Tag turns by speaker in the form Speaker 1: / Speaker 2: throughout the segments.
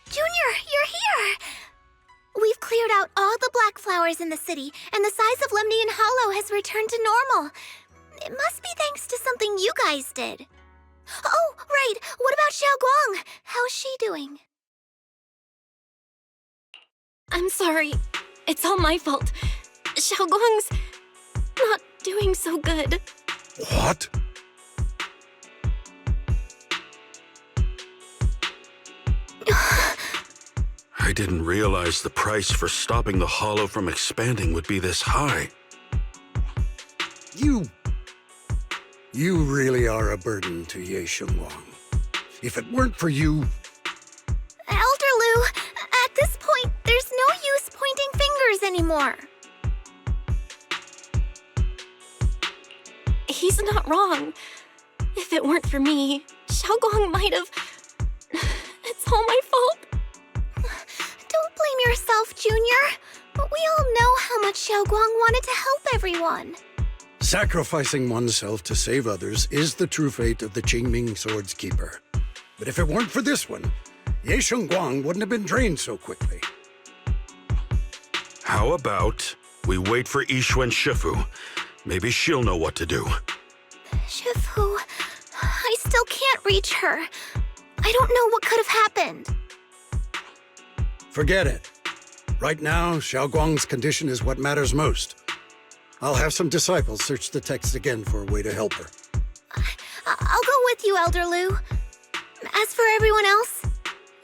Speaker 1: Junior, you're here! We've cleared out all the black flowers in the city, and the size of Lemnian Hollow has returned to normal. It must be thanks to something you guys did. Oh, right! What about Xiaoguang? How's she doing?
Speaker 2: I'm sorry. It's all my fault. Xiaoguang's not doing so good.
Speaker 3: What? I didn't realize the price for stopping the hollow from expanding would be this high.
Speaker 4: You really are a burden to Yeshungquang. If it weren't for you...
Speaker 1: Elder Lu, at this point, there's no use pointing fingers anymore.
Speaker 2: He's not wrong. If it weren't for me, Xiaoguang might have... It's all my fault.
Speaker 1: Don't blame yourself, Junior. We all know how much Xiaoguang wanted to help everyone.
Speaker 4: Sacrificing oneself to save others is the true fate of the Qingming Sword's Keeper. But if it weren't for this one, Yeshungquang wouldn't have been drained so quickly.
Speaker 3: How about we wait for Yixuan Shifu? Maybe she'll know what to do.
Speaker 1: Shifu, I still can't reach her. I don't know what could have happened.
Speaker 4: Forget it. Right now, Xiaoguang's condition is what matters most. I'll have some disciples search the text again for a way to help her.
Speaker 1: I'll go with you, Elder Lu. As for everyone else,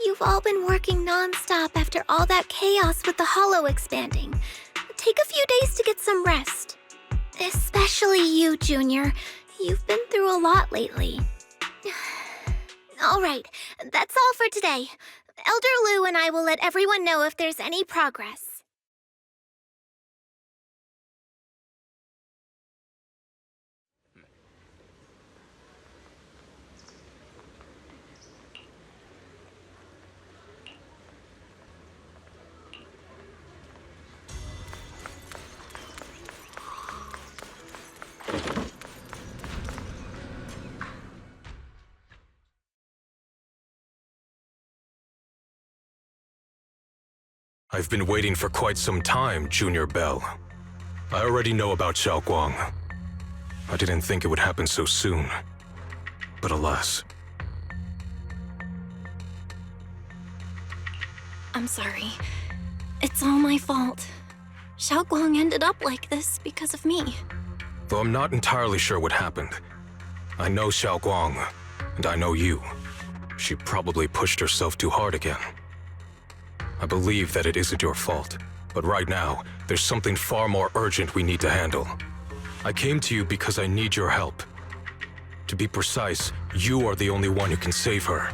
Speaker 1: you've all been working non-stop after all that chaos with the hollow expanding. Take a few days to get some rest. Especially you, Junior. You've been through a lot lately. All right, that's all for today. Elder Lu and I will let everyone know if there's any progress.
Speaker 5: I've been waiting for quite some time, Junior Bell. I already know about Xiaoguang. I didn't think it would happen so soon. But alas.
Speaker 2: I'm sorry. It's all my fault. Xiaoguang ended up like this because of me.
Speaker 5: Though I'm not entirely sure what happened. I know Xiaoguang, and I know you. She probably pushed herself too hard again. I believe that it isn't your fault, but right now, there's something far more urgent we need to handle. I came to you because I need your help. To be precise, you are the only one who can save her.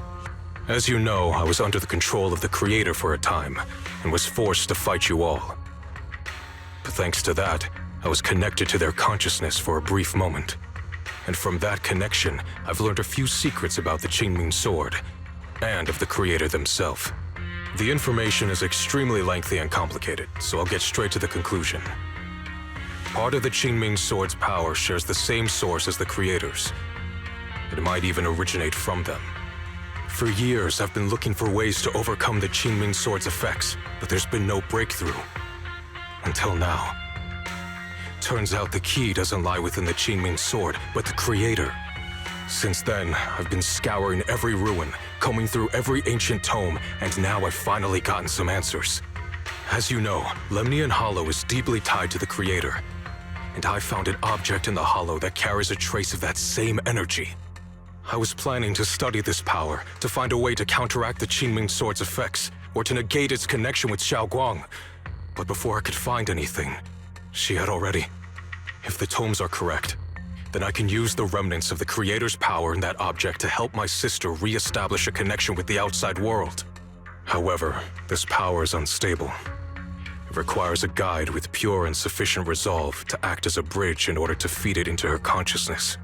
Speaker 5: As you know, I was under the control of the Creator for a time, and was forced to fight you all. But thanks to that, I was connected to their consciousness for a brief moment. And from that connection, I've learned a few secrets about the Qingming Sword, and of the Creator themselves. The information is extremely lengthy and complicated, so I'll get straight to the conclusion. Part of the Qingming Sword's power shares the same source as the Creator's. It might even originate from them. For years, I've been looking for ways to overcome the Qingming Sword's effects, but there's been no breakthrough. Until now. Turns out the key doesn't lie within the Qingming Sword, but the Creator. Since then, I've been scouring every ruin, combing through every ancient tome, and now I've finally gotten some answers. As you know, Lemnian Hollow is deeply tied to the Creator, and I found an object in the Hollow that carries a trace of that same energy. I was planning to study this power, to find a way to counteract the Qingming Sword's effects, or to negate its connection with Zhaoguang. But before I could find anything, she had already. If the tomes are correct, then I can use the remnants of the Creator's power in that object to help my sister re-establish a connection with the outside world. However, this power is unstable. It requires a guide with pure and sufficient resolve to act as a bridge in order to feed it into her consciousness.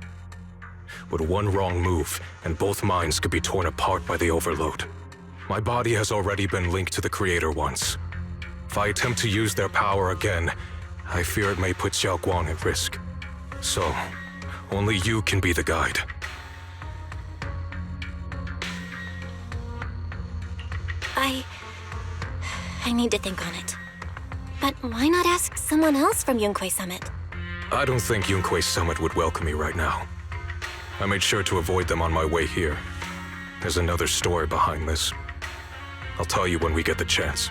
Speaker 5: With one wrong move, and both minds could be torn apart by the overload. My body has already been linked to the Creator once. If I attempt to use their power again, I fear it may put Zhaoguang at risk. So, only you can be the guide.
Speaker 2: I need to think on it. But why not ask someone else from Yunque Summit?
Speaker 5: I don't think Yunque Summit would welcome me right now. I made sure to avoid them on my way here. There's another story behind this. I'll tell you when we get the chance.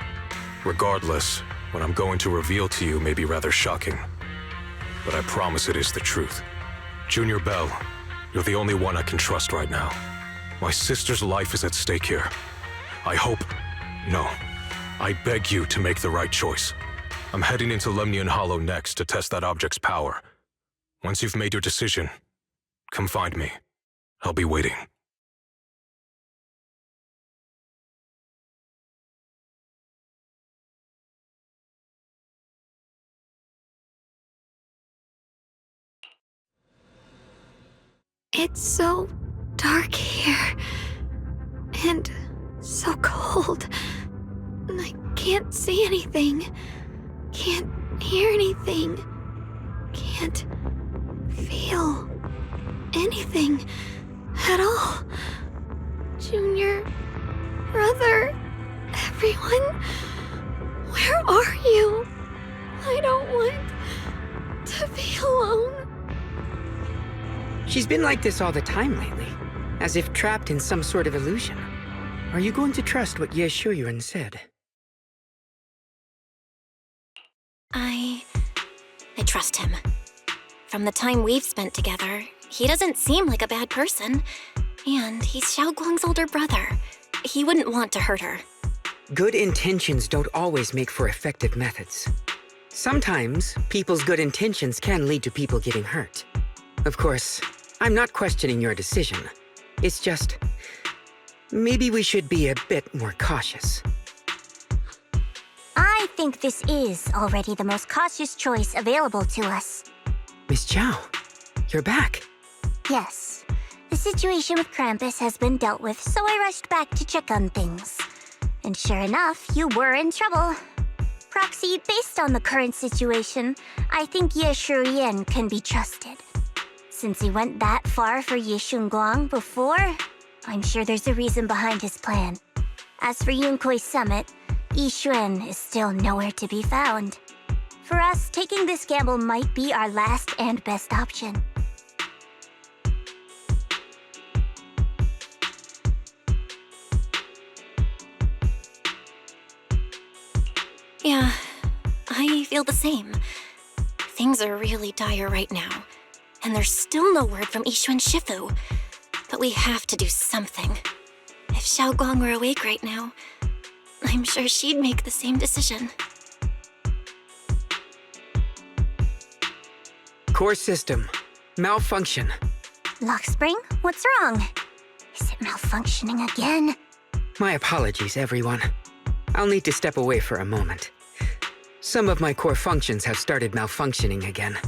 Speaker 5: Regardless, what I'm going to reveal to you may be rather shocking. But I promise it is the truth. Junior Bell, you're the only one I can trust right now. My sister's life is at stake here. I beg you to make the right choice. I'm heading into Lemnian Hollow next to test that object's power. Once you've made your decision, come find me. I'll be waiting.
Speaker 1: It's so dark here. And so cold. I can't see anything. Can't hear anything. Can't feel anything at all. Junior, brother, everyone, where are you? I don't want to be alone.
Speaker 6: She's been like this all the time lately, as if trapped in some sort of illusion. Are you going to trust what Yeshungquang said?
Speaker 2: I trust him. From the time we've spent together, he doesn't seem like a bad person. And he's Zhaoguang's older brother. He wouldn't want to hurt her.
Speaker 6: Good intentions don't always make for effective methods. Sometimes, people's good intentions can lead to people getting hurt. Of course, I'm not questioning your decision. It's just, maybe we should be a bit more cautious.
Speaker 7: I think this is already the most cautious choice available to us.
Speaker 6: Miss Zhao, you're back.
Speaker 7: Yes. The situation with Krampus has been dealt with, so I rushed back to check on things. And sure enough, you were in trouble. Proxy, based on the current situation, I think Yeshungquang can be trusted. Since he went that far for Yeshungquang before, I'm sure there's a reason behind his plan. As for Yunque Summit, Yixuan is still nowhere to be found. For us, taking this gamble might be our last and best option.
Speaker 2: Yeah, I feel the same. Things are really dire right now, and there's still no word from Yixuan Shifu. But we have to do something. If Zhaoguang were awake right now, I'm sure she'd make the same decision.
Speaker 6: Core system. Malfunction.
Speaker 7: Lockspring, what's wrong? Is it malfunctioning again?
Speaker 6: My apologies, everyone. I'll need to step away for a moment. Some of my core functions have started malfunctioning again.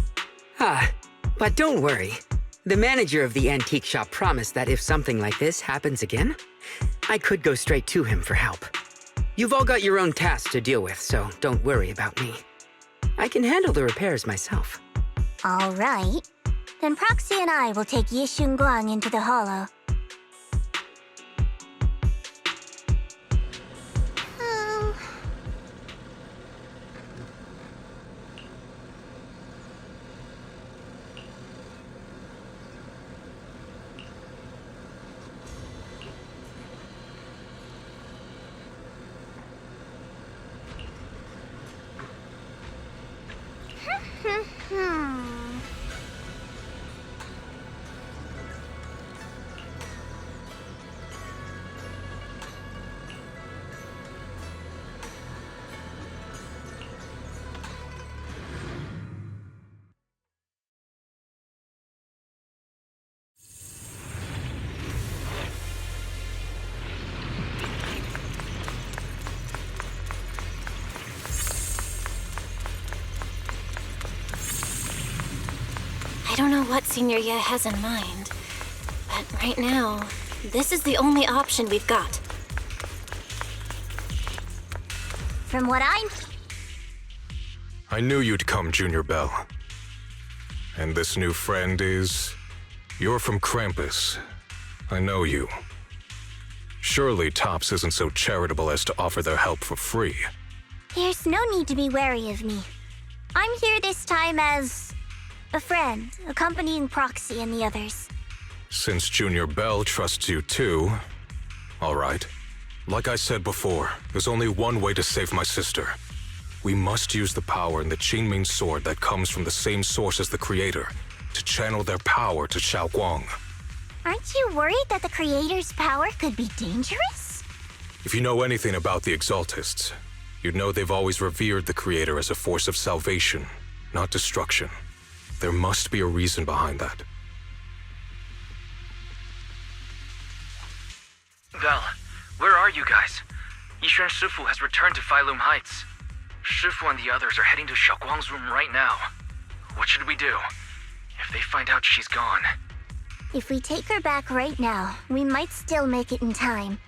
Speaker 6: But don't worry. The manager of the antique shop promised that if something like this happens again, I could go straight to him for help. You've all got your own tasks to deal with, so don't worry about me. I can handle the repairs myself.
Speaker 7: All right. Then Proxy and I will take Yeshungquang into the hollow.
Speaker 2: I don't know what Senior Ye has in mind, but right now, this is the only option we've got.
Speaker 7: From what
Speaker 5: I knew you'd come, Junior Bell. And this new friend is... You're from Krampus. I know you. Surely Tops isn't so charitable as to offer their help for free.
Speaker 7: There's no need to be wary of me. I'm here this time as a friend, accompanying Proxy and the others.
Speaker 5: Since Junior Bell trusts you too, all right. Like I said before, there's only one way to save my sister. We must use the power in the Qingming sword that comes from the same source as the Creator to channel their power to Yeshungquang.
Speaker 7: Aren't you worried that the Creator's power could be dangerous?
Speaker 5: If you know anything about the Exaltists, you'd know they've always revered the Creator as a force of salvation, not destruction. There must be a reason behind that.
Speaker 8: Bell, where are you guys? Yixuan Shifu has returned to Phylum Heights. Shifu and the others are heading to Xiaoguang's room right now. What should we do? If they find out she's gone...
Speaker 7: If we take her back right now, we might still make it in time.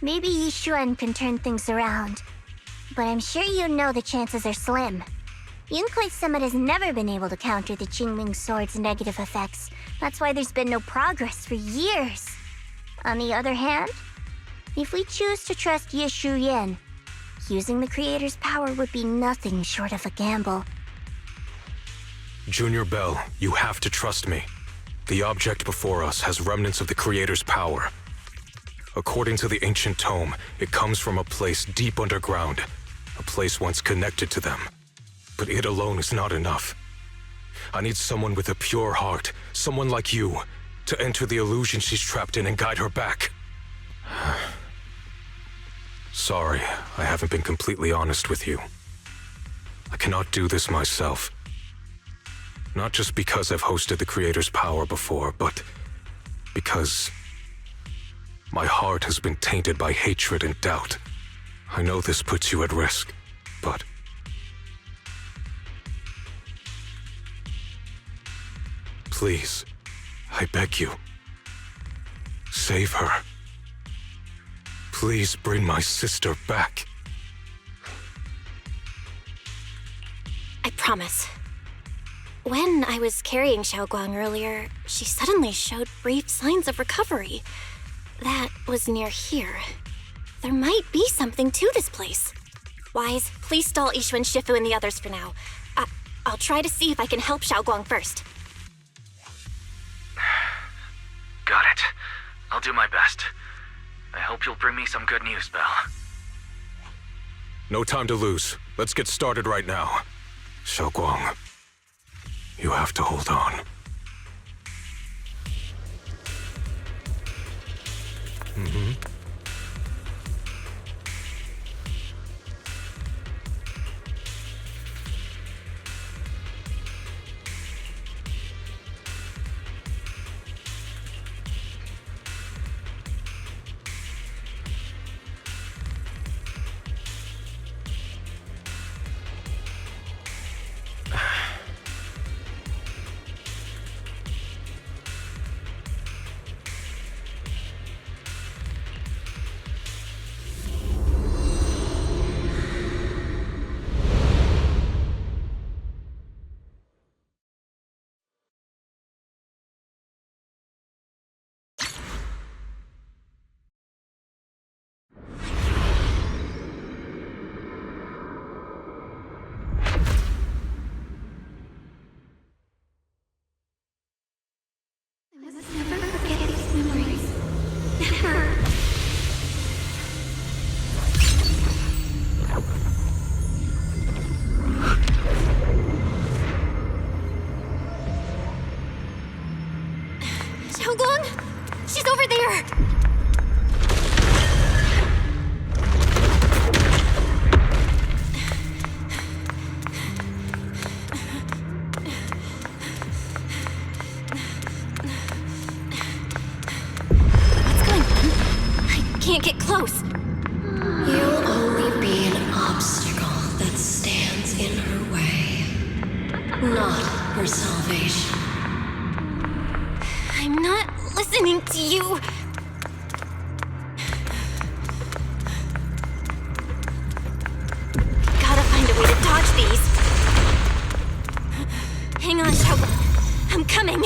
Speaker 7: Maybe Yixuan can turn things around. But I'm sure you know the chances are slim. Yunkuei Summit has never been able to counter the Qingming sword's negative effects. That's why there's been no progress for years. On the other hand, if we choose to trust Yeshu Yen, using the Creator's power would be nothing short of a gamble.
Speaker 5: Junior Bell, you have to trust me. The object before us has remnants of the Creator's power. According to the ancient tome, it comes from a place deep underground, a place once connected to them. But it alone is not enough. I need someone with a pure heart, someone like you, to enter the illusion she's trapped in and guide her back. Sorry, I haven't been completely honest with you. I cannot do this myself. Not just because I've hosted the Creator's power before, but because my heart has been tainted by hatred and doubt. I know this puts you at risk, but... Please, I beg you, save her. Please bring my sister back.
Speaker 2: I promise. When I was carrying Xiaoguang earlier, she suddenly showed brief signs of recovery. That was near here. There might be something to this place. Wise, please stall Yixuan Shifu and the others for now. I'll try to see if I can help Xiaoguang first.
Speaker 8: Got it. I'll do my best. I hope you'll bring me some good news, Bell.
Speaker 5: No time to lose. Let's get started right now. Xiaoguang, you have to hold on.
Speaker 1: Never forget these memories. Never.
Speaker 2: Xiaoguang! She's over there! Can't get close.
Speaker 9: You'll only be an obstacle that stands in her way, not her salvation.
Speaker 2: I'm not listening to you. Gotta find a way to dodge these. Hang on, zhao. I'm coming.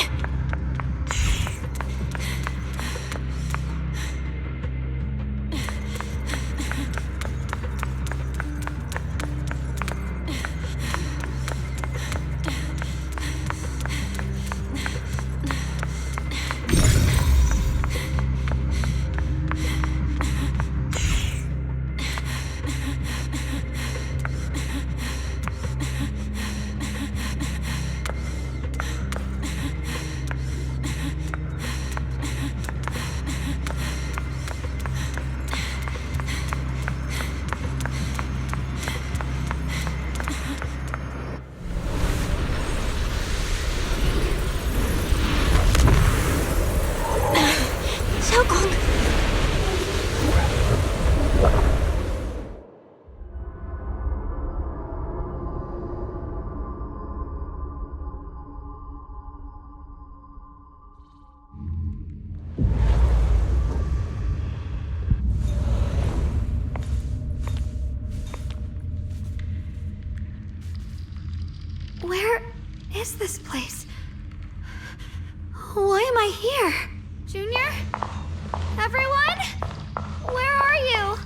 Speaker 1: Where is this place? Why am I here? Junior? Everyone? Where are you?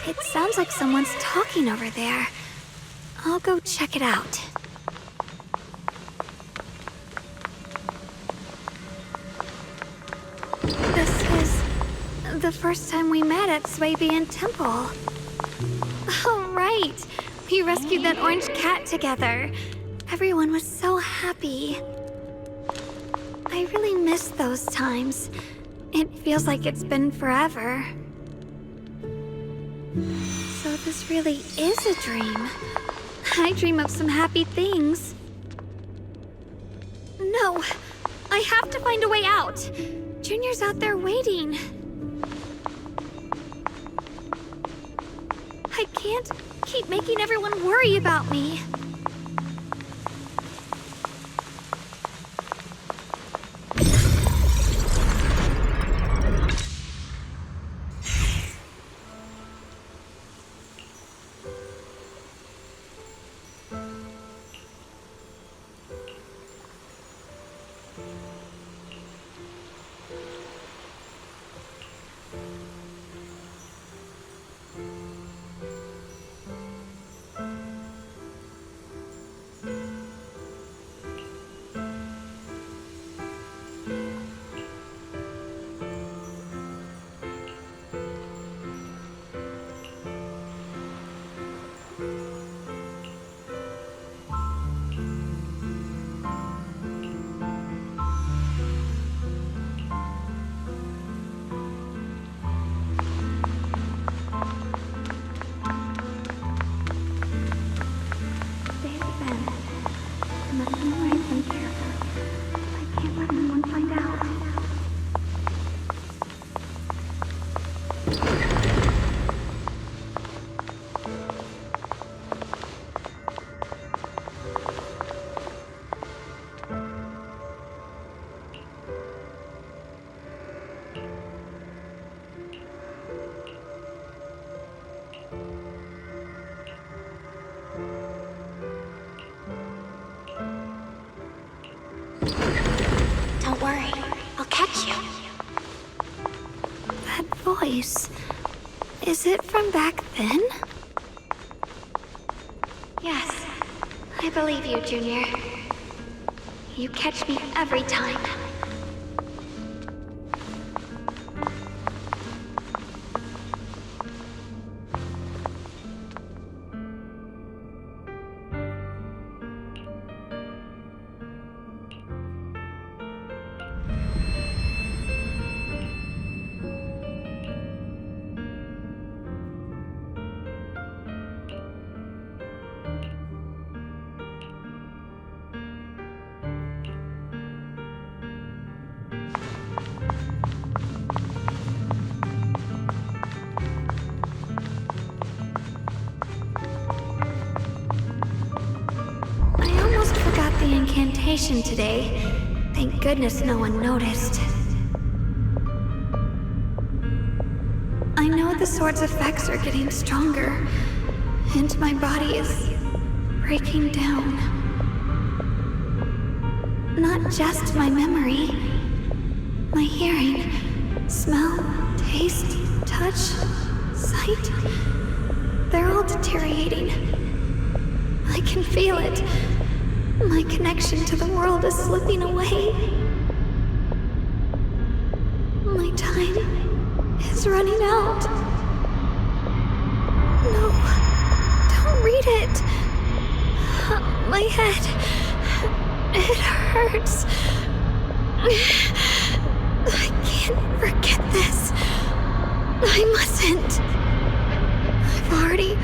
Speaker 1: It sounds like someone's talking over there. I'll go check it out. This is the first time we met at Swabian Temple. Oh, right. We rescued that orange cat together. Everyone was so happy. I really miss those times. It feels like it's been forever. So this really is a dream. I dream of some happy things. No, I have to find a way out. Junior's out there waiting. I can't keep making everyone worry about me.
Speaker 2: Don't worry, I'll catch you.
Speaker 1: That voice... is it from back then? Yes, I believe you, Junior. You catch me every time.
Speaker 10: transmutation today. Thank goodness no one noticed. I know the sword's effects are getting stronger, and my body is breaking down. Not just my memory, my hearing, smell, taste, touch, sight. They're all deteriorating. I can feel it. My connection to the world is slipping away. My time is running out. No, don't read it. My head, it hurts. I can't forget this. I mustn't. I've already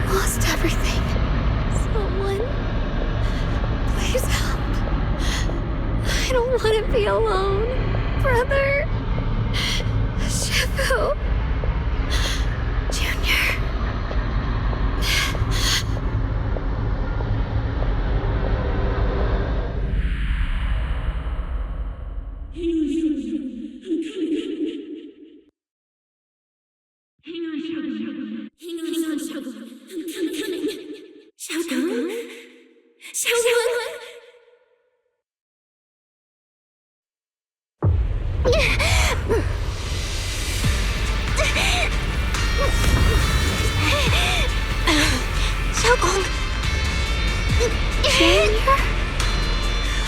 Speaker 10: lost everything. Someone, please help. I don't want to be alone. Brother. Shifu. Junior.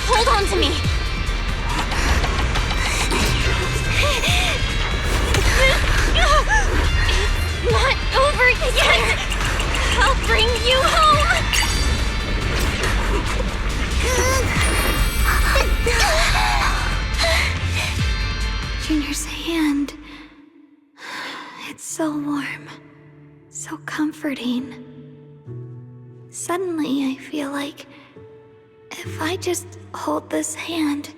Speaker 2: Hold on to me. It's not over yet. I'll bring you home.
Speaker 10: Junior's hand. It's so warm. So comforting. Suddenly, I feel like if I just hold this hand,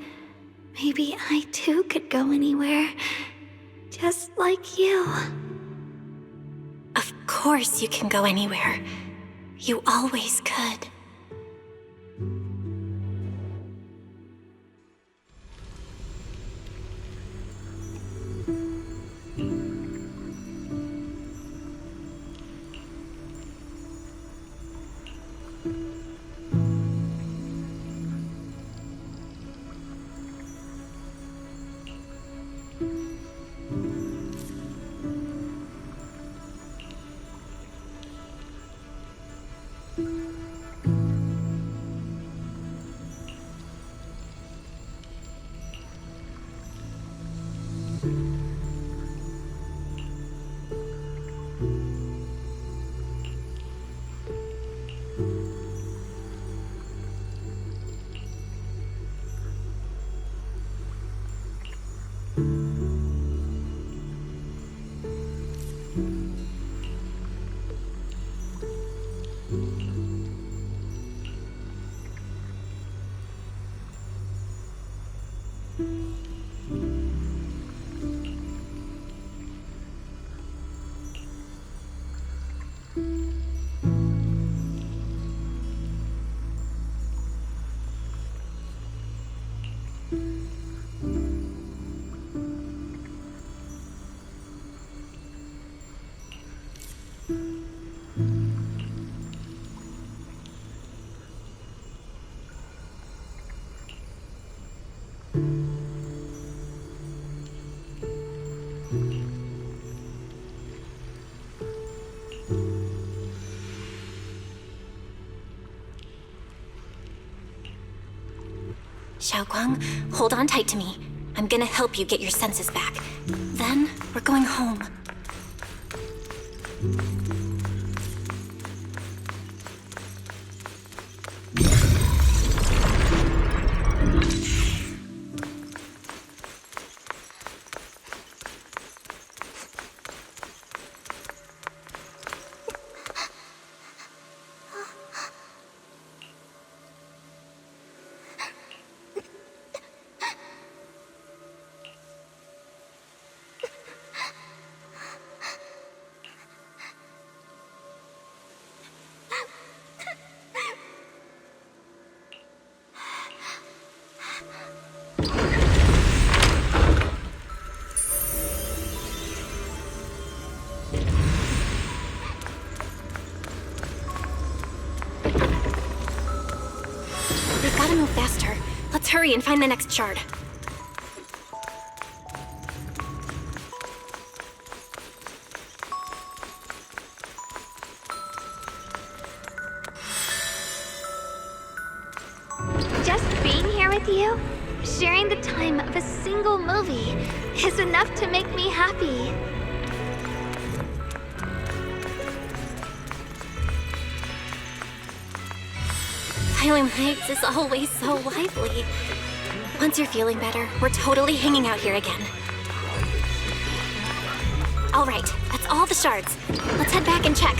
Speaker 10: maybe I too could go anywhere. Just like you.
Speaker 2: Of course you can go anywhere. You always could. Yeshungquang, hold on tight to me. I'm gonna help you get your senses back. Then, we're going home. gotta move faster. Let's hurry and find the next shard.
Speaker 10: Just being here with you, sharing the time of a single movie, is enough to make me happy.
Speaker 2: Phylum Heights is always so lively. Once you're feeling better, we're totally hanging out here again. All right, that's all the shards. Let's head back and check.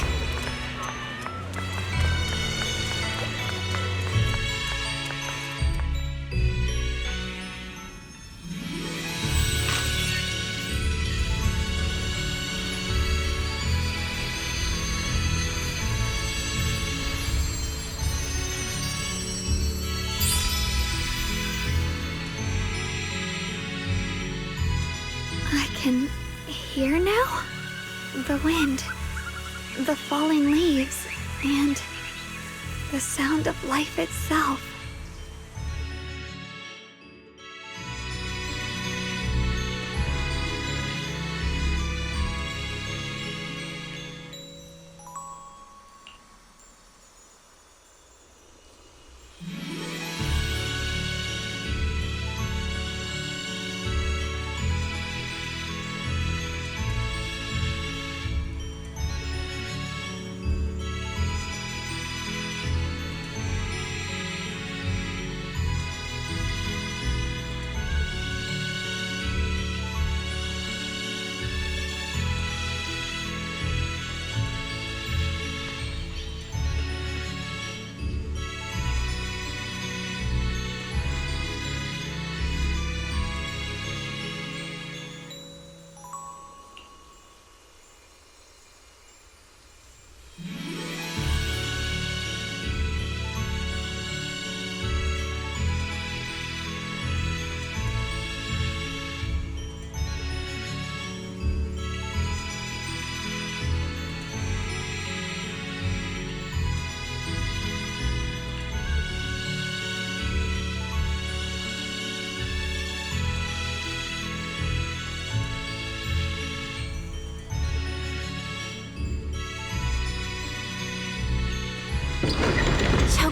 Speaker 10: I can hear now? The wind, the falling leaves, and the sound of life itself.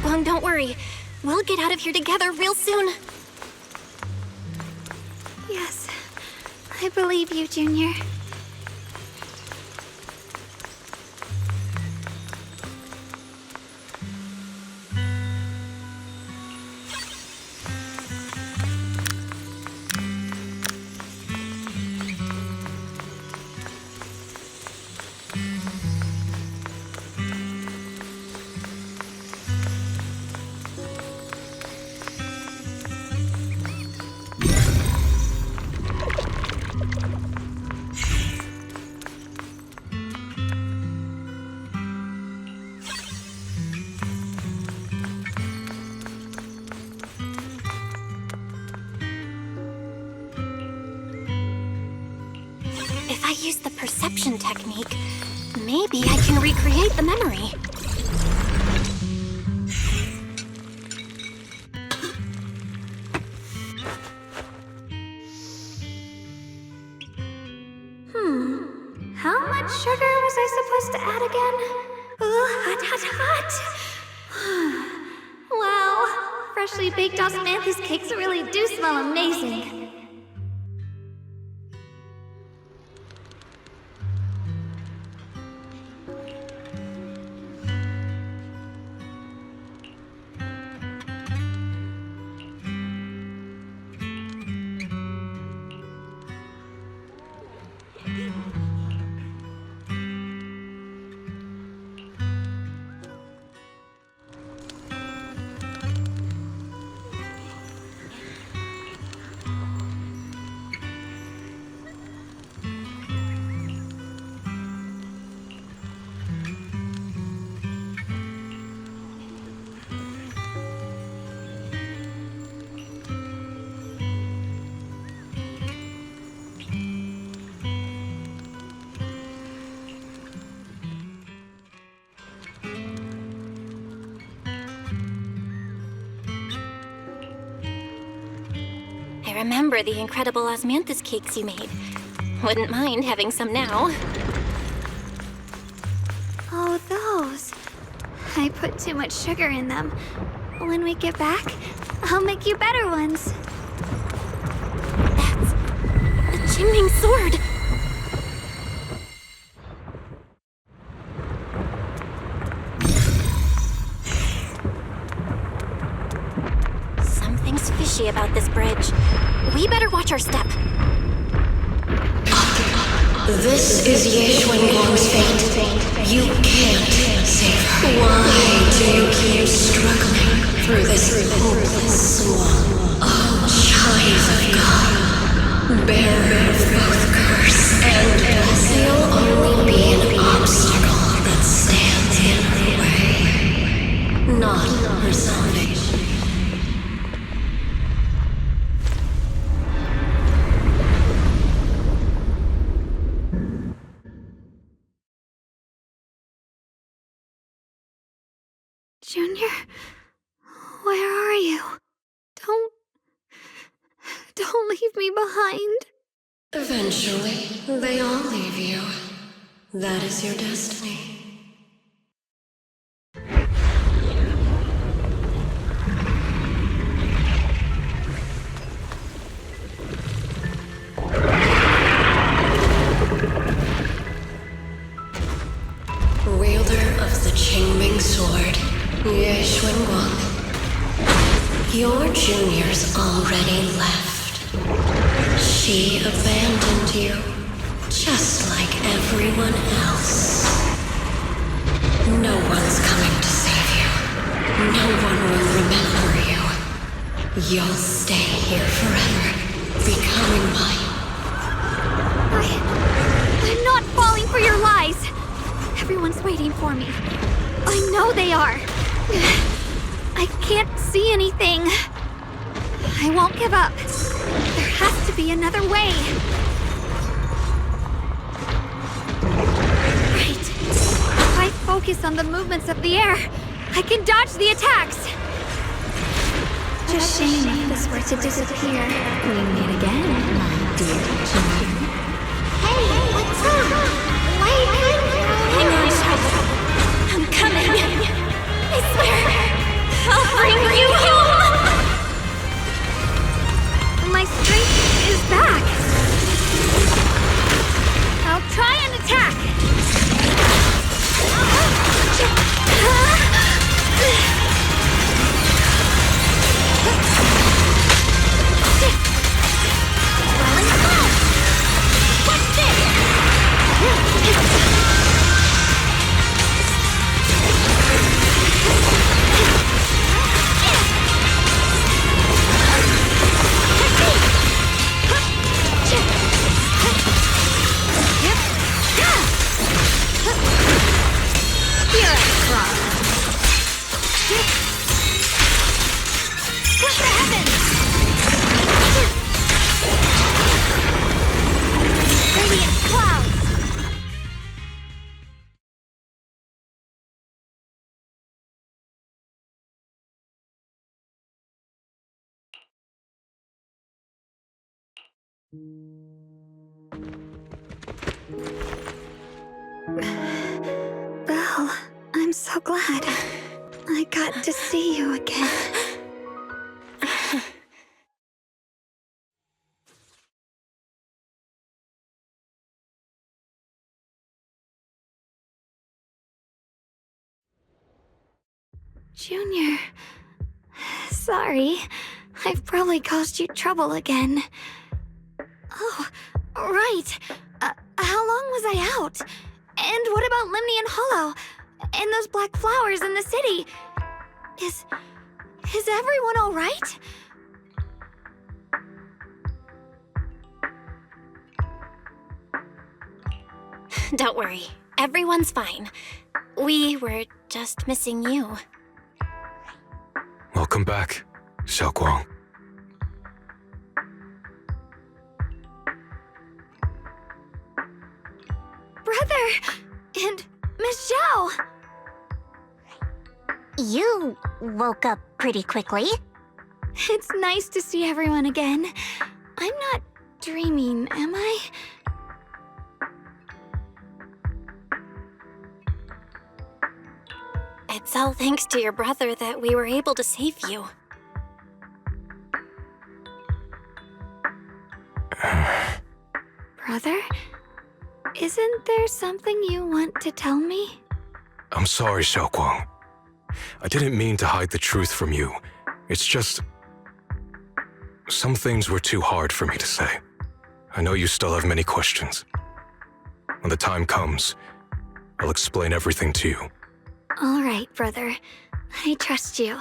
Speaker 2: Yeshungquang, don't worry. We'll get out of here together real soon.
Speaker 10: Yes, I believe you, Junior.
Speaker 2: If I use the perception technique, maybe I can recreate the memory.
Speaker 10: How much sugar was I supposed to add again? Ooh, hot, hot, hot! Wow, freshly baked osmanthus cakes really do smell amazing.
Speaker 2: remember the incredible osmanthus cakes you made. Wouldn't mind having some now.
Speaker 10: Oh, those. I put too much sugar in them. When we get back, I'll make you better ones.
Speaker 2: That's a Qingming sword. Something's fishy about this bridge. We better watch our step.
Speaker 9: This is Yeshungquang's fate. You can't save her. Why do you keep struggling through this hopeless swamp? Oh, child of God, bearer of both curse and blessing, you'll only be an obstacle that stands in her way, not her salvation.
Speaker 10: Junior, where are you? Don't leave me behind.
Speaker 9: Eventually, they all leave you. That is your destiny. Wielder of the Qingming sword, Yeshungquang. Your junior's already left. She abandoned you, just like everyone else. No one's coming to save you. No one will remember you. You'll stay here forever, becoming mine.
Speaker 10: I'm not falling for your lies. Everyone's waiting for me. I know they are. I can't see anything. I won't give up. There has to be another way. Right. If I focus on the movements of the air, I can dodge the attacks. Just shame if this were to disappear. We meet again, my dear Junior.
Speaker 1: Hey, what's up? Why are you
Speaker 2: Hang on, zhao. I'm coming. I swear, I'll bring you home.
Speaker 10: My strength is back. I'll try and attack.
Speaker 1: What's this?
Speaker 10: Belle, I'm so glad. I got to see you again. Junior, sorry. I've probably caused you trouble again. Oh, right. How long was I out? And what about Limnian Hollow? And those black flowers in the city? Is everyone all right?
Speaker 2: Don't worry, everyone's fine. We were just missing you.
Speaker 5: Welcome back, Xiaoguang.
Speaker 10: Brother! And Miss Zhao!
Speaker 7: You woke up pretty quickly.
Speaker 10: It's nice to see everyone again. I'm not dreaming, am I?
Speaker 2: It's all thanks to your brother that we were able to save you.
Speaker 10: Brother? Isn't there something you want to tell me?
Speaker 5: I'm sorry, Yeshungquang. I didn't mean to hide the truth from you. It's just... some things were too hard for me to say. I know you still have many questions. When the time comes, I'll explain everything to you.
Speaker 10: All right, brother. I trust you.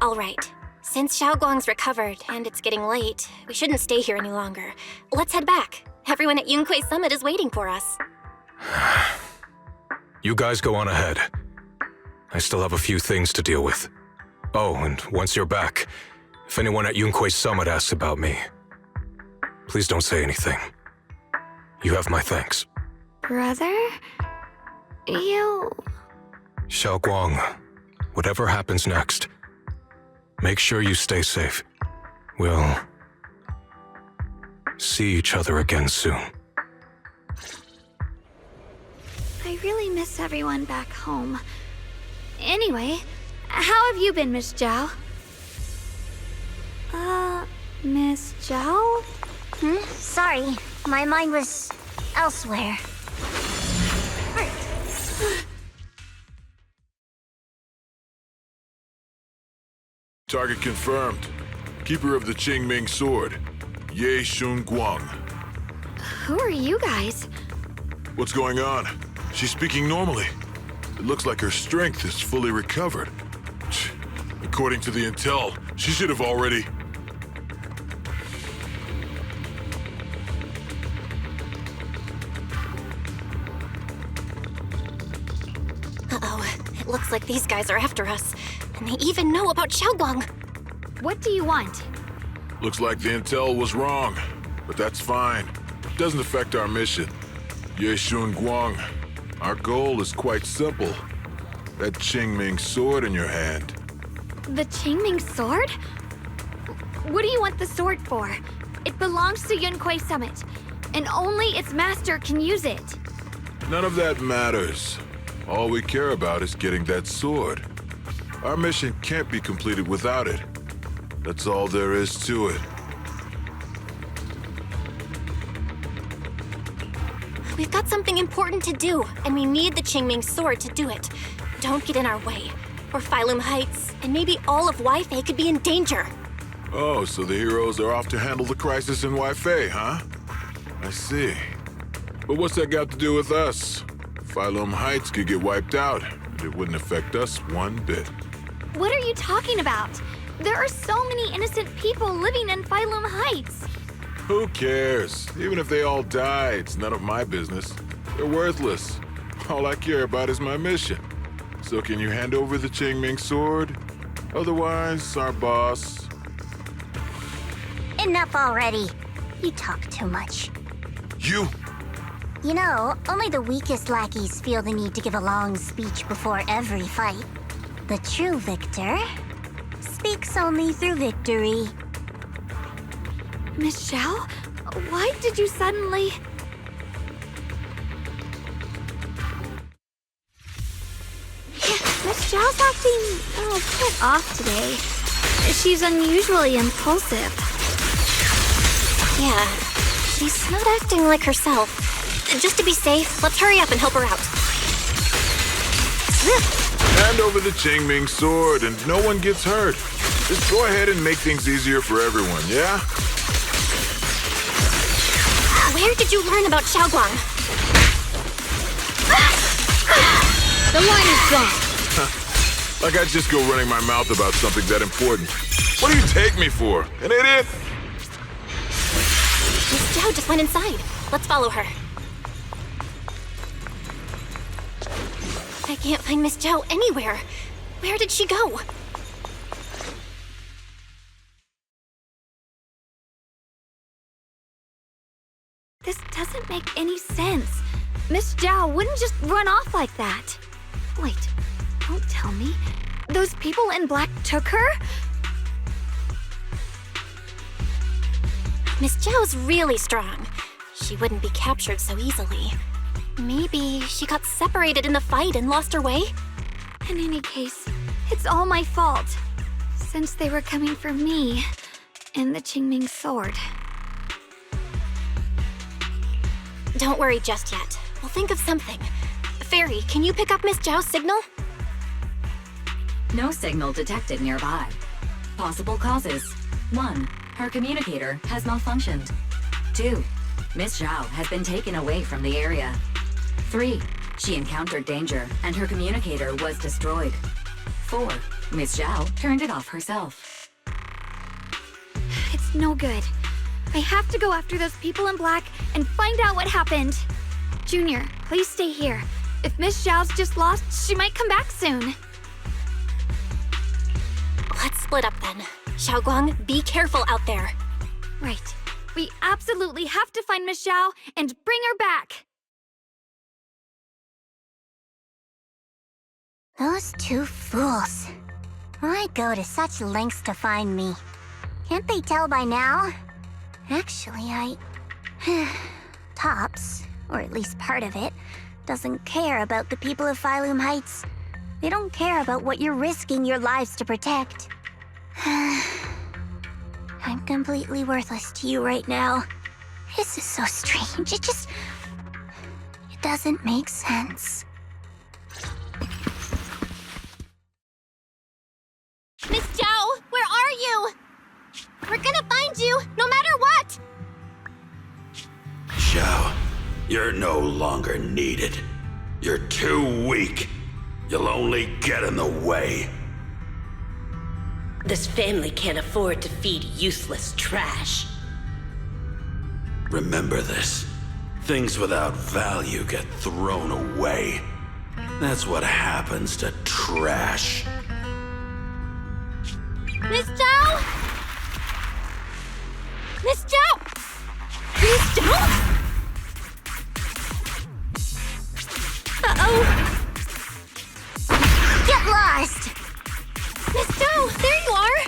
Speaker 2: All right. Since Xiaoguang's recovered and it's getting late, we shouldn't stay here any longer. Let's head back. Everyone at Yunquei Summit is waiting for us.
Speaker 5: You guys go on ahead. I still have a few things to deal with. Oh, and once you're back, if anyone at Yunquei Summit asks about me, please don't say anything. You have my thanks.
Speaker 10: Brother? You...
Speaker 5: Xiaoguang, whatever happens next, make sure you stay safe. We'll see each other again soon.
Speaker 10: I really miss everyone back home. Anyway, how have you been, Miss Zhao? Miss Zhao?
Speaker 7: Sorry, my mind was elsewhere.
Speaker 11: Target confirmed. Keeper of the Qingming sword, Yeshungquang.
Speaker 10: Who are you guys?
Speaker 11: What's going on? She's speaking normally. It looks like her strength is fully recovered. According to the intel, she should have already...
Speaker 2: Uh-oh. It looks like these guys are after us. And they even know about Xiaoguang.
Speaker 10: What do you want?
Speaker 11: Looks like the intel was wrong, but that's fine. Doesn't affect our mission. Yeshungquang, our goal is quite simple. That Qingming sword in your hand.
Speaker 10: The Qingming sword? What do you want the sword for? It belongs to Yunquei Summit, and only its master can use it.
Speaker 11: None of that matters. All we care about is getting that sword. Our mission can't be completed without it. That's all there is to it.
Speaker 2: We've got something important to do, and we need the Qingming sword to do it. Don't get in our way, or Phylum Heights, and maybe all of Weifei could be in danger.
Speaker 11: Oh, so the heroes are off to handle the crisis in Weifei, huh? I see. But what's that got to do with us? Phylum Heights could get wiped out, and it wouldn't affect us one bit.
Speaker 10: What are you talking about? There are so many innocent people living in Phylum Heights.
Speaker 11: Who cares? Even if they all die, it's none of my business. They're worthless. All I care about is my mission. So can you hand over the Qingming sword? Otherwise, our boss...
Speaker 7: Enough already. You talk too much.
Speaker 11: You?
Speaker 7: You know, only the weakest lackeys feel the need to give a long speech before every fight. The true victor speaks only through victory.
Speaker 10: Miss Zhao? Why did you suddenly... Miss Zhao's acting a bit off today. She's unusually impulsive.
Speaker 2: Yeah, she's not acting like herself. Just to be safe, let's hurry up and help her out.
Speaker 11: Hand over the Qingming sword and no one gets hurt. Just go ahead and make things easier for everyone, yeah?
Speaker 2: Where did you learn about Xiaoguang?
Speaker 10: The line is gone.
Speaker 11: Like I'd just go running my mouth about something that important. What do you take me for? An idiot?
Speaker 2: Miss Zhao just went inside. Let's follow her. I can't find Miss Zhao anywhere. Where did she go?
Speaker 10: This doesn't make any sense. Miss Zhao wouldn't just run off like that. Wait, don't tell me. Those people in black took her?
Speaker 2: Miss Zhao's really strong. She wouldn't be captured so easily. Maybe she got separated in the fight and lost her way?
Speaker 10: In any case, it's all my fault. Since they were coming for me and the Qingming sword.
Speaker 2: Don't worry just yet. We'll think of something. Fairy, can you pick up Miss Zhao's signal?
Speaker 12: No signal detected nearby. Possible causes. 1. Her communicator has malfunctioned. 2. Miss Zhao has been taken away from the area. 3. She encountered danger and her communicator was destroyed. 4. Miss Zhao turned it off herself.
Speaker 10: It's no good. I have to go after those people in black and find out what happened. Junior, please stay here. If Miss Zhao's just lost, she might come back soon.
Speaker 2: Let's split up then. Xiaoguang, be careful out there.
Speaker 10: Right. We absolutely have to find Miss Zhao and bring her back.
Speaker 7: Those two fools. Why go to such lengths to find me? Can't they tell by now? Actually, Tops, or at least part of it, doesn't care about the people of Phylum Heights. They don't care about what you're risking your lives to protect. I'm completely worthless to you right now. This is so strange. It doesn't make sense.
Speaker 2: Miss Zhao, where are you? We're gonna find you, no matter what!
Speaker 3: Zhao, you're no longer needed. You're too weak. You'll only get in the way.
Speaker 13: This family can't afford to feed useless trash.
Speaker 3: Remember this. Things without value get thrown away. That's what happens to trash.
Speaker 2: Miss Zhao! Miss Zhao! Miss Zhao? Uh-oh!
Speaker 7: Get lost!
Speaker 2: Miss Zhao, there you are!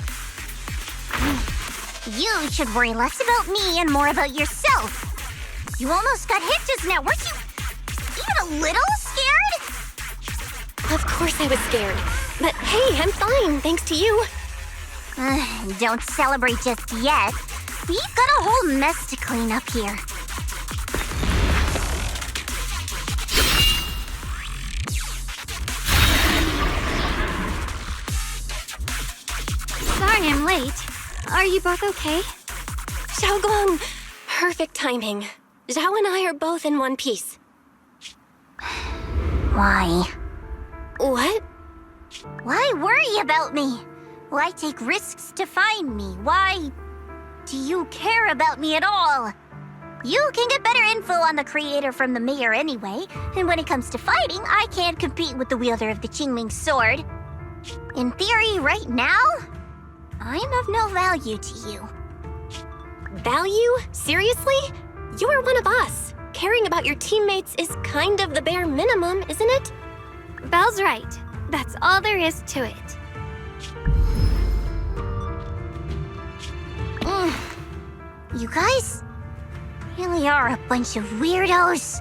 Speaker 7: You should worry less about me and more about yourself. You almost got hit just now. Weren't you even a little scared?
Speaker 2: Of course I was scared. But hey, I'm fine, thanks to you.
Speaker 7: Don't celebrate just yet. We've got a whole mess to clean up here.
Speaker 10: Sorry I'm late. Are you both okay?
Speaker 2: Xiaoguang, perfect timing. Zhao and I are both in one piece.
Speaker 7: Why?
Speaker 2: What?
Speaker 7: Why worry about me? Why take risks to find me? Why do you care about me at all? You can get better info on the creator from the mayor anyway, and when it comes to fighting, I can't compete with the wielder of the Qingming sword. In theory, right now, I'm of no value to you.
Speaker 2: Value? Seriously? You are one of us. Caring about your teammates is kind of the bare minimum, isn't it?
Speaker 10: Belle's right. That's all there is to it.
Speaker 7: You guys really are a bunch of weirdos.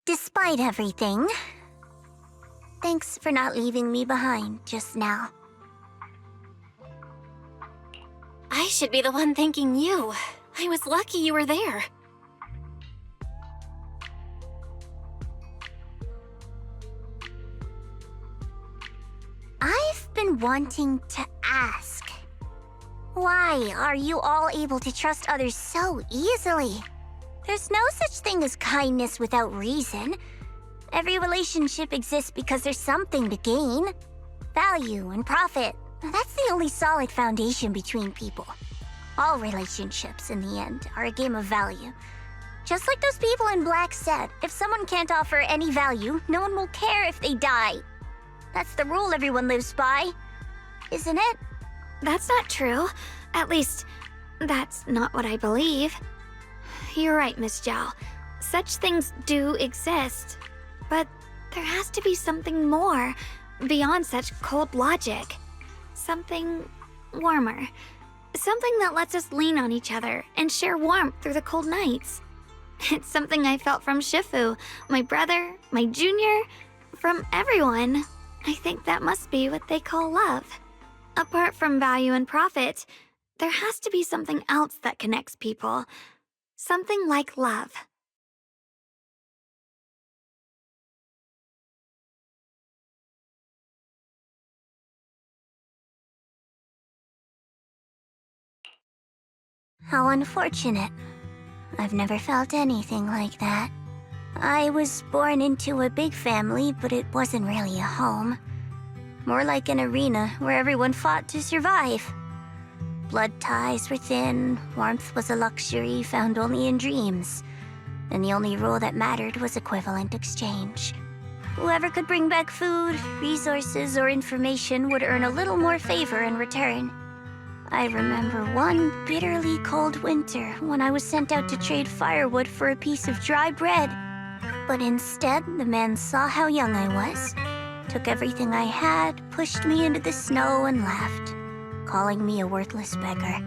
Speaker 7: Despite everything, thanks for not leaving me behind just now.
Speaker 2: I should be the one thanking you. I was lucky you were there.
Speaker 7: I've been wanting to ask. Why are you all able to trust others so easily? There's no such thing as kindness without reason. Every relationship exists because there's something to gain. Value and profit, That's the only solid foundation between people. All relationships, in the end, are a game of value. Just like those people in black said, if someone can't offer any value, no one will care if they die. That's the rule everyone lives by, isn't it?
Speaker 10: That's not true. At least, that's not what I believe. You're right, Miss Zhao. Such things do exist. But there has to be something more, beyond such cold logic. Something warmer. Something that lets us lean on each other and share warmth through the cold nights. It's something I felt from Shifu, my brother, my junior, from everyone. I think that must be what they call love. Apart from value and profit, there has to be something else that connects people. Something like love.
Speaker 7: How unfortunate. I've never felt anything like that. I was born into a big family, but it wasn't really a home. More like an arena where everyone fought to survive. Blood ties were thin, warmth was a luxury found only in dreams, and the only rule that mattered was equivalent exchange. Whoever could bring back food, resources, or information would earn a little more favor in return. I remember one bitterly cold winter when I was sent out to trade firewood for a piece of dry bread. But instead, the man saw how young I was, took everything I had, pushed me into the snow, and left, calling me a worthless beggar.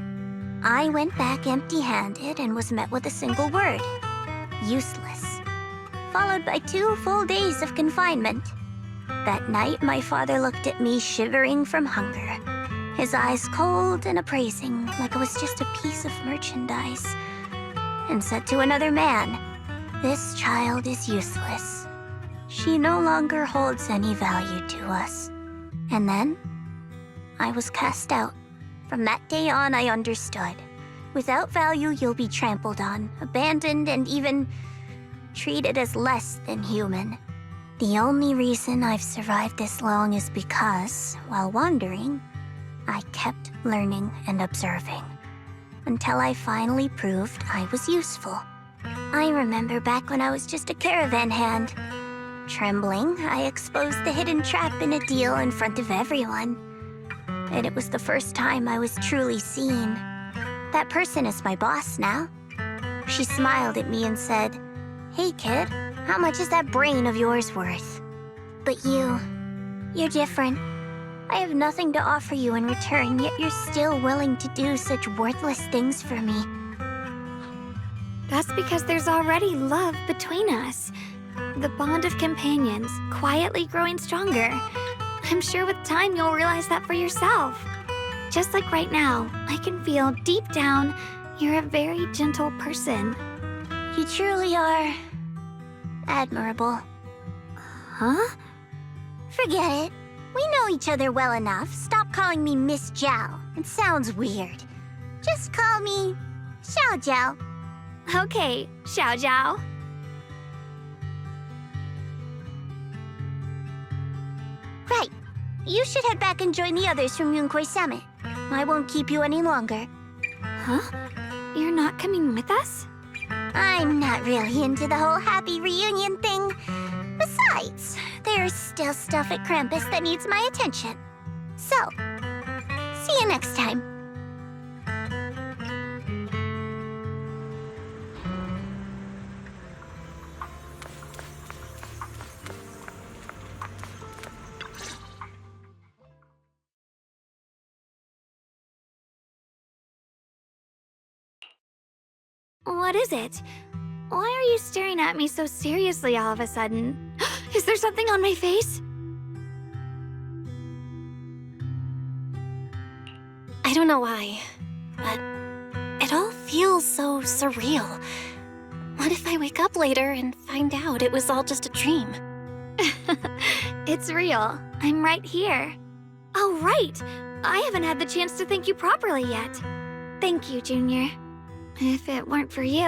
Speaker 7: I went back empty-handed and was met with a single word: useless, followed by 2 full days of confinement. That night, my father looked at me shivering from hunger, his eyes cold and appraising, like I was just a piece of merchandise, and said to another man, "This child is useless. She no longer holds any value to us." And then, I was cast out. From that day on, I understood. Without value, you'll be trampled on, abandoned, and even treated as less than human. The only reason I've survived this long is because, while wandering, I kept learning and observing, until I finally proved I was useful. I remember back when I was just a caravan hand. Trembling, I exposed the hidden trap in a deal in front of everyone. And it was the first time I was truly seen. That person is my boss now. She smiled at me and said, "Hey kid, how much is that brain of yours worth?" But you're different. I have nothing to offer you in return, yet you're still willing to do such worthless things for me.
Speaker 10: That's because there's already love between us. The bond of companions, quietly growing stronger. I'm sure with time you'll realize that for yourself. Just like right now, I can feel deep down you're a very gentle person.
Speaker 7: You truly are admirable.
Speaker 10: Huh?
Speaker 7: Forget it. We know each other well enough. Stop calling me Miss Zhao. It sounds weird. Just call me Xiao Zhao.
Speaker 10: Okay, Xiao Zhao.
Speaker 7: Right. You should head back and join the others from Yunquay Summit. I won't keep you any longer.
Speaker 10: Huh? You're not coming with us?
Speaker 7: I'm not really into the whole happy reunion thing. Besides, there's still stuff at Krampus that needs my attention. So, see you next time.
Speaker 10: What is it? Why are you staring at me so seriously all of a sudden? Is there something on my face?
Speaker 2: I don't know why, but it all feels so surreal. What if I wake up later and find out it was all just a dream?
Speaker 10: It's real. I'm right here. Oh, right! I haven't had the chance to thank you properly yet. Thank you, Junior. If it weren't for you,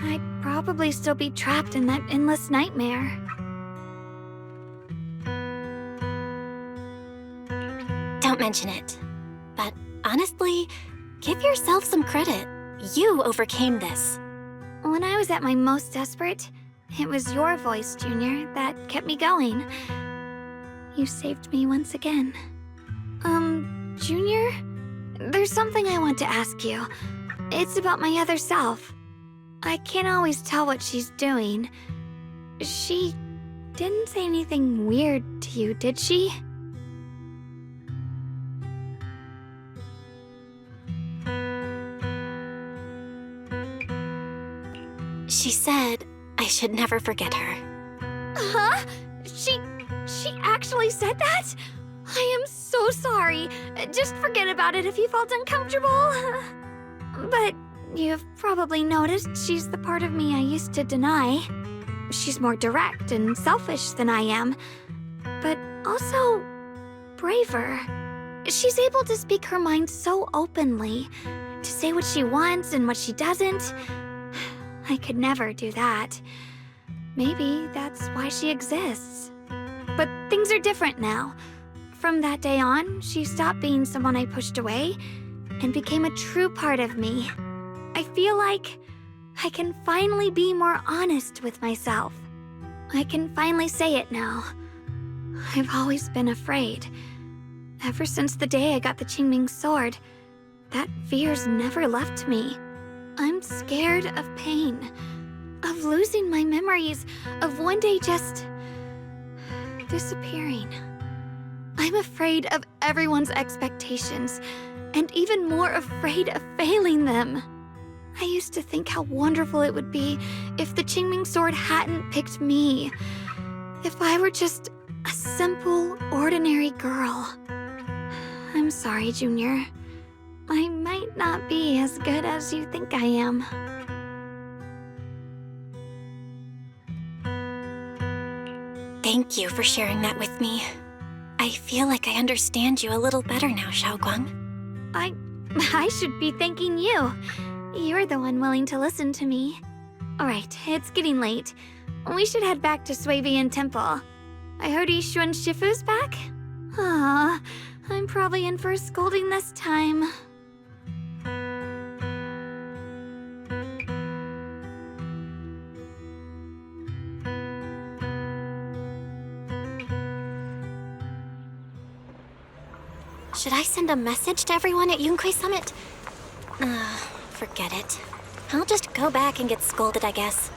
Speaker 10: I'd probably still be trapped in that endless nightmare.
Speaker 2: don't mention it. But honestly, give yourself some credit. You overcame this.
Speaker 10: When I was at my most desperate, it was your voice, Junior, that kept me going. You saved me once again. Junior? There's something I want to ask you. It's about my other self. I can't always tell what she's doing. She didn't say anything weird to you, did she?
Speaker 2: She said I should never forget her.
Speaker 10: Huh? She actually said that? I am so sorry. Just forget about it if you felt uncomfortable. But you've probably noticed she's the part of me I used to deny. She's more direct and selfish than I am, but also braver. She's able to speak her mind so openly, to say what she wants and what she doesn't. I could never do that. Maybe that's why she exists. But things are different now. From that day on, she stopped being someone I pushed away and became a true part of me. I feel like I can finally be more honest with myself. I can finally say it now. I've always been afraid. Ever since the day I got the Qingming sword, that fear's never left me. I'm scared of pain, of losing my memories, of one day just disappearing. I'm afraid of everyone's expectations, and even more afraid of failing them. I used to think how wonderful it would be if the Qingming sword hadn't picked me. If I were just a simple, ordinary girl. I'm sorry, Junior. I might not be as good as you think I am.
Speaker 2: Thank you for sharing that with me. I feel like I understand you a little better now, Yeshungquang.
Speaker 10: I should be thanking you. You're the one willing to listen to me. Alright, it's getting late. We should head back to Swabian Temple. I heard Yixuan Shifu's back? Aw, I'm probably in for a scolding this time.
Speaker 2: Should I send a message to everyone at Yunque Summit? Forget it. I'll just go back and get scolded, I guess.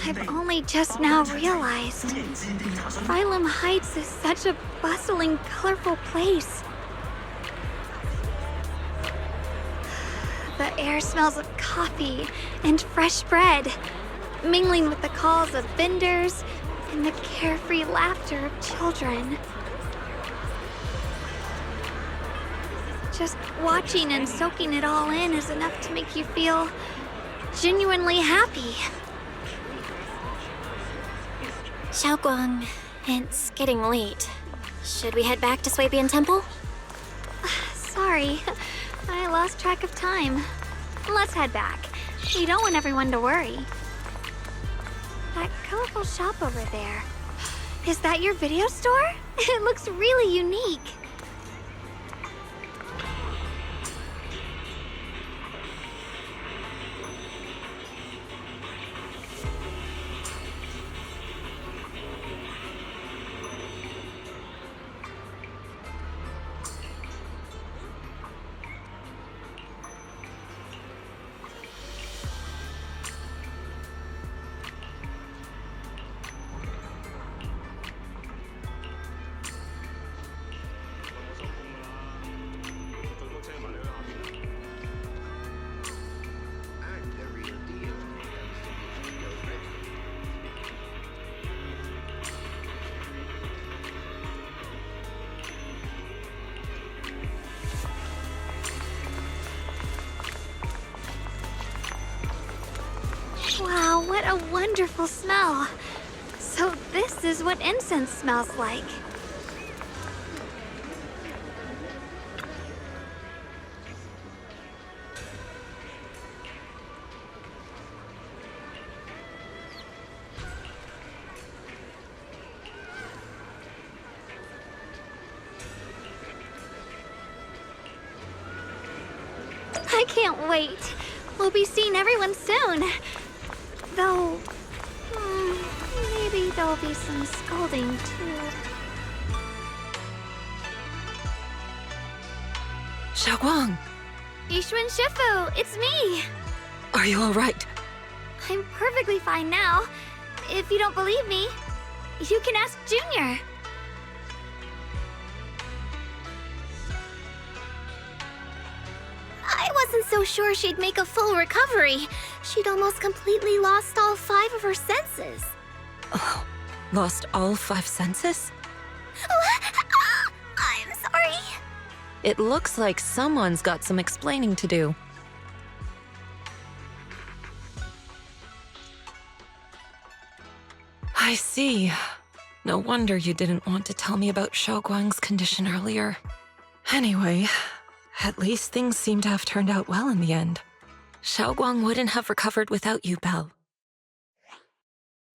Speaker 10: I've only just now realized. Phylum Heights is such a bustling, colorful place. The air smells of coffee and fresh bread, mingling with the calls of vendors and the carefree laughter of children. Just watching and soaking it all in is enough to make you feel genuinely happy.
Speaker 2: Yeshungquang, it's getting late. Should we head back to Swabian Temple?
Speaker 10: Sorry, I lost track of time. Let's head back. We don't want everyone to worry. That colorful shop over there. Is that your video store? It looks really unique. Wow, what a wonderful smell. So this is what incense smells like. can't wait. We'll be seeing everyone soon. Though, maybe there'll be some scolding too.
Speaker 14: Xiaoguang,
Speaker 10: Yixuan Shifu, it's me!
Speaker 14: are you alright?
Speaker 10: I'm perfectly fine now. If you don't believe me, you can ask Junior.
Speaker 1: I wasn't so sure she'd make a full recovery. She'd almost completely lost all 5 of her senses.
Speaker 14: Oh, lost all 5 senses?
Speaker 1: I'm sorry.
Speaker 14: It looks like someone's got some explaining to do. I see. No wonder you didn't want to tell me about Xiaoguang's condition earlier. Anyway, at least things seem to have turned out well in the end. Xiaoguang wouldn't have recovered without you, Belle.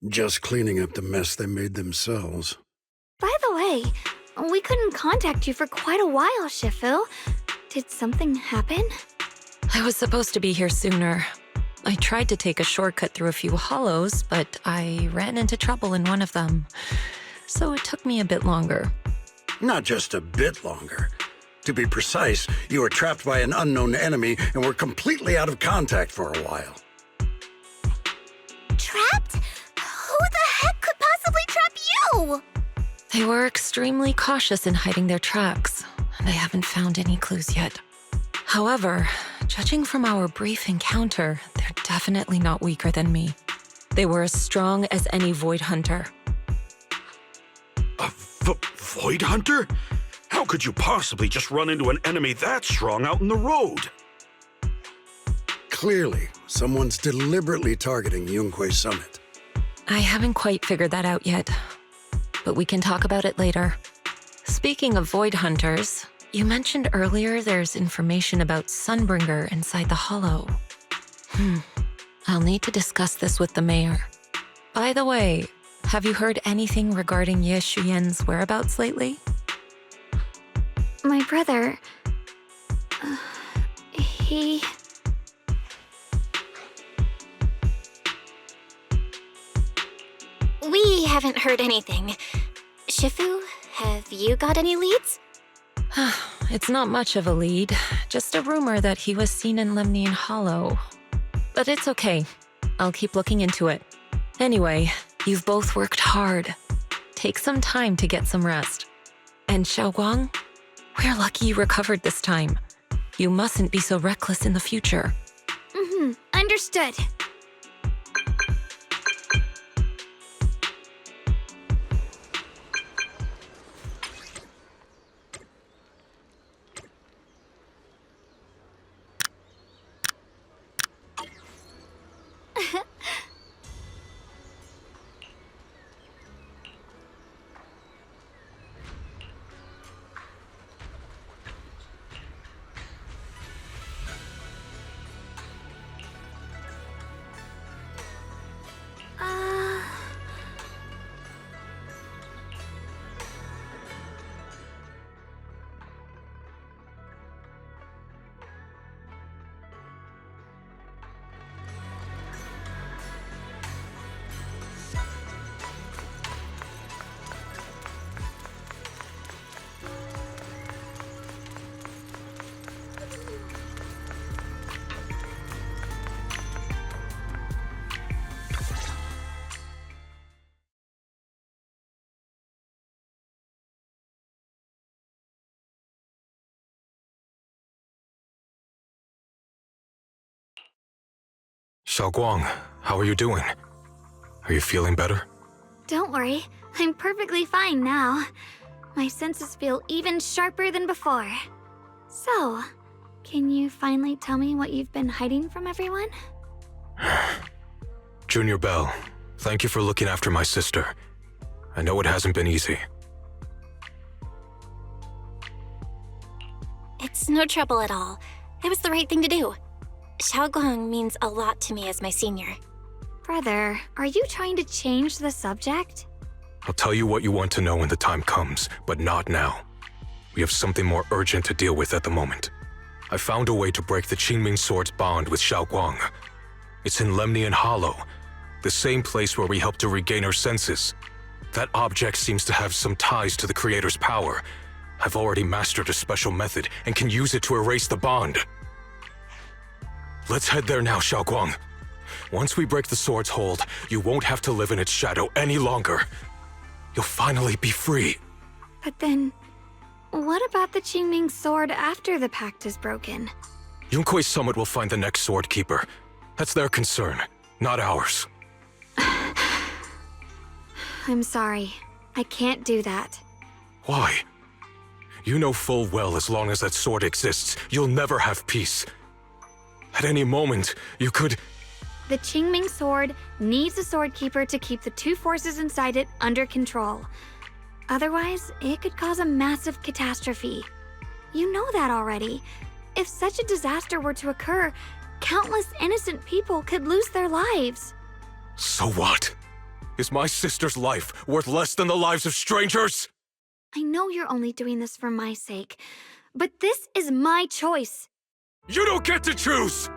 Speaker 4: Just cleaning up the mess they made themselves.
Speaker 10: By the way, we couldn't contact you for quite a while, Shifu. Did something happen?
Speaker 14: I was supposed to be here sooner. I tried to take a shortcut through a few hollows, but I ran into trouble in one of them. So it took me a bit longer.
Speaker 4: Not just a bit longer. To be precise, you were trapped by an unknown enemy and were completely out of contact for a while.
Speaker 1: Trapped? Who the heck could possibly trap you?
Speaker 14: They were extremely cautious in hiding their tracks, and I haven't found any clues yet. However, judging from our brief encounter, they're definitely not weaker than me. They were as strong as any Void Hunter.
Speaker 3: A Void Hunter? How could you possibly just run into an enemy that strong out in the road?
Speaker 4: Clearly, someone's deliberately targeting Yunque Summit.
Speaker 14: I haven't quite figured that out yet, but we can talk about it later. Speaking of Void Hunters, you mentioned earlier there's information about Sunbringer inside the Hollow. I'll need to discuss this with the mayor. By the way, have you heard anything regarding Ye Shuyan's whereabouts lately?
Speaker 10: My brother... he...
Speaker 2: We haven't heard anything. Shifu, have you got any leads?
Speaker 14: It's not much of a lead, just a rumor that he was seen in Lemnian Hollow. But it's okay. I'll keep looking into it. Anyway, you've both worked hard. Take some time to get some rest. And Xiaoguang, we're lucky you recovered this time. You mustn't be so reckless in the future.
Speaker 10: Understood.
Speaker 5: Xiaoguang, how are you doing? Are you feeling better?
Speaker 10: Don't worry, I'm perfectly fine now. My senses feel even sharper than before. So, can you finally tell me what you've been hiding from everyone?
Speaker 5: Junior Belle, thank you for looking after my sister. I know it hasn't been easy.
Speaker 2: It's no trouble at all. It was the right thing to do. Xiaoguang means a lot to me as my senior.
Speaker 10: Brother, are you trying to change the subject?
Speaker 5: I'll tell you what you want to know when the time comes, but not now. We have something more urgent to deal with at the moment. I found a way to break the Qingming Sword's bond with Yeshungquang. It's in Lemnian Hollow, the same place where we helped to regain her senses. That object seems to have some ties to the Creator's power. I've already mastered a special method and can use it to erase the bond. Let's head there now, Yeshungquang. Once we break the sword's hold, you won't have to live in its shadow any longer. You'll finally be free.
Speaker 10: But then, what about the Qingming sword after the pact is broken?
Speaker 5: Yunkui's summit will find the next sword keeper. That's their concern, not ours.
Speaker 10: I'm sorry. I can't do that.
Speaker 5: Why? You know full well as long as that sword exists, you'll never have peace. At any moment, you could...
Speaker 10: The Qingming sword needs a sword keeper to keep the two forces inside it under control. Otherwise, it could cause a massive catastrophe. You know that already. If such a disaster were to occur, countless innocent people could lose their lives.
Speaker 5: So what? Is my sister's life worth less than the lives of strangers?
Speaker 10: I know you're only doing this for my sake, but this is my choice.
Speaker 5: You don't get to choose!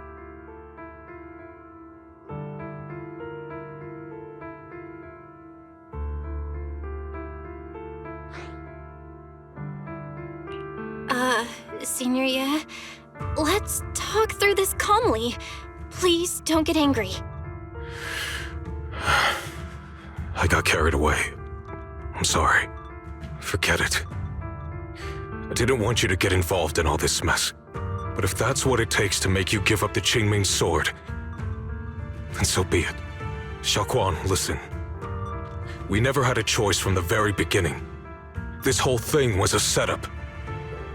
Speaker 2: Signoria, let's talk through this calmly. Please don't get angry.
Speaker 5: I got carried away. I'm sorry. Forget it. I didn't want you to get involved in all this mess. But if that's what it takes to make you give up the Qingming sword, then so be it. Yeshungquang, listen. We never had a choice from the very beginning. This whole thing was a setup.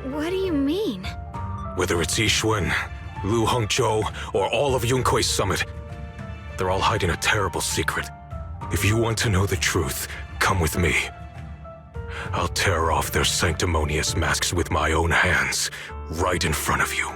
Speaker 10: What do you mean?
Speaker 5: Whether it's Yixuan, Lu Hongzhou, or all of Yunkui's summit, they're all hiding a terrible secret. If you want to know the truth, come with me. I'll tear off their sanctimonious masks with my own hands, right in front of you.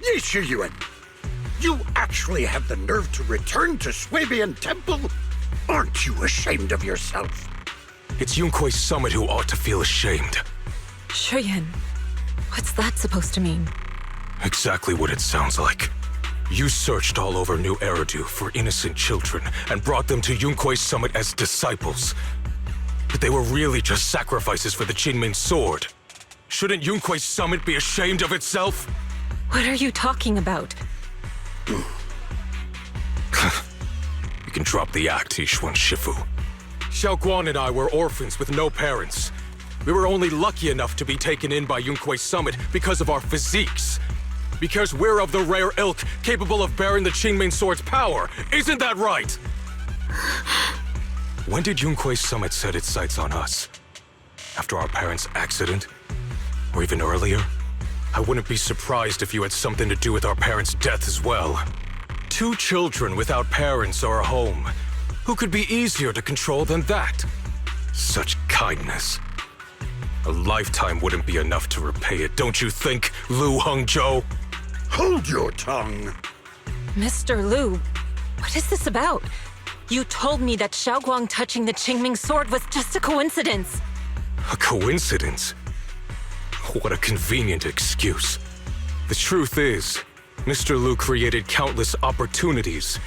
Speaker 4: Yeshuyuan, you actually have the nerve to return to Swabian Temple? Aren't you ashamed of yourself?
Speaker 5: It's Yunkui's summit who ought to feel ashamed.
Speaker 14: Shuyan, what's that supposed to mean?
Speaker 5: Exactly what it sounds like. You searched all over New Eridu for innocent children and brought them to Yunkui's summit as disciples. But they were really just sacrifices for the Qingming sword. Shouldn't Yunkui's summit be ashamed of itself?
Speaker 14: What are you talking about?
Speaker 5: You can drop the act, Yixuan Shifu. Yeshungquang and I were orphans with no parents. We were only lucky enough to be taken in by Yunkui's summit because of our physiques. Because we're of the rare ilk capable of bearing the Qingming sword's power. Isn't that right? When did Yunkui's summit set its sights on us? After our parents' accident? Or even earlier? I wouldn't be surprised if you had something to do with our parents' death as well. 2 children without parents or a home. Who could be easier to control than that? Such kindness. A lifetime wouldn't be enough to repay it, don't you think, Lu Hongzhou?
Speaker 4: Hold your tongue.
Speaker 14: Mr. Lu, what is this about? You told me that Yeshungquang touching the Qingming sword was just a coincidence.
Speaker 5: A coincidence? What a convenient excuse. The truth is, Mr. Lu created countless opportunities,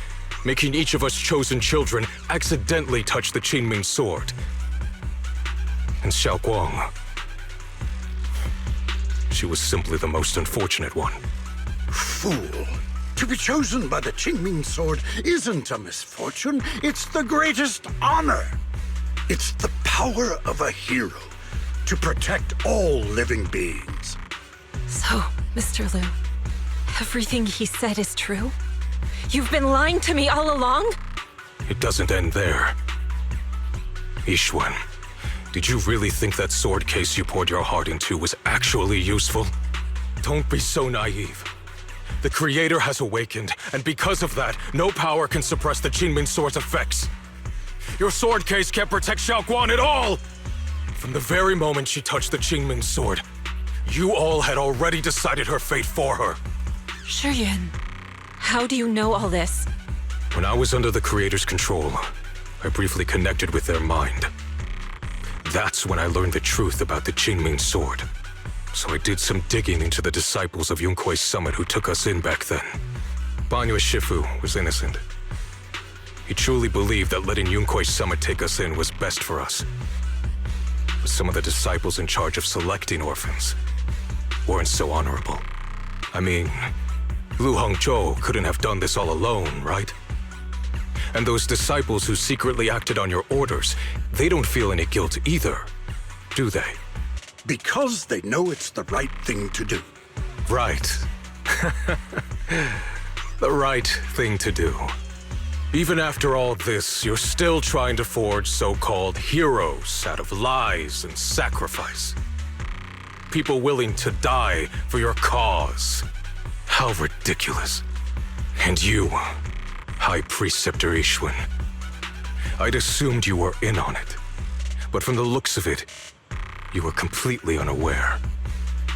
Speaker 5: making each of us chosen children accidentally touch the Qingming sword. And Yeshungquang, she was simply the most unfortunate one.
Speaker 4: Fool. To be chosen by the Qingming sword isn't a misfortune, it's the greatest honor. It's the power of a hero to protect all living beings.
Speaker 14: So, Mr. Lu, everything he said is true? You've been lying to me all along?
Speaker 5: It doesn't end there. Yixuan, did you really think that sword case you poured your heart into was actually useful? Don't be so naive. The Creator has awakened, and because of that, no power can suppress the Qingming Sword's effects. Your sword case can't protect Yeshungquang at all! From the very moment she touched the Qingming Sword, you all had already decided her fate for her.
Speaker 14: Shuyuan, how do you know all this?
Speaker 5: When I was under the Creator's control, I briefly connected with their mind. That's when I learned the truth about the Qingming Sword. So I did some digging into the disciples of Yunque's summit who took us in back then. Banyue Shifu was innocent. He truly believed that letting Yunque's summit take us in was best for us. But some of the disciples in charge of selecting orphans weren't so honorable. I mean, Lu Hongzhou couldn't have done this all alone, right? And those disciples who secretly acted on your orders, they don't feel any guilt either, do they?
Speaker 4: Because they know it's the right thing to do.
Speaker 5: Right. The right thing to do. Even after all this, you're still trying to forge so-called heroes out of lies and sacrifice. People willing to die for your cause. How ridiculous. And you, High Preceptor Yixuan. I'd assumed you were in on it. But from the looks of it, you were completely unaware.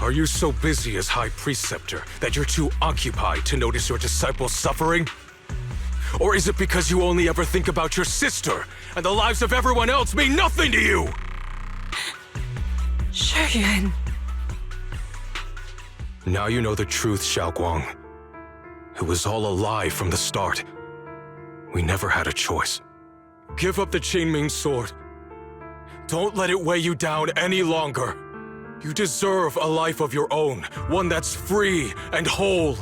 Speaker 5: Are you so busy as High Preceptor that you're too occupied to notice your disciples suffering? Or is it because you only ever think about your sister, and the lives of everyone else mean nothing to you?
Speaker 14: Shuyuan.
Speaker 5: Now you know the truth, Yeshungquang. It was all a lie from the start. We never had a choice. Give up the Qingming Sword. Don't let it weigh you down any longer. You deserve a life of your own, one that's free and whole.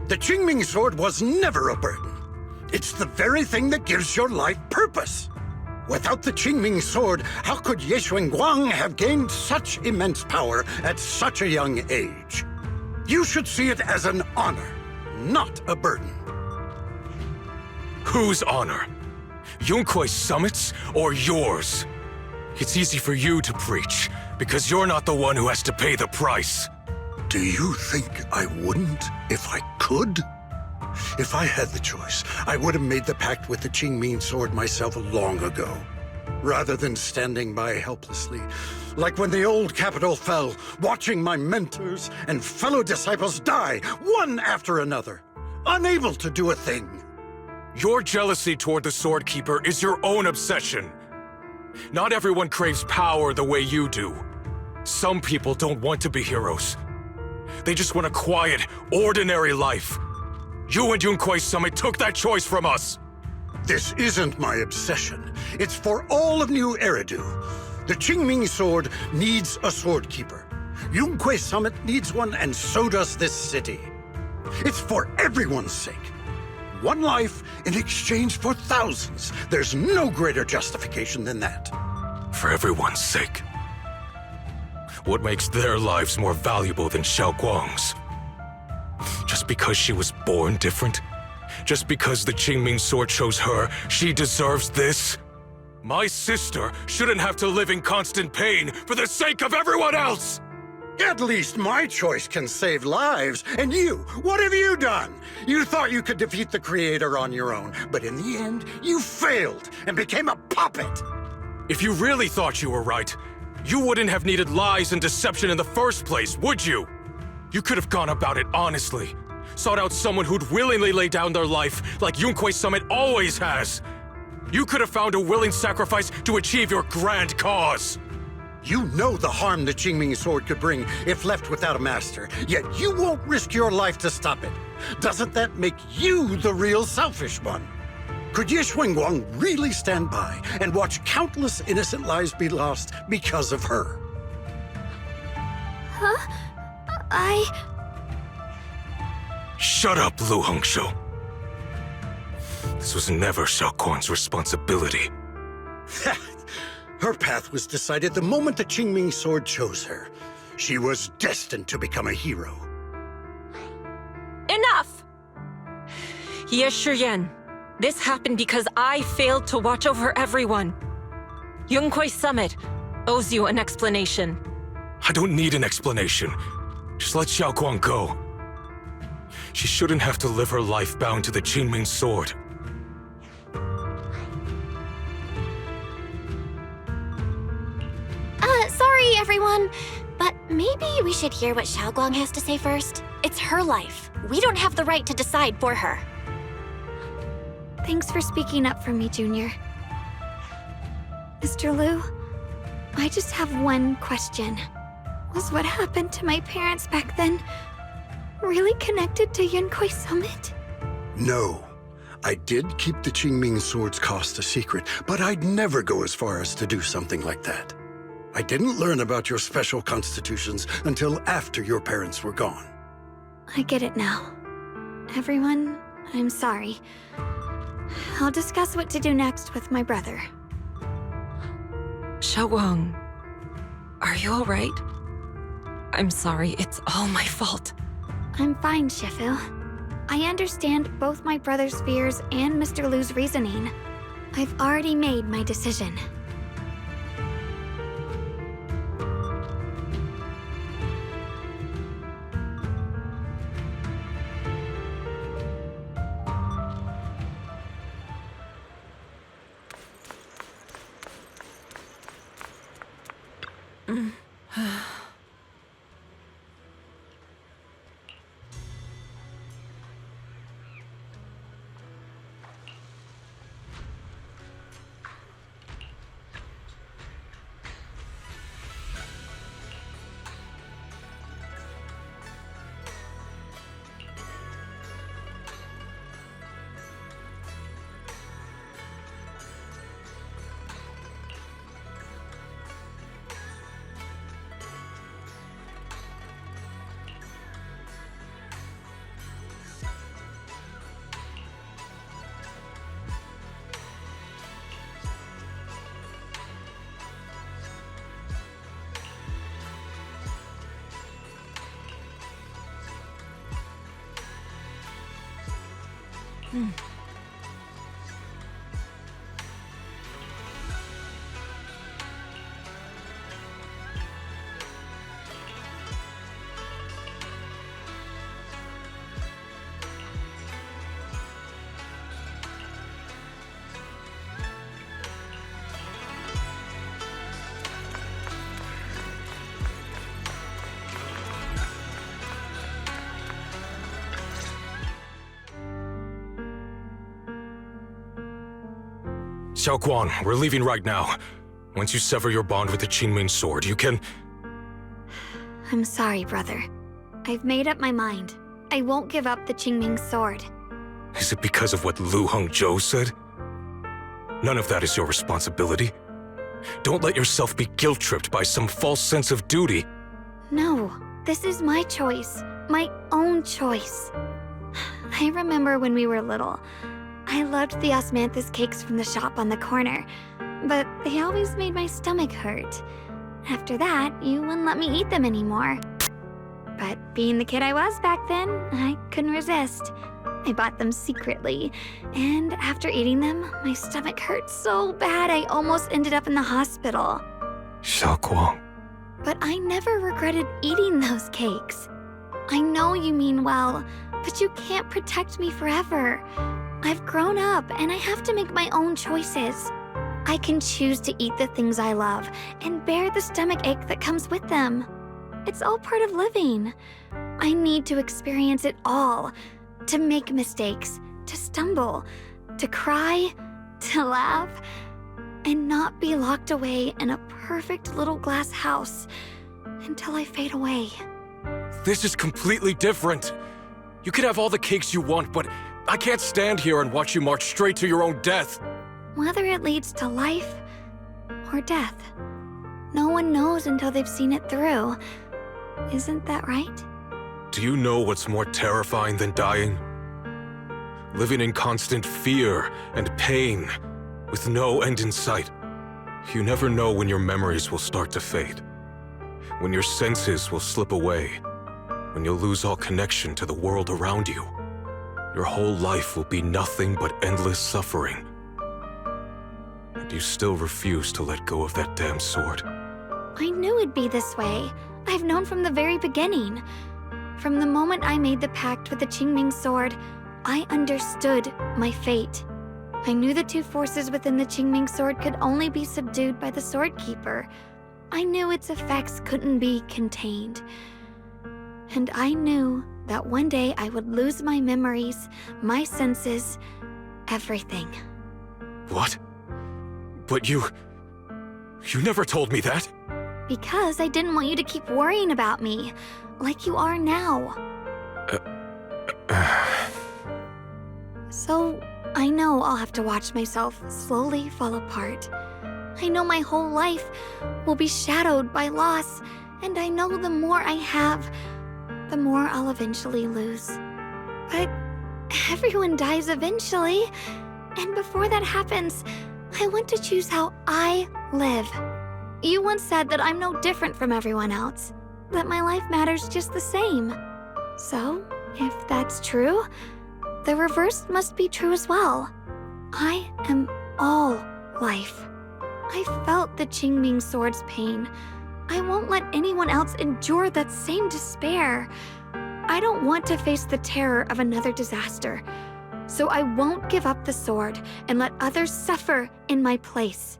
Speaker 4: The Qingming Sword was never a burden. It's the very thing that gives your life purpose. Without the Qingming Sword, how could Yeshungquang have gained such immense power at such a young age? You should see it as an honor, not a burden.
Speaker 5: Whose honor? Yunque's summit's or yours? It's easy for you to preach, because you're not the one who has to pay the price.
Speaker 4: Do you think I wouldn't if I could? If I had the choice, I would have made the pact with the Qingming Sword myself long ago, rather than standing by helplessly, like when the old capital fell, watching my mentors and fellow disciples die, one after another, unable to do a thing.
Speaker 5: Your jealousy toward the Sword Keeper is your own obsession. Not everyone craves power the way you do. Some people don't want to be heroes. They just want a quiet, ordinary life. You and Yunque's summit took that choice from us.
Speaker 4: This isn't my obsession. It's for all of New Eridu. The Qingming Sword needs a Sword Keeper. Yunque's summit needs one, and so does this city. It's for everyone's sake. One life in exchange for thousands. There's no greater justification than that.
Speaker 5: For everyone's sake. What makes their lives more valuable than Yeshungquang's? Just because she was born different? Just because the Qingming Sword chose her, she deserves this? My sister shouldn't have to live in constant pain for the sake of everyone else!
Speaker 4: At least my choice can save lives. And you, what have you done? You thought you could defeat the Creator on your own, but in the end, you failed and became a puppet.
Speaker 5: If you really thought you were right, you wouldn't have needed lies and deception in the first place, would you? You could have gone about it honestly, sought out someone who'd willingly lay down their life like Yunque's summit always has. You could have found a willing sacrifice to achieve your grand cause.
Speaker 4: You know the harm the Qingming Sword could bring if left without a master, yet you won't risk your life to stop it. Doesn't that make you the real selfish one? Could Yeshungquang really stand by and watch countless innocent lives be lost because of her?
Speaker 10: Huh?
Speaker 5: Shut up, Lu Hongzhou. This was never Yeshungquang's responsibility.
Speaker 4: Her path was decided the moment the Qingming Sword chose her. She was destined to become a hero.
Speaker 14: Enough! Shuyuan, this happened because I failed to watch over everyone. Yunque's summit owes you an explanation.
Speaker 5: I don't need an explanation. Just let Yeshungquang go. She shouldn't have to live her life bound to the Qingming sword.
Speaker 2: Sorry, everyone, but maybe we should hear what Yeshungquang has to say first. It's her life. We don't have the right to decide for her.
Speaker 10: Thanks for speaking up for me, Junior. Mr. Liu, I just have one question. Was what happened to my parents back then really connected to Yunquai Summit?
Speaker 4: No. I did keep the Qingming sword's cost a secret, but I'd never go as far as to do something like that. I didn't learn about your special constitutions until after your parents were gone.
Speaker 10: I get it now. Everyone, I'm sorry. I'll discuss what to do next with my brother.
Speaker 14: Xiaowang, are you all right? I'm sorry, it's all my fault.
Speaker 10: I'm fine, Shifu. I understand both my brother's fears and Mr. Liu's reasoning. I've already made my decision.
Speaker 5: Xiaoquan, we're leaving right now. Once you sever your bond with the Qingming sword, you can...
Speaker 10: I'm sorry, brother. I've made up my mind. I won't give up the Qingming sword.
Speaker 5: Is it because of what Lu Hongzhou said? None of that is your responsibility. Don't let yourself be guilt-tripped by some false sense of duty.
Speaker 10: No, this is my choice. My own choice. I remember when we were little. I loved the osmanthus cakes from the shop on the corner, but they always made my stomach hurt. After that, you wouldn't let me eat them anymore. But being the kid I was back then, I couldn't resist. I bought them secretly, and after eating them, my stomach hurt so bad I almost ended up in the hospital.
Speaker 5: Xiaoquang.
Speaker 10: But I never regretted eating those cakes. I know you mean well, but you can't protect me forever. I've grown up, and I have to make my own choices. I can choose to eat the things I love and bear the stomach ache that comes with them. It's all part of living. I need to experience it all, to make mistakes, to stumble, to cry, to laugh, and not be locked away in a perfect little glass house until I fade away.
Speaker 5: This is completely different. You can have all the cakes you want, but I can't stand here and watch you march straight to your own death.
Speaker 10: Whether it leads to life or death, no one knows until they've seen it through. Isn't that right?
Speaker 5: Do you know what's more terrifying than dying? Living in constant fear and pain, with no end in sight. You never know when your memories will start to fade, when your senses will slip away, when you'll lose all connection to the world around you. Your whole life will be nothing but endless suffering. And you still refuse to let go of that damn sword.
Speaker 10: I knew it'd be this way. I've known from the very beginning. From the moment I made the pact with the Qingming sword, I understood my fate. I knew the two forces within the Qingming sword could only be subdued by the Sword Keeper. I knew its effects couldn't be contained. And I knew that one day I would lose my memories, my senses, everything.
Speaker 5: What? But you never told me that.
Speaker 10: Because I didn't want you to keep worrying about me, like you are now. So, I know I'll have to watch myself slowly fall apart. I know my whole life will be shadowed by loss, and I know the more I have, the more I'll eventually lose. But everyone dies eventually, and before that happens, I want to choose how I live. You once said that I'm no different from everyone else, that my life matters just the same. So, if that's true, the reverse must be true as well. I am all life. I felt the Qingming sword's pain. I won't let anyone else endure that same despair. I don't want to face the terror of another disaster. So I won't give up the sword and let others suffer in my place.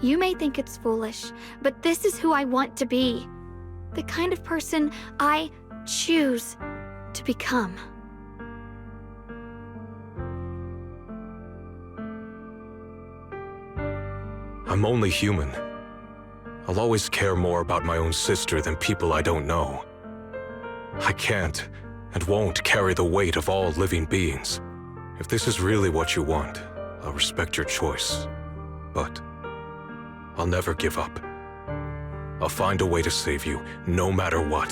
Speaker 10: You may think it's foolish, but this is who I want to be. The kind of person I choose to become.
Speaker 5: I'm only human. I'll always care more about my own sister than people I don't know. I can't and won't carry the weight of all living beings. If this is really what you want, I'll respect your choice. But I'll never give up. I'll find a way to save you, no matter what.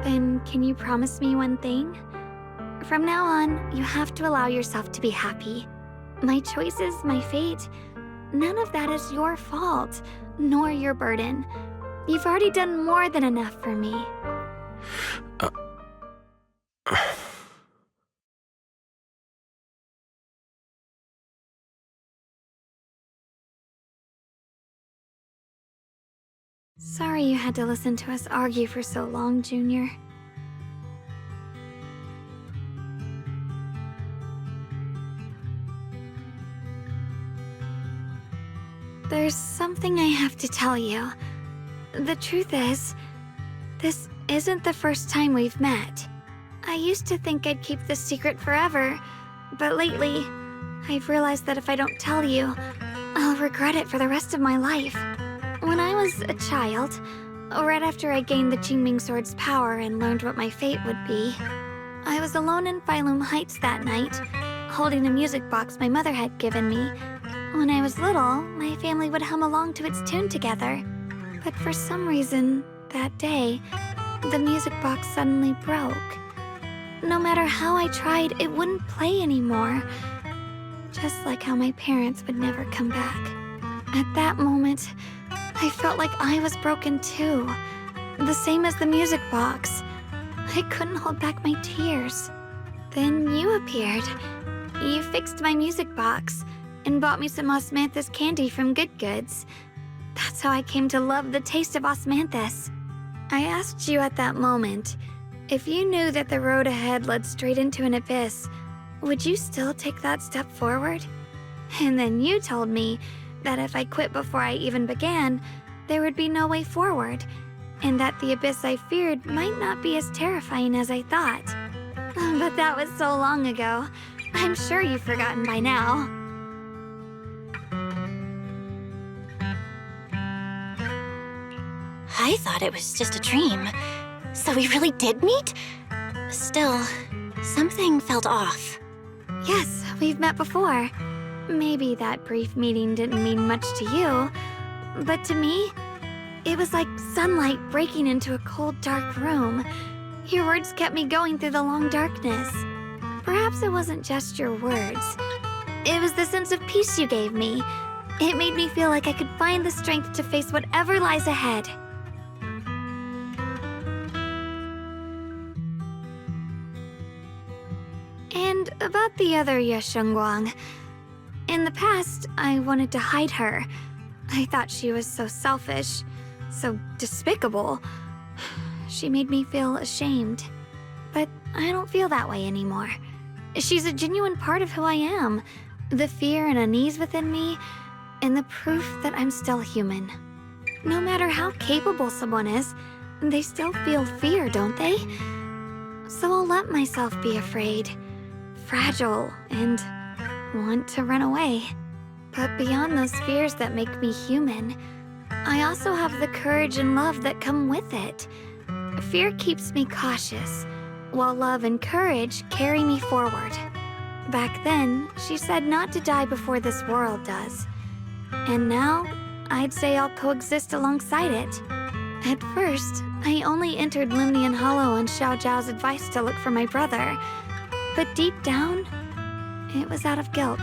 Speaker 10: Then can you promise me one thing? From now on, you have to allow yourself to be happy. My choices, my fate, none of that is your fault, nor your burden. You've already done more than enough for me. Sorry you had to listen to us argue for so long, Junior. There's something I have to tell you. The truth is, this isn't the first time we've met. I used to think I'd keep this secret forever, but lately, I've realized that if I don't tell you, I'll regret it for the rest of my life. When I was a child, right after I gained the Qingming sword's power and learned what my fate would be, I was alone in Phylum Heights that night, holding a music box my mother had given me. When I was little, my family would hum along to its tune together. But for some reason, that day, the music box suddenly broke. No matter how I tried, it wouldn't play anymore. Just like how my parents would never come back. At that moment, I felt like I was broken too. The same as the music box. I couldn't hold back my tears. Then you appeared. You fixed my music box and bought me some osmanthus candy from Good Goods. That's how I came to love the taste of osmanthus. I asked you at that moment, if you knew that the road ahead led straight into an abyss, would you still take that step forward? And then you told me that if I quit before I even began, there would be no way forward, and that the abyss I feared might not be as terrifying as I thought. But that was so long ago. I'm sure you've forgotten by now.
Speaker 2: I thought it was just a dream. So we really did meet? Still, something felt off.
Speaker 10: Yes, we've met before. Maybe that brief meeting didn't mean much to you, but to me, it was like sunlight breaking into a cold, dark room. Your words kept me going through the long darkness. Perhaps it wasn't just your words. It was the sense of peace you gave me. It made me feel like I could find the strength to face whatever lies ahead. And about the other Yeshungquang. In the past, I wanted to hide her. I thought she was so selfish, so despicable. she made me feel ashamed. But I don't feel that way anymore. She's a genuine part of who I am. The fear and unease within me, and the proof that I'm still human. No matter how capable someone is, they still feel fear, don't they? So I'll let myself be afraid, fragile, and want to run away. But beyond those fears that make me human, I also have the courage and love that come with it. Fear keeps me cautious, while love and courage carry me forward. Back then, she said not to die before this world does. And now, I'd say I'll coexist alongside it. At first, I only entered Limnian Hollow on Xiao Zhao's advice to look for my brother. But deep down, it was out of guilt.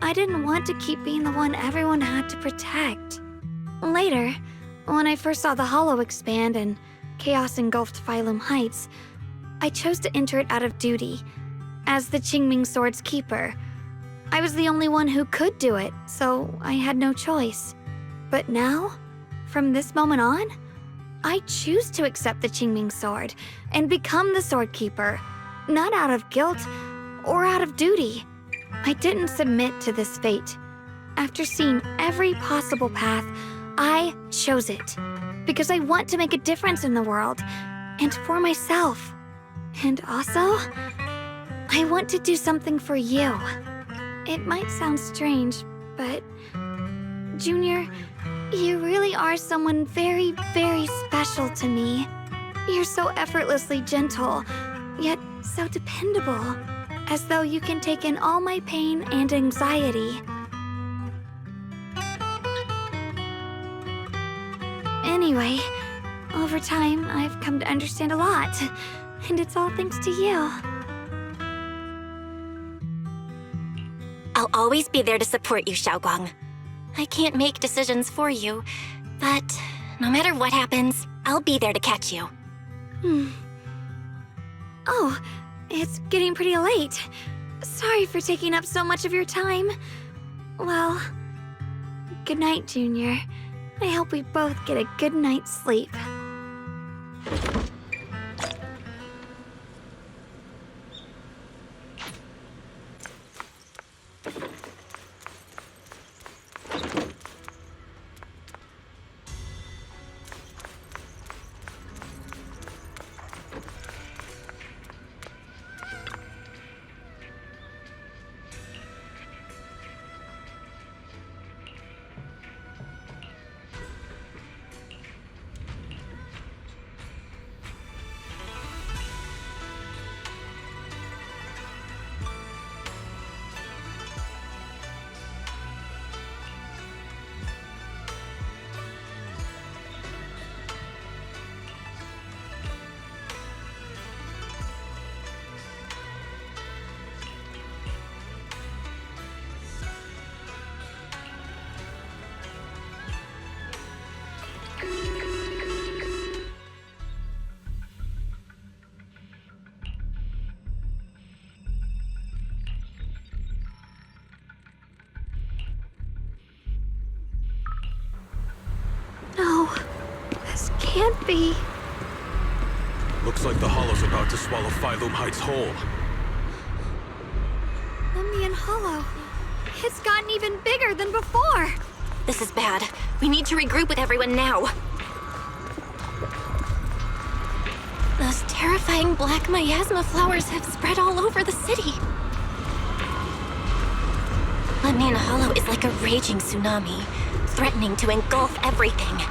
Speaker 10: I didn't want to keep being the one everyone had to protect. Later, when I first saw the Hollow expand and chaos engulfed Phylum Heights, I chose to enter it out of duty, as the Qingming Sword's keeper. I was the only one who could do it, so I had no choice. But now, from this moment on, I choose to accept the Qingming Sword and become the Sword Keeper, not out of guilt or out of duty. I didn't submit to this fate. After seeing every possible path, I chose it because I want to make a difference in the world and for myself. And also, I want to do something for you. It might sound strange, but Junior, you really are someone very, very special to me. You're so effortlessly gentle, yet so dependable, as though you can take in all my pain and anxiety. Anyway, over time, I've come to understand a lot, and it's all thanks to you.
Speaker 2: I'll always be there to support you, Xiaoguang. I can't make decisions for you, but no matter what happens, I'll be there to catch you.
Speaker 10: Oh, it's getting pretty late. Sorry for taking up so much of your time. Well, good night, Junior. I hope we both get a good night's sleep. Can't be.
Speaker 5: Looks like the Hollow's about to swallow Phylum Heights whole.
Speaker 10: Limnian Hollow. It's gotten even bigger than before.
Speaker 2: This is bad. We need to regroup with everyone now. Those terrifying black miasma flowers have spread all over the city. Limnian Hollow is like a raging tsunami, threatening to engulf everything.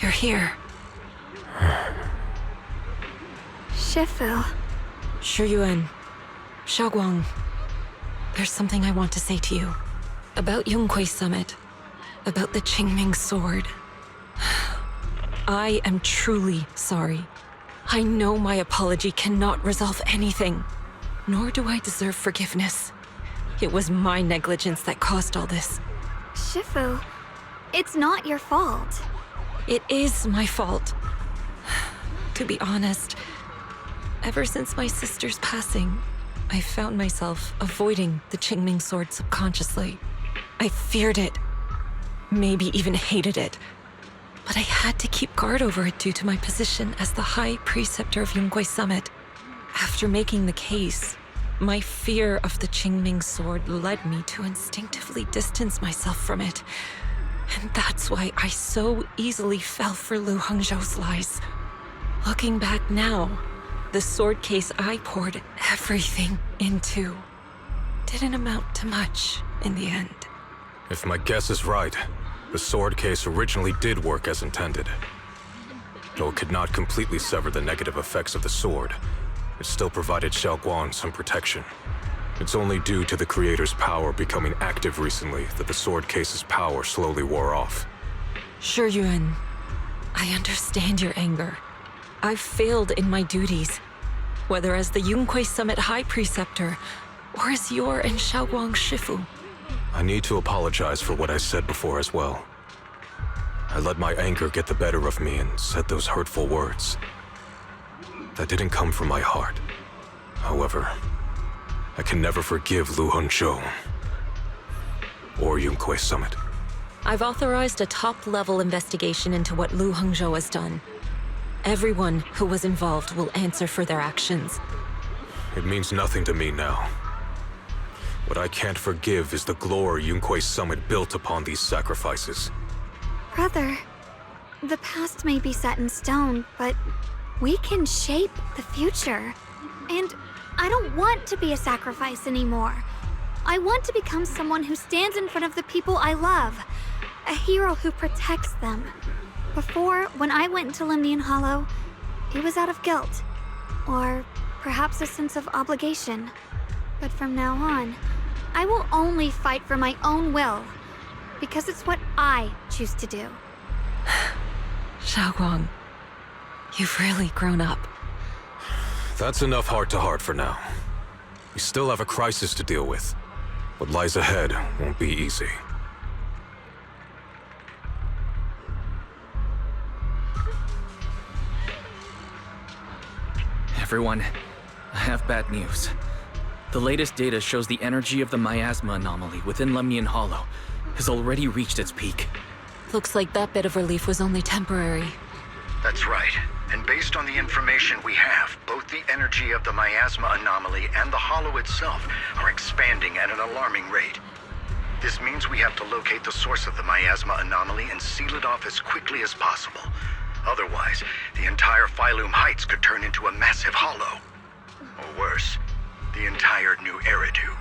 Speaker 14: You're here.
Speaker 10: Shifu.
Speaker 14: Shiyuan, Xiaoguang, there's something I want to say to you. About Yungquai Summit. About the Qingming sword. I am truly sorry. I know my apology cannot resolve anything, nor do I deserve forgiveness. It was my negligence that caused all this.
Speaker 10: Shifu, it's not your fault.
Speaker 14: It is my fault. To be honest, ever since my sister's passing, I found myself avoiding the Qingming sword subconsciously. I feared it, maybe even hated it. But I had to keep guard over it due to my position as the High Preceptor of Yungquai Summit. After making the case, my fear of the Qingming sword led me to instinctively distance myself from it. And that's why I so easily fell for Lu Hangzhou's lies. Looking back now, the sword case I poured everything into didn't amount to much in the end.
Speaker 5: If my guess is right, the sword case originally did work as intended. Though it could not completely sever the negative effects of the sword, it still provided Xiaoguang some protection. It's only due to the creator's power becoming active recently that the sword case's power slowly wore off.
Speaker 14: Shiyuan, I understand your anger. I've failed in my duties, whether as the Yungquai Summit High Preceptor or as your and Xiaoguang's Shifu.
Speaker 5: I need to apologize for what I said before as well. I let my anger get the better of me and said those hurtful words. That didn't come from my heart. However, I can never forgive Lu Hangzhou or Yungquai Summit.
Speaker 14: I've authorized a top-level investigation into what Lu Hangzhou has done. Everyone who was involved will answer for their actions.
Speaker 5: It means nothing to me now. What I can't forgive is the glory Yungquai Summit built upon these sacrifices.
Speaker 10: Brother, the past may be set in stone, but we can shape the future. And I don't want to be a sacrifice anymore. I want to become someone who stands in front of the people I love. A hero who protects them. Before, when I went into Lemnian Hollow, it was out of guilt. Or perhaps a sense of obligation. But from now on, I will only fight for my own will. Because it's what I choose to do.
Speaker 14: Xiaoguang, you've really grown up.
Speaker 5: That's enough heart-to-heart for now. We still have a crisis to deal with. What lies ahead won't be easy.
Speaker 8: Everyone, I have bad news. The latest data shows the energy of the miasma anomaly within Lemnian Hollow has already reached its peak.
Speaker 14: Looks like that bit of relief was only temporary.
Speaker 4: That's right. And based on the information we have, both the energy of the miasma anomaly and the hollow itself are expanding at an alarming rate. This means we have to locate the source of the miasma anomaly and seal it off as quickly as possible. Otherwise, the entire Phylum Heights could turn into a massive hollow. Or worse, the entire new Eridu.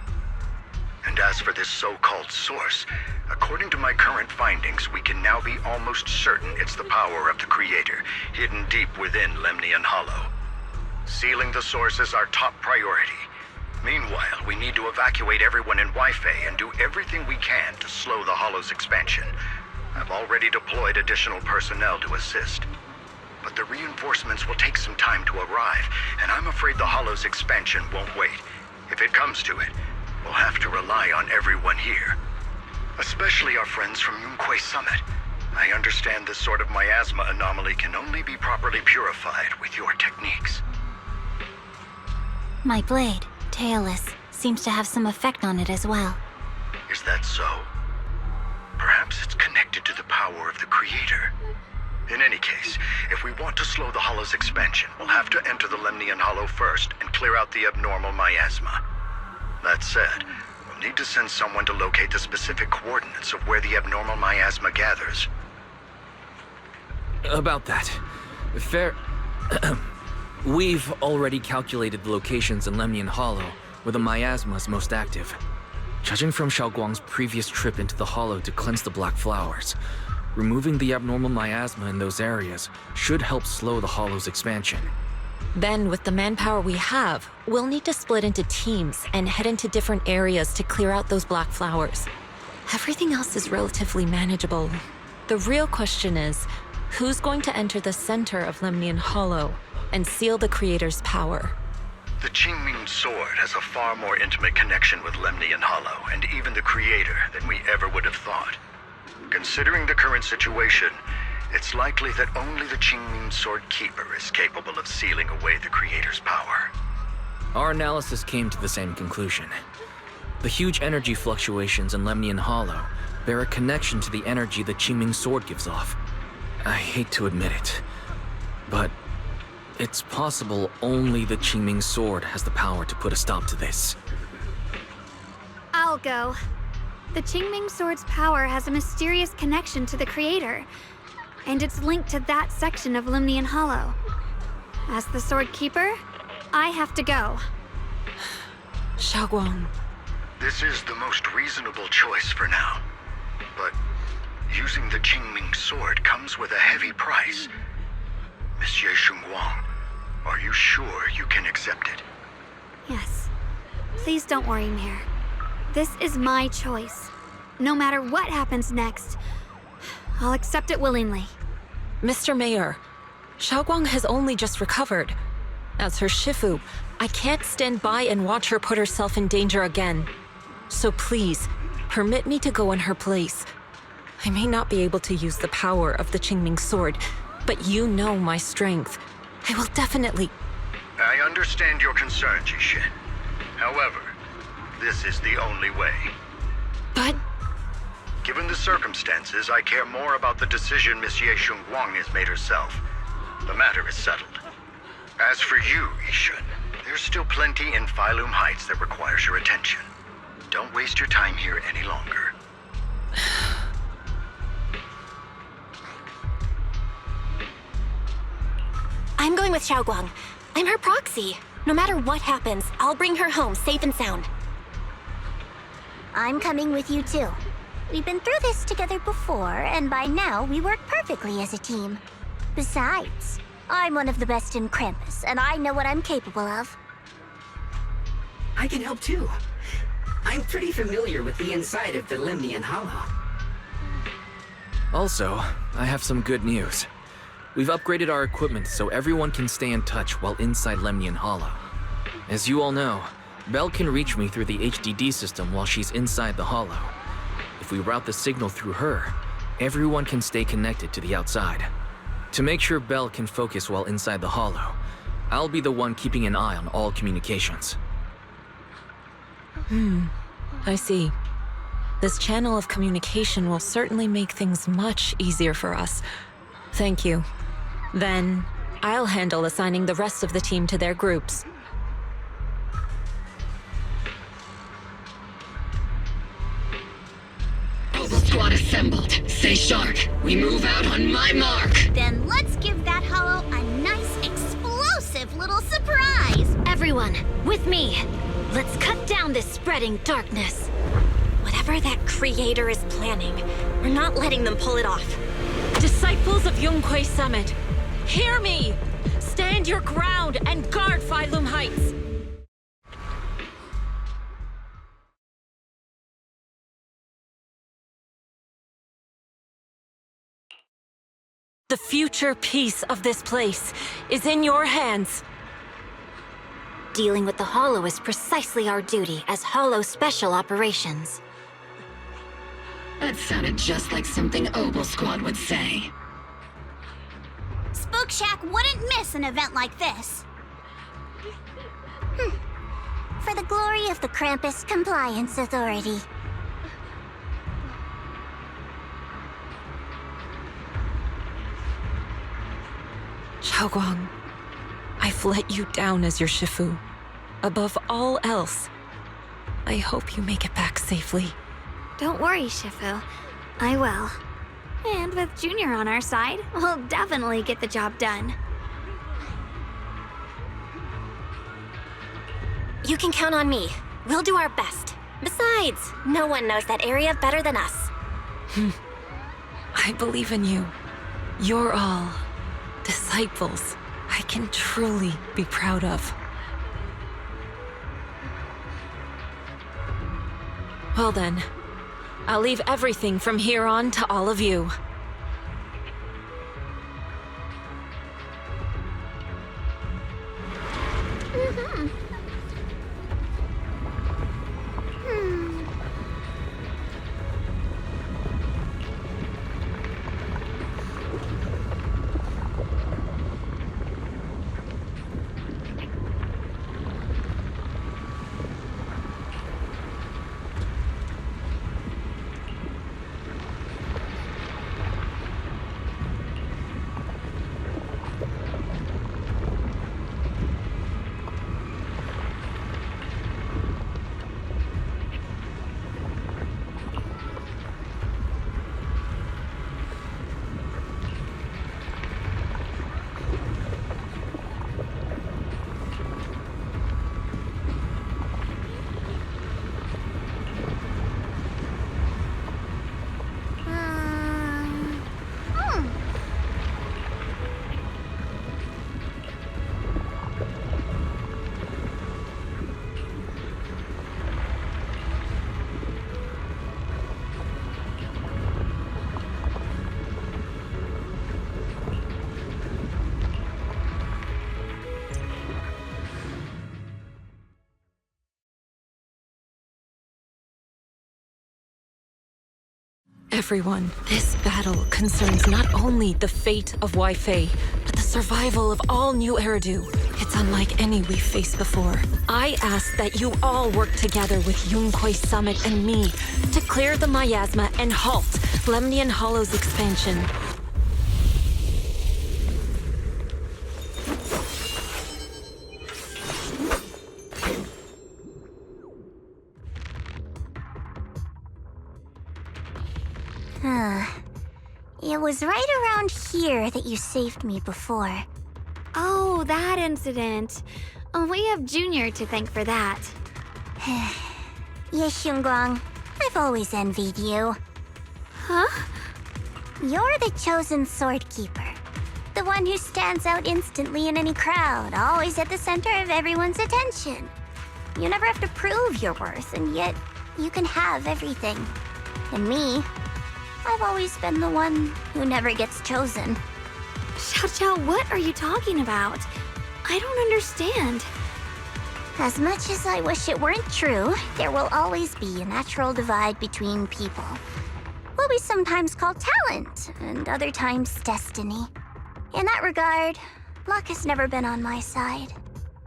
Speaker 4: And as for this so-called source, according to my current findings, we can now be almost certain it's the power of the Creator, hidden deep within Lemnian Hollow. Sealing the source is our top priority. Meanwhile, we need to evacuate everyone in Wi-Fi and do everything we can to slow the Hollow's expansion. I've already deployed additional personnel to assist. But the reinforcements will take some time to arrive, and I'm afraid the Hollow's expansion won't wait. If it comes to it, we'll have to rely on everyone here. Especially our friends from Yungquai Summit. I understand this sort of miasma anomaly can only be properly purified with your techniques.
Speaker 7: My blade, Tailless, seems to have some effect on it as well.
Speaker 4: Is that so? Perhaps it's connected to the power of the Creator. In any case, if we want to slow the Hollow's expansion, we'll have to enter the Lemnian Hollow first and clear out the abnormal miasma. That said, we'll need to send someone to locate the specific coordinates of where the abnormal miasma gathers.
Speaker 8: About that, we've already calculated the locations in Lemnian Hollow where the miasma is most active. Judging from Xiaoguang's previous trip into the Hollow to cleanse the Black Flowers,
Speaker 15: Removing the abnormal miasma in those areas should help slow the Hollow's expansion.
Speaker 14: Then, with the manpower we have, we'll need to split into teams and head into different areas to clear out those black flowers. Everything else is relatively manageable. The real question is, who's going to enter the center of Lemnian Hollow and seal the Creator's power?
Speaker 16: The Qingming Sword has a far more intimate connection with Lemnian Hollow and even the Creator than we ever would have thought. Considering the current situation, it's likely that only the Qingming Sword Keeper is capable of sealing away the Creator's power.
Speaker 15: Our analysis came to the same conclusion. The huge energy fluctuations in Lemnian Hollow bear a connection to the energy the Qingming Sword gives off. I hate to admit it, but it's possible only the Qingming Sword has the power to put a stop to this.
Speaker 10: I'll go. The Qingming Sword's power has a mysterious connection to the Creator, and it's linked to that section of Lemnian Hollow. As the Sword Keeper, I have to go.
Speaker 14: Zhaoguang.
Speaker 16: This is the most reasonable choice for now. But using the Qingming Sword comes with a heavy price. Miss Yeshungquang, are you sure you can accept it?
Speaker 10: Yes. Please don't worry, Mayor. This is my choice. No matter what happens next, I'll accept it willingly.
Speaker 14: Mr. Mayor, Zhaoguang has only just recovered. As her Shifu, I can't stand by and watch her put herself in danger again. So please, permit me to go in her place. I may not be able to use the power of the Qingming Sword, but you know my strength. I will definitely...
Speaker 16: I understand your concerns, Yixuan. However, this is the only way.
Speaker 14: But...
Speaker 16: Given the circumstances, I care more about the decision Miss Yeshungquang has made herself. The matter is settled. As for you, Yixuan, there's still plenty in Phylum Heights that requires your attention. Don't waste your time here any longer.
Speaker 2: I'm going with Zhaoguang. I'm her proxy. No matter what happens, I'll bring her home safe and sound.
Speaker 7: I'm coming with you too. We've been through this together before, and by now we work perfectly as a team. Besides, I'm one of the best in Krampus, and I know what I'm capable of.
Speaker 6: I can help too. I'm pretty familiar with the inside of the Lemnian Hollow.
Speaker 15: Also, I have some good news. We've upgraded our equipment so everyone can stay in touch while inside Lemnian Hollow. As you all know, Belle can reach me through the HDD system while she's inside the Hollow. If we route the signal through her, everyone can stay connected to the outside. To make sure Belle can focus while inside the Hollow, I'll be the one keeping an eye on all communications.
Speaker 14: I see. This channel of communication will certainly make things much easier for us. Thank you. Then, I'll handle assigning the rest of the team to their groups.
Speaker 9: Mobile squad assembled. Stay sharp. We move out on my mark.
Speaker 7: Then let's give that hollow a nice, explosive little surprise!
Speaker 2: Everyone, with me. Let's cut down this spreading darkness. Whatever that Creator is planning, we're not letting them pull it off.
Speaker 14: Disciples of Yungquay Summit, hear me! Stand your ground and guard Phylum Heights! The future peace of this place is in your hands.
Speaker 2: Dealing with the Hollow is precisely our duty as Hollow Special Operations.
Speaker 9: That sounded just like something Obel Squad would say.
Speaker 7: Spook Shack wouldn't miss an event like this. For the glory of the Krampus Compliance Authority.
Speaker 14: Zhaoguang, I've let you down as your Shifu. Above all else, I hope you make it back safely.
Speaker 10: Don't worry, Shifu. I will. And with Junior on our side, we'll definitely get the job done.
Speaker 2: You can count on me. We'll do our best. Besides, no one knows that area better than us.
Speaker 14: I believe in you. You're all disciples I can truly be proud of. Well then, I'll leave everything from here on to all of you. Everyone, this battle concerns not only the fate of Wei-Fei, but the survival of all New Eridu. It's unlike any we've faced before. I ask that you all work together with Yunquai Summit and me to clear the miasma and halt Lemnian Hollow's expansion.
Speaker 7: It was right around here that you saved me before.
Speaker 10: Oh, that incident. We have Junior to thank for that.
Speaker 7: Yeshungquang, I've always envied you.
Speaker 10: Huh?
Speaker 7: You're the chosen sword keeper. The one who stands out instantly in any crowd, always at the center of everyone's attention. You never have to prove your worth, and yet you can have everything. And me, I've always been the one who never gets chosen.
Speaker 10: Zhao, what are you talking about? I don't understand.
Speaker 7: As much as I wish it weren't true, there will always be a natural divide between people. What we sometimes call talent, and other times destiny. In that regard, luck has never been on my side.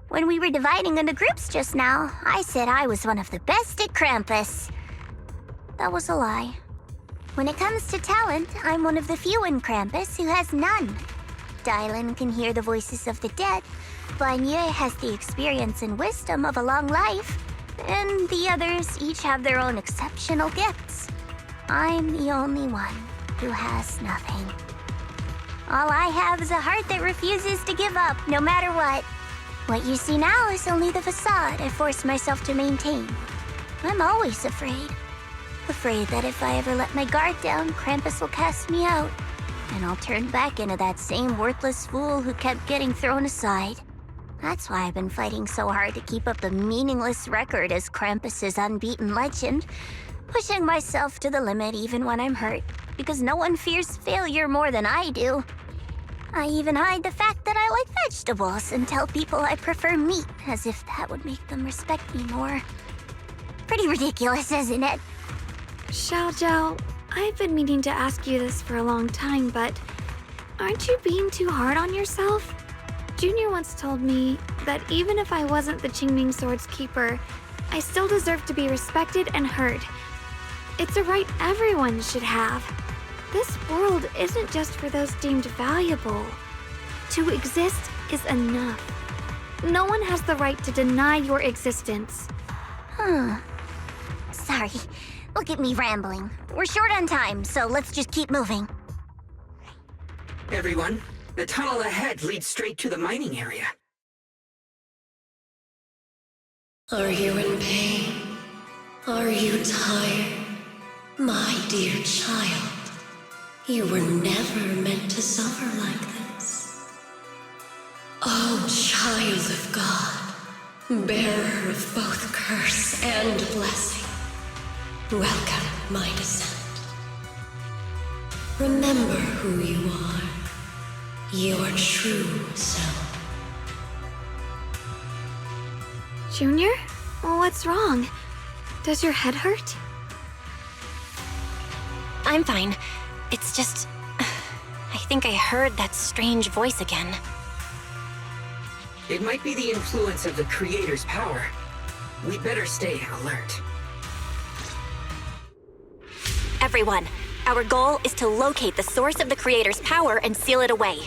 Speaker 7: When we were dividing into groups just now, I said I was one of the best at Krampus. That was a lie. When it comes to talent, I'm one of the few in Krampus who has none. Dylan can hear the voices of the dead, Vanya has the experience and wisdom of a long life, and the others each have their own exceptional gifts. I'm the only one who has nothing. All I have is a heart that refuses to give up, no matter what. What you see now is only the facade I forced myself to maintain. I'm always afraid. Afraid that if I ever let my guard down, Krampus will cast me out, and I'll turn back into that same worthless fool who kept getting thrown aside. That's why I've been fighting so hard to keep up the meaningless record as Krampus's unbeaten legend, pushing myself to the limit even when I'm hurt, because no one fears failure more than I do. I even hide the fact that I like vegetables and tell people I prefer meat, as if that would make them respect me more. Pretty ridiculous, isn't it?
Speaker 10: Zhao, I've been meaning to ask you this for a long time, but aren't you being too hard on yourself? Junior once told me that even if I wasn't the Qingming Sword's keeper, I still deserve to be respected and heard. It's a right everyone should have. This world isn't just for those deemed valuable. To exist is enough. No one has the right to deny your existence.
Speaker 7: Sorry. Look at me rambling. We're short on time, so let's just keep moving.
Speaker 6: Everyone, the tunnel ahead leads straight to the mining area.
Speaker 9: Are you in pain? Are you tired, my dear child? You were never meant to suffer like this. Oh, child of God, bearer of both curse and blessing, welcome my descent. Remember who you are, your true self.
Speaker 10: Junior? What's wrong? Does your head hurt?
Speaker 2: I'm fine. It's just... I think I heard that strange voice again.
Speaker 6: It might be the influence of the Creator's power. We'd better stay alert.
Speaker 2: Everyone, our goal is to locate the source of the Creator's power and seal it away.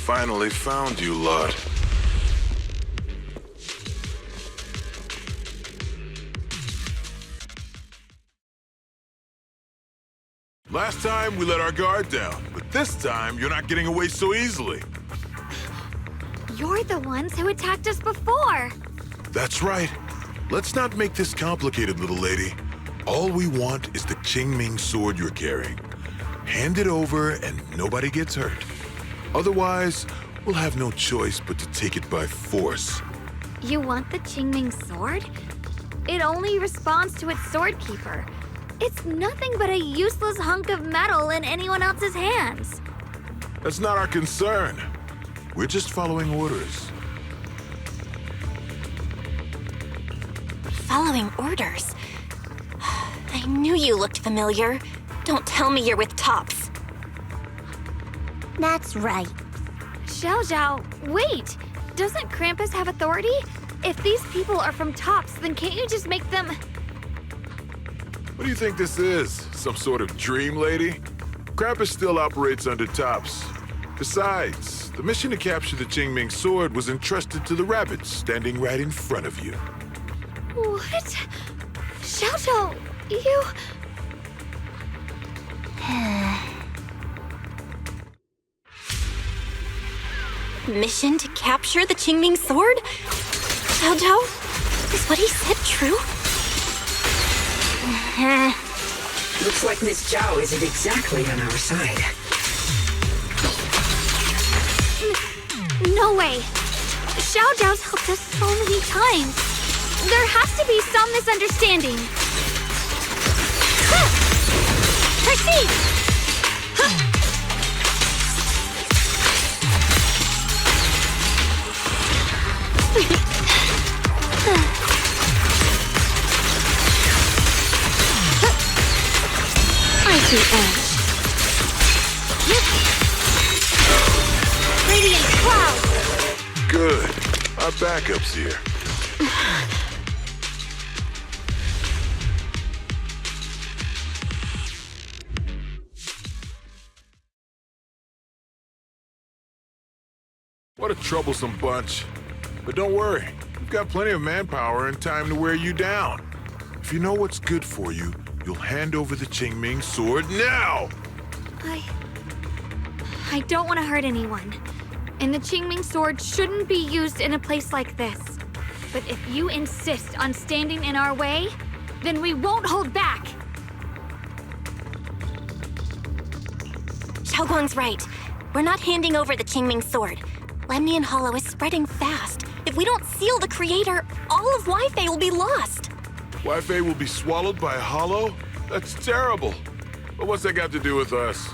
Speaker 11: Finally found you, lot. Last time we let our guard down, but this time you're not getting away so easily.
Speaker 10: You're the ones who attacked us before.
Speaker 11: That's right. Let's not make this complicated, little lady. All we want is the Qingming sword you're carrying. Hand it over and nobody gets hurt. Otherwise, we'll have no choice but to take it by force.
Speaker 10: You want the Qingming sword? It only responds to its sword keeper. It's nothing but a useless hunk of metal in anyone else's hands.
Speaker 11: That's not our concern. We're just following orders.
Speaker 2: Following orders? I knew you looked familiar. Don't tell me you're with Tops.
Speaker 7: That's right.
Speaker 10: Zhao, wait! Doesn't Krampus have authority? If these people are from Tops, then can't you just make them...
Speaker 11: What do you think this is? Some sort of dream lady? Krampus still operates under Tops. Besides, the mission to capture the Qingming sword was entrusted to the rabbits standing right in front of you.
Speaker 10: What? Zhao, you...
Speaker 2: Mission to capture the Qingming sword? Zhao, is what he said true?
Speaker 6: Looks like Miss Zhao isn't exactly on our side.
Speaker 10: No way! Zhao's helped us so many times. There has to be some misunderstanding. Proceed! I see edge. Radiant cloud!
Speaker 11: Good. Our backup's here. What a troublesome bunch. But don't worry, we've got plenty of manpower and time to wear you down. If you know what's good for you, you'll hand over the Qingming sword now!
Speaker 10: I don't want to hurt anyone. And the Qingming sword shouldn't be used in a place like this. But if you insist on standing in our way, then we won't hold back!
Speaker 2: Xiaoguang's right. we're not handing over the Qingming sword. Lemnian Hollow is spreading fast. If we don't seal the creator, all of Wi-Fi will be lost.
Speaker 11: Wi-Fi will be swallowed by a hollow? That's terrible. But what's that got to do with us?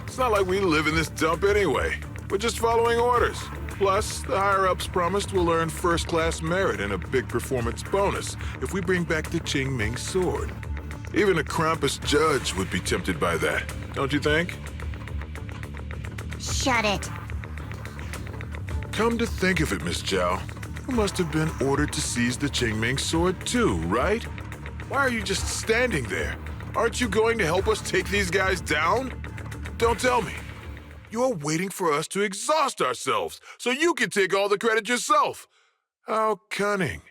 Speaker 11: It's not like we live in this dump anyway. We're just following orders. Plus, the higher-ups promised we'll earn first-class merit and a big performance bonus if we bring back the Qingming sword. Even a Krampus judge would be tempted by that, don't you think?
Speaker 7: Shut it.
Speaker 11: Come to think of it, Miss Zhao, you must have been ordered to seize the Qingming sword too, right? Why are you just standing there? Aren't you going to help us take these guys down? Don't tell me. You're waiting for us to exhaust ourselves so you can take all the credit yourself. How cunning.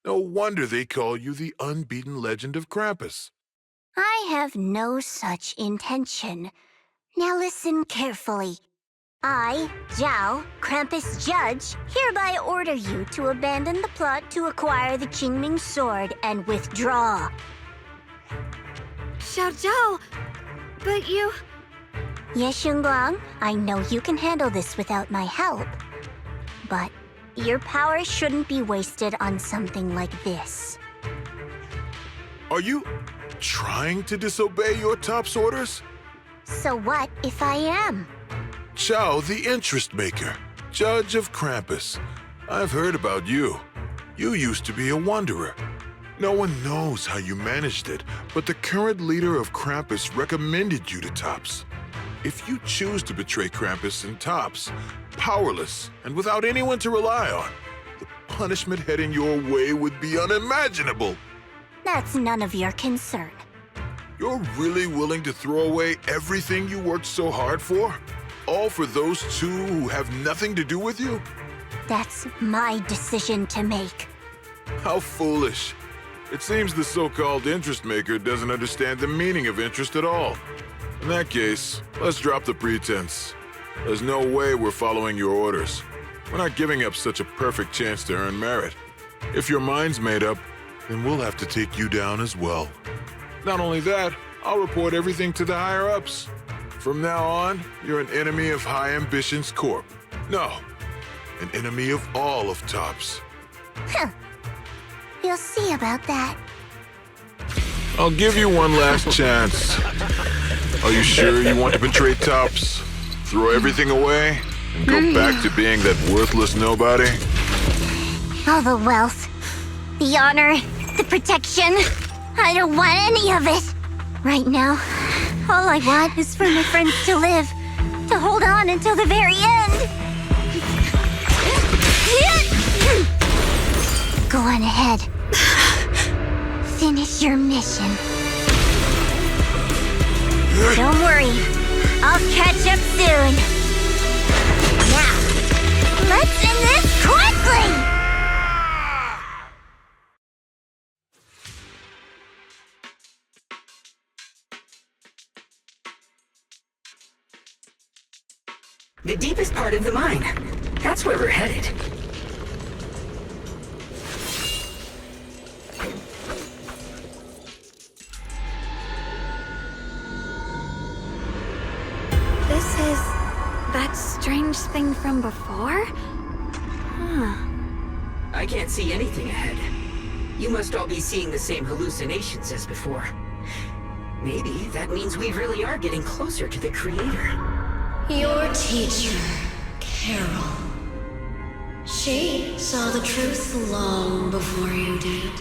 Speaker 11: No wonder they call you the unbeaten legend of Krampus.
Speaker 7: I have no such intention. Now listen carefully. I, Zhao, Krampus Judge, hereby order you to abandon the plot to acquire the Qingming sword and withdraw.
Speaker 10: Zhao, but you...
Speaker 7: Yeshungquang, I know you can handle this without my help. But your power shouldn't be wasted on something like this.
Speaker 11: Are you trying to disobey your top's orders?
Speaker 7: So what if I am?
Speaker 11: Zhao, the interest maker, judge of Krampus. I've heard about you. You used to be a wanderer. No one knows how you managed it, but the current leader of Krampus recommended you to Tops. If you choose to betray Krampus and Tops, powerless and without anyone to rely on, the punishment heading your way would be unimaginable.
Speaker 7: That's none of your concern.
Speaker 11: You're really willing to throw away everything you worked so hard for? All for those two who have nothing to do with you?
Speaker 7: That's my decision to make.
Speaker 11: How foolish. It seems the so-called interest maker doesn't understand the meaning of interest at all. In that case, let's drop the pretense. There's no way we're following your orders. We're not giving up such a perfect chance to earn merit. If your mind's made up, then we'll have to take you down as well. Not only that, I'll report everything to the higher-ups. From now on, you're an enemy of High Ambitions Corp. No, an enemy of all of Tops.
Speaker 7: Huh. You'll see about that.
Speaker 11: I'll give you one last chance. Are you sure you want to betray Tops? Throw everything away and go back to being that worthless nobody?
Speaker 7: All the wealth, the honor, the protection. I don't want any of it. Right now, all I want is for my friends to live, to hold on until the very end. Go on ahead. Finish your mission. Don't worry, I'll catch up soon. Now, let's end this quickly!
Speaker 6: The deepest part of the mine. That's where we're headed.
Speaker 10: This is that strange thing from before? Huh.
Speaker 6: I can't see anything ahead. You must all be seeing the same hallucinations as before. Maybe that means we really are getting closer to the creator.
Speaker 9: Your teacher, Carol. She saw the truth long before you did.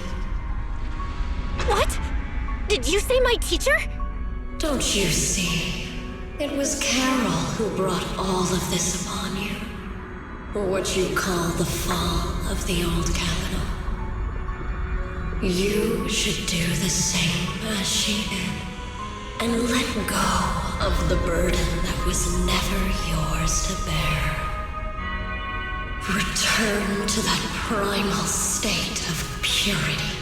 Speaker 2: What? Did you say my teacher?
Speaker 9: Don't you see? It was Carol who brought all of this upon you. What you call the fall of the old capital. You should do the same as she did. And let go of the burden that was never yours to bear. Return to that primal state of purity,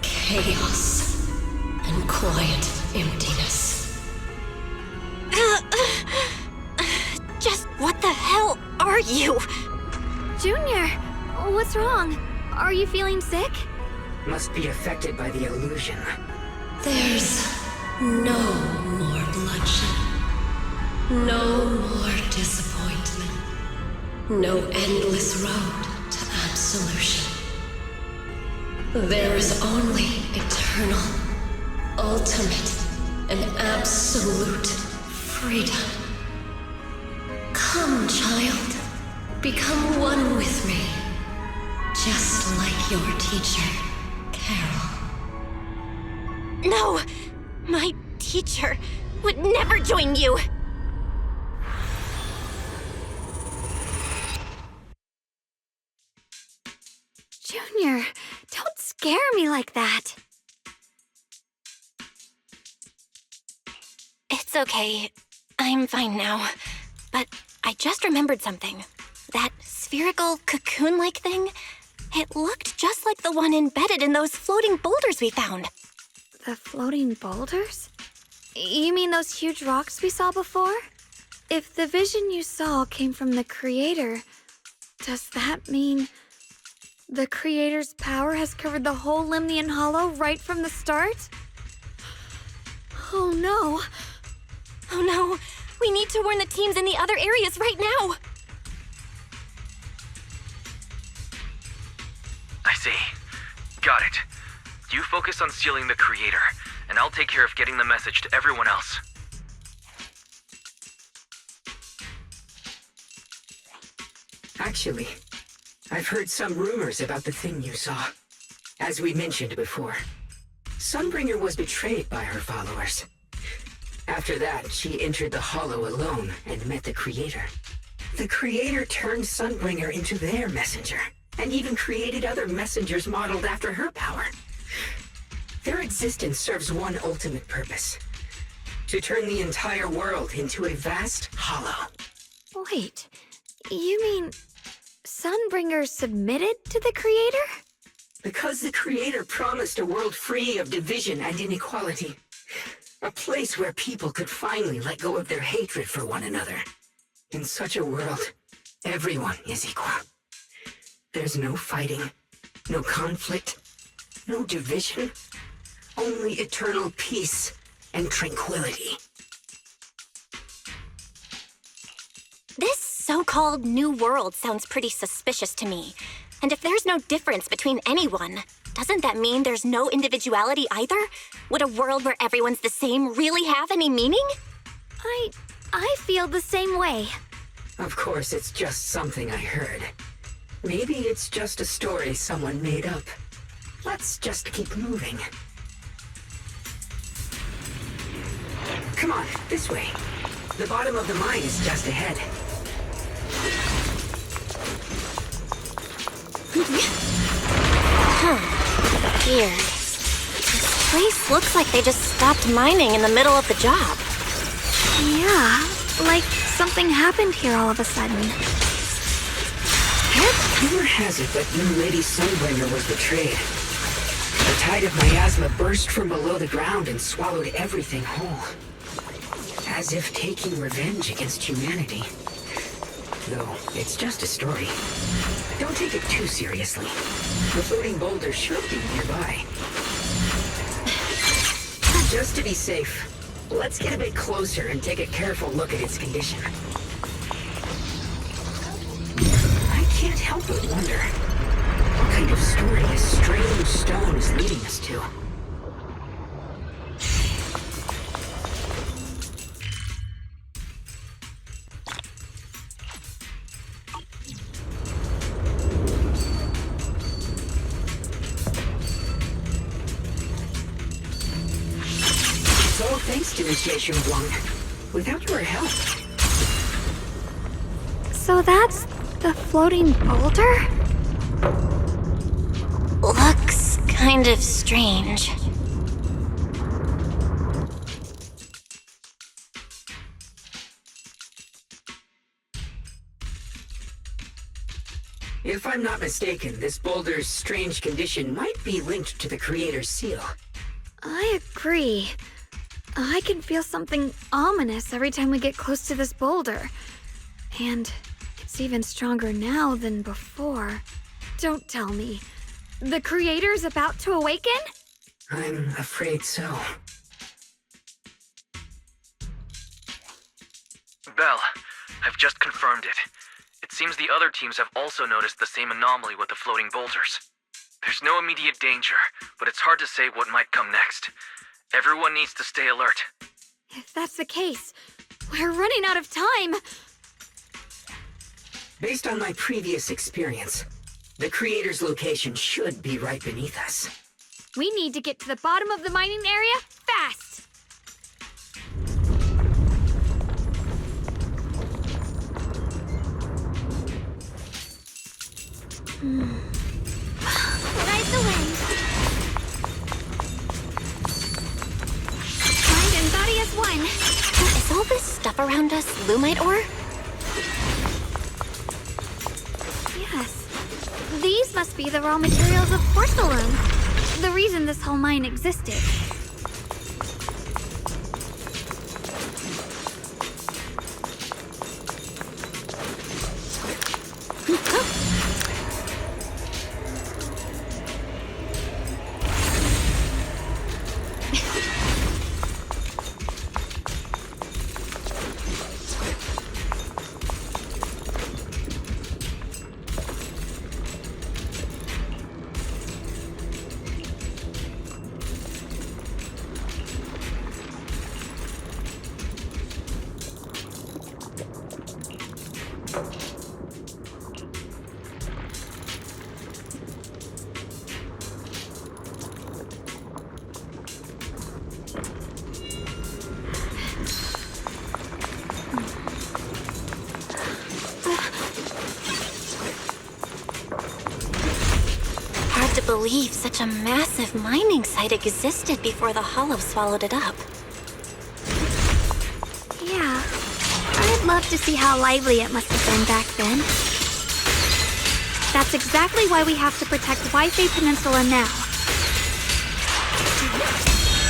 Speaker 9: chaos, and quiet emptiness.
Speaker 2: Just what the hell are you?
Speaker 10: Junior, what's wrong? Are you feeling sick?
Speaker 6: Must be affected by the illusion.
Speaker 9: There's no more bloodshed. No more disappointment. No endless road to absolution. There is only eternal, ultimate, and absolute freedom. Come, child. Become one with me. Just like your teacher, Carol.
Speaker 2: No! My teacher would never join you!
Speaker 10: Junior, don't scare me like that.
Speaker 2: It's okay. I'm fine now. But I just remembered something. That spherical cocoon-like thing, it looked just like the one embedded in those floating boulders we found.
Speaker 10: The floating boulders? You mean those huge rocks we saw before? If the vision you saw came from the Creator, does that mean the Creator's power has covered the whole Lemnian Hollow right from the start? Oh no.
Speaker 2: Oh no, we need to warn the teams in the other areas right now.
Speaker 8: I see. Got it. You focus on sealing the Creator, and I'll take care of getting the message to everyone else.
Speaker 6: Actually, I've heard some rumors about the thing you saw. As we mentioned before, Sunbringer was betrayed by her followers. After that, she entered the Hollow alone and met the Creator. The Creator turned Sunbringer into their messenger, and even created other messengers modeled after her power. Their existence serves one ultimate purpose: to turn the entire world into a vast hollow.
Speaker 10: Wait, you mean Sunbringer submitted to the Creator?
Speaker 6: Because the Creator promised a world free of division and inequality. A place where people could finally let go of their hatred for one another. In such a world, everyone is equal. There's no fighting, no conflict, no division, only eternal peace and tranquility.
Speaker 2: This so-called new world sounds pretty suspicious to me. And if there's no difference between anyone, doesn't that mean there's no individuality either? Would a world where everyone's the same really have any meaning?
Speaker 10: I feel the same way.
Speaker 6: Of course, it's just something I heard. Maybe it's just a story someone made up. Let's just keep moving. Come on, this way. The bottom of the mine is just ahead.
Speaker 2: Weird. This place looks like they just stopped mining in the middle of the job.
Speaker 10: Yeah, like something happened here all of a sudden.
Speaker 6: Rumor has it that new Lady Sunbringer was betrayed. The tide of miasma burst from below the ground and swallowed everything whole. As if taking revenge against humanity. Though, it's just a story. Don't take it too seriously. The floating boulder should be nearby. Just to be safe, let's get a bit closer and take a careful look at its condition. I can't help but wonder, what kind of story this strange stone is leading us to? Thanks to Miss Yeshungquang. Without your help.
Speaker 10: So that's the floating boulder?
Speaker 2: Looks kind of strange.
Speaker 6: If I'm not mistaken, this boulder's strange condition might be linked to the Creator's seal.
Speaker 10: I agree. I can feel something ominous every time we get close to this boulder. And it's even stronger now than before. Don't tell me. The Creator's about to awaken?
Speaker 6: I'm afraid so.
Speaker 8: Belle, I've just confirmed it. It seems the other teams have also noticed the same anomaly with the floating boulders. There's no immediate danger, but it's hard to say what might come next. Everyone needs to stay alert.
Speaker 10: If that's the case, we're running out of time.
Speaker 6: Based on my previous experience, the creator's location should be right beneath us.
Speaker 10: We need to get to the bottom of the mining area fast.
Speaker 1: Rise the wind.
Speaker 10: Mind and body as one.
Speaker 2: Is all this stuff around us lumite ore?
Speaker 10: Yes. These must be the raw materials of porcelain. The reason this whole mine existed.
Speaker 2: Hard to believe such a massive mining site existed before the Hollow swallowed it up.
Speaker 10: Yeah. I'd love to see how lively it must have been back then. That's exactly why we have to protect Wi-Fi Peninsula now.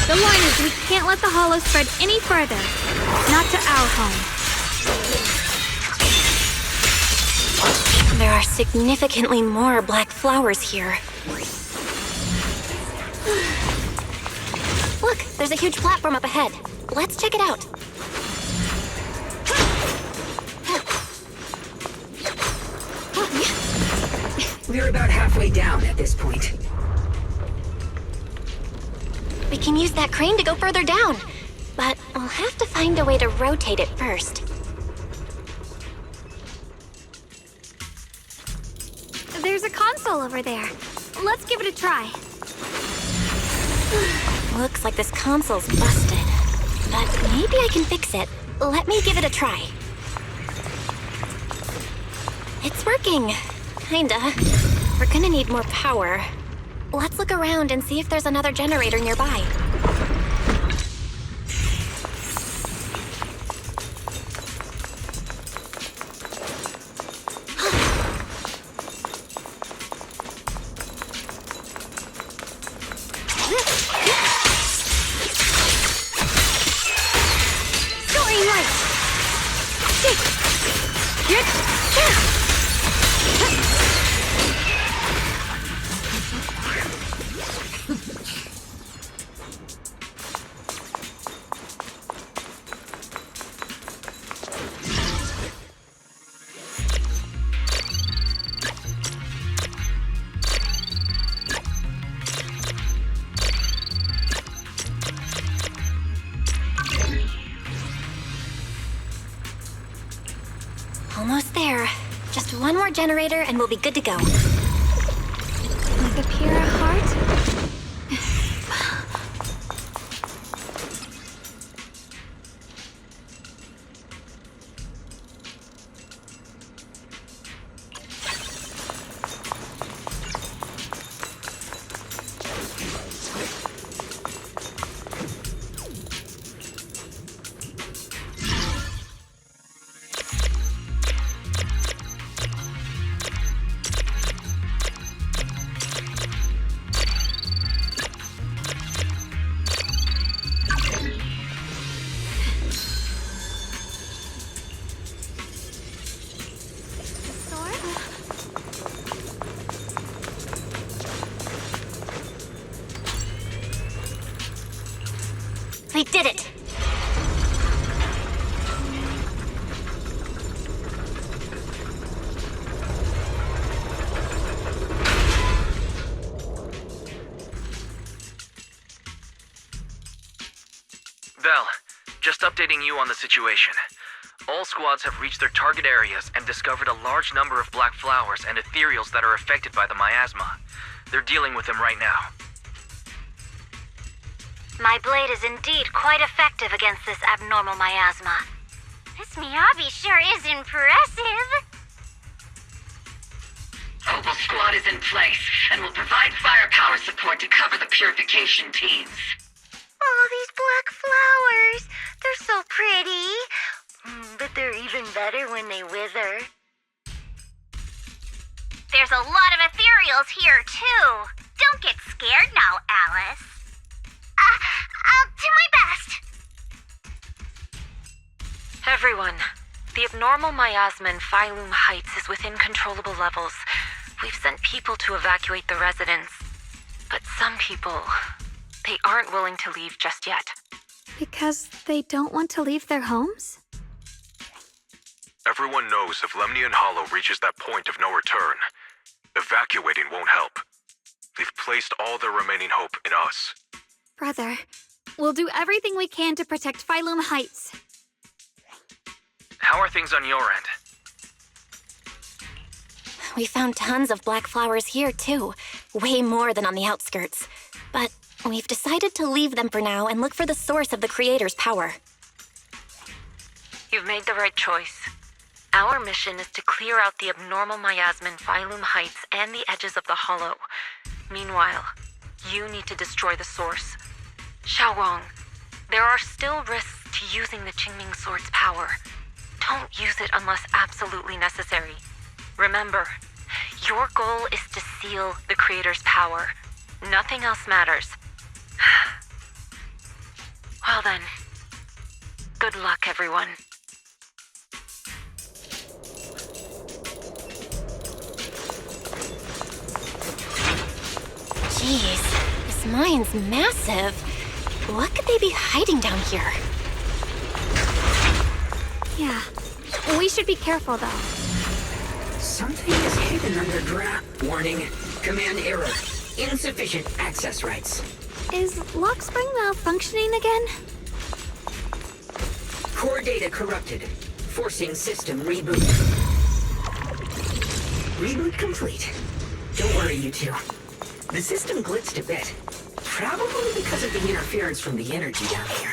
Speaker 10: The line is we can't let the Hollow spread any further. Not to our home.
Speaker 2: There are significantly more black flowers here. Look, there's a huge platform up ahead. Let's check it out.
Speaker 6: We're about halfway down at this point.
Speaker 2: We can use that crane to go further down, but we'll have to find a way to rotate it first.
Speaker 10: There's a console over there. Let's give it a try.
Speaker 2: Looks like this console's busted, but maybe I can fix it. Let me give it a try. It's working. Kinda. We're gonna need more power. Let's look around and see if there's another generator nearby.
Speaker 10: Soaring light!
Speaker 2: Almost there. Just one more generator and we'll be good to go.
Speaker 10: With a pure heart?
Speaker 2: We did it!
Speaker 8: Just updating you on the situation. All squads have reached their target areas and discovered a large number of black flowers and ethereals that are affected by the miasma. They're dealing with them right now.
Speaker 7: My blade is indeed quite effective against this abnormal miasma. This Miyabi sure is impressive.
Speaker 17: Opal Squad is in place and will provide firepower support to cover the purification teams.
Speaker 7: Oh, these black flowers. They're so pretty. But they're even better when they wither. There's a lot of ethereals here, too. Don't get scared now, Alice. I'll do my best.
Speaker 14: Everyone, the abnormal miasma in Phylum Heights is within controllable levels. We've sent people to evacuate the residents. But some people, they aren't willing to leave just yet.
Speaker 10: Because they don't want to leave their homes?
Speaker 5: Everyone knows if Lemnian Hollow reaches that point of no return, evacuating won't help. They've placed all their remaining hope in us.
Speaker 10: Brother, we'll do everything we can to protect Phylum Heights.
Speaker 8: How are things on your end?
Speaker 2: We found tons of black flowers here, too. Way more than on the outskirts. But we've decided to leave them for now and look for the source of the Creator's power.
Speaker 14: You've made the right choice. Our mission is to clear out the abnormal miasma in Phylum Heights and the edges of the Hollow. Meanwhile, you need to destroy the source. Xiaowang, there are still risks to using the Qingming Sword's power. Don't use it unless absolutely necessary. Remember, your goal is to seal the Creator's power. Nothing else matters. Well then, good luck, everyone.
Speaker 2: Jeez, this mine's massive. What could they be hiding down here?
Speaker 10: Yeah, we should be careful, though.
Speaker 6: Something is hidden underground. Warning. Command error. Insufficient access rights.
Speaker 10: Is Lockspring malfunctioning again?
Speaker 6: Core data corrupted. Forcing system reboot. Reboot complete. Don't worry, you two. The system glitched a bit. Probably because of the interference from the energy down here.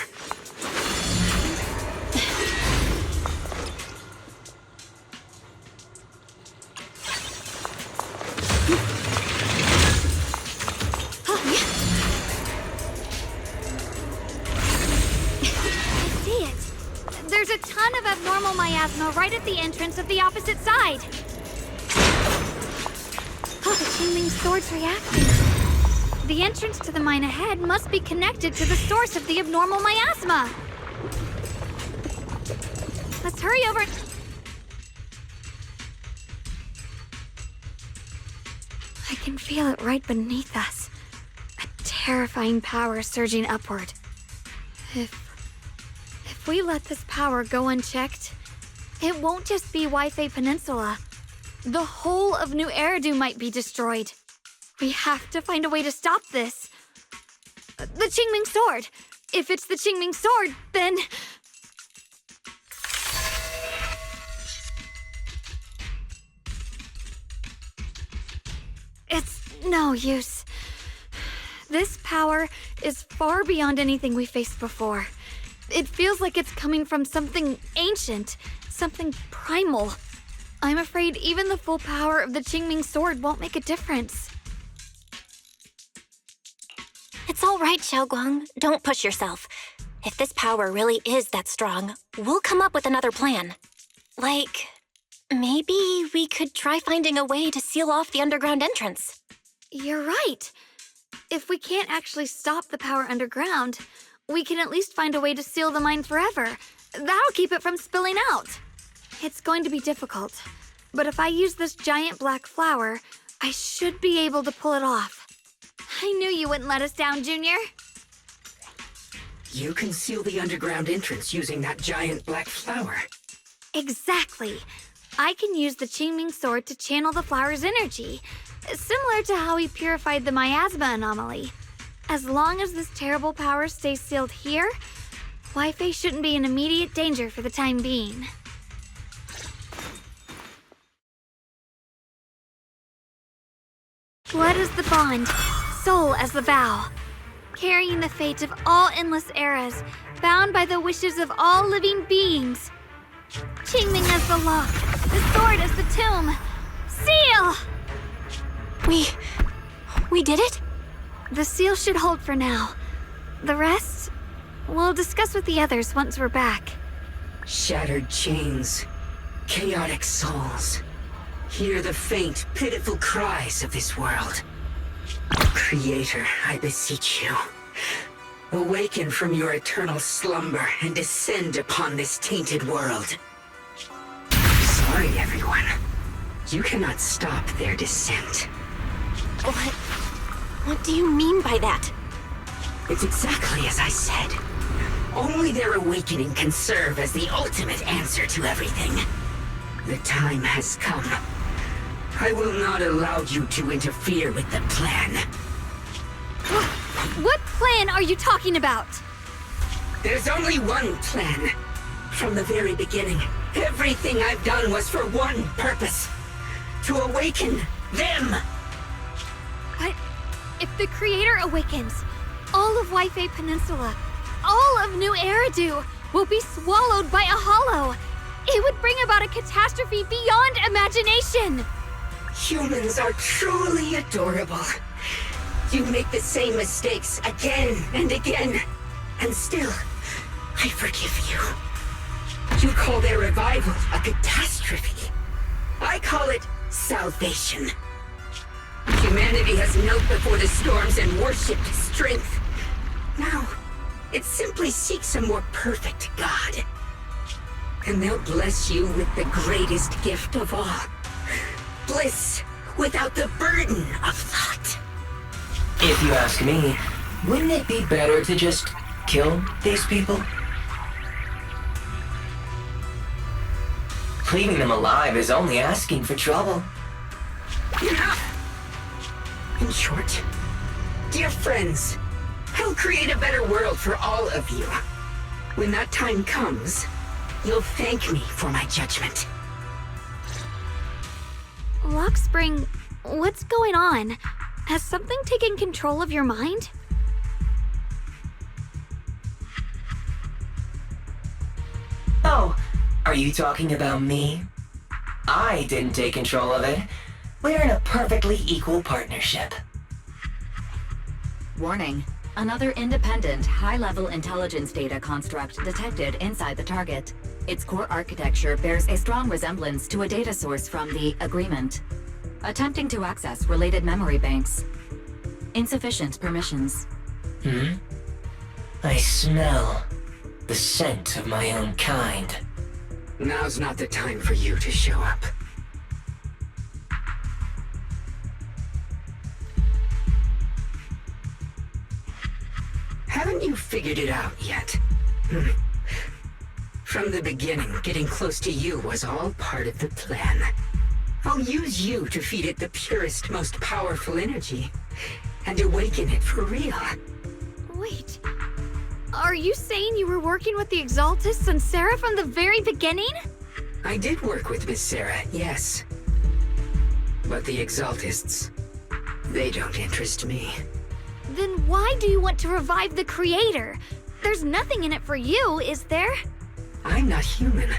Speaker 10: There's a ton of abnormal miasma right at the entrance of the opposite side. Oh, the Qingming Sword's reacting. The entrance to the mine ahead must be connected to the source of the abnormal miasma. Let's hurry over. I can feel it right beneath us. A terrifying power surging upward. If we let this power go unchecked, it won't just be Waifei Peninsula. The whole of New Eridu might be destroyed. We have to find a way to stop this. The Qingming Sword! If it's the Qingming Sword, then... It's no use. This power is far beyond anything we faced before. It feels like it's coming from something ancient, something primal. I'm afraid even the full power of the Qingming Sword won't make a difference.
Speaker 2: It's all right, Xiaoguang. Don't push yourself. If this power really is that strong, we'll come up with another plan. Like, maybe we could try finding a way to seal off the underground entrance.
Speaker 10: You're right. If we can't actually stop the power underground, we can at least find a way to seal the mine forever. That'll keep it from spilling out. It's going to be difficult, but if I use this giant black flower, I should be able to pull it off. I knew you wouldn't let us down, Junior.
Speaker 6: You can seal the underground entrance using that giant black flower.
Speaker 10: Exactly. I can use the Qingming Sword to channel the flower's energy, similar to how we purified the miasma anomaly. As long as this terrible power stays sealed here, Wi-Fi shouldn't be in immediate danger for the time being. Blood is the bond, soul as the vow. Carrying the fate of all endless eras, bound by the wishes of all living beings. Qingming as the lock, the sword as the tomb. Seal!
Speaker 2: We did it?
Speaker 10: The seal should hold for now. The rest, we'll discuss with the others once we're back.
Speaker 6: Shattered chains, chaotic souls. Hear the faint, pitiful cries of this world. Creator, I beseech you. Awaken from your eternal slumber and descend upon this tainted world. Sorry, everyone. You cannot stop their descent.
Speaker 2: What do you mean by that?
Speaker 6: It's exactly as I said. Only their awakening can serve as the ultimate answer to everything. The time has come. I will not allow you to interfere with the plan.
Speaker 10: What plan are you talking about?
Speaker 6: There's only one plan. From the very beginning, everything I've done was for one purpose. To awaken them!
Speaker 10: But if the Creator awakens, all of Wi-Fi Peninsula, all of New Eridu will be swallowed by a hollow. It would bring about a catastrophe beyond imagination.
Speaker 6: Humans are truly adorable. You make the same mistakes again and again, and still, I forgive you. You call their revival a catastrophe. I call it salvation. Humanity has knelt before the storms and worshipped strength. Now, it simply seeks a more perfect God. And they'll bless you with the greatest gift of all. Bliss without the burden of thought.
Speaker 18: If you ask me, wouldn't it be better to just kill these people? Leaving them alive is only asking for trouble.
Speaker 6: In short, dear friends, I'll create a better world for all of you. When that time comes, you'll thank me for my judgment.
Speaker 10: Lockspring, what's going on? Has something taken control of your mind?
Speaker 18: Oh, are you talking about me? I didn't take control of it. We're in a perfectly equal partnership.
Speaker 12: Warning. Another independent, high-level intelligence data construct detected inside the target. Its core architecture bears a strong resemblance to a data source from the Agreement. Attempting to access related memory banks. Insufficient permissions.
Speaker 18: I smell the scent of my own kind.
Speaker 6: Now's not the time for you to show up. Haven't you figured it out yet? From the beginning, getting close to you was all part of the plan. I'll use you to feed it the purest, most powerful energy, and awaken it for real.
Speaker 10: Wait, are you saying you were working with the Exaltists and Sarah from the very beginning?
Speaker 6: I did work with Miss Sarah, yes. But the Exaltists, they don't interest me.
Speaker 10: Then why do you want to revive the Creator? There's nothing in it for you, is there?
Speaker 6: I'm not human.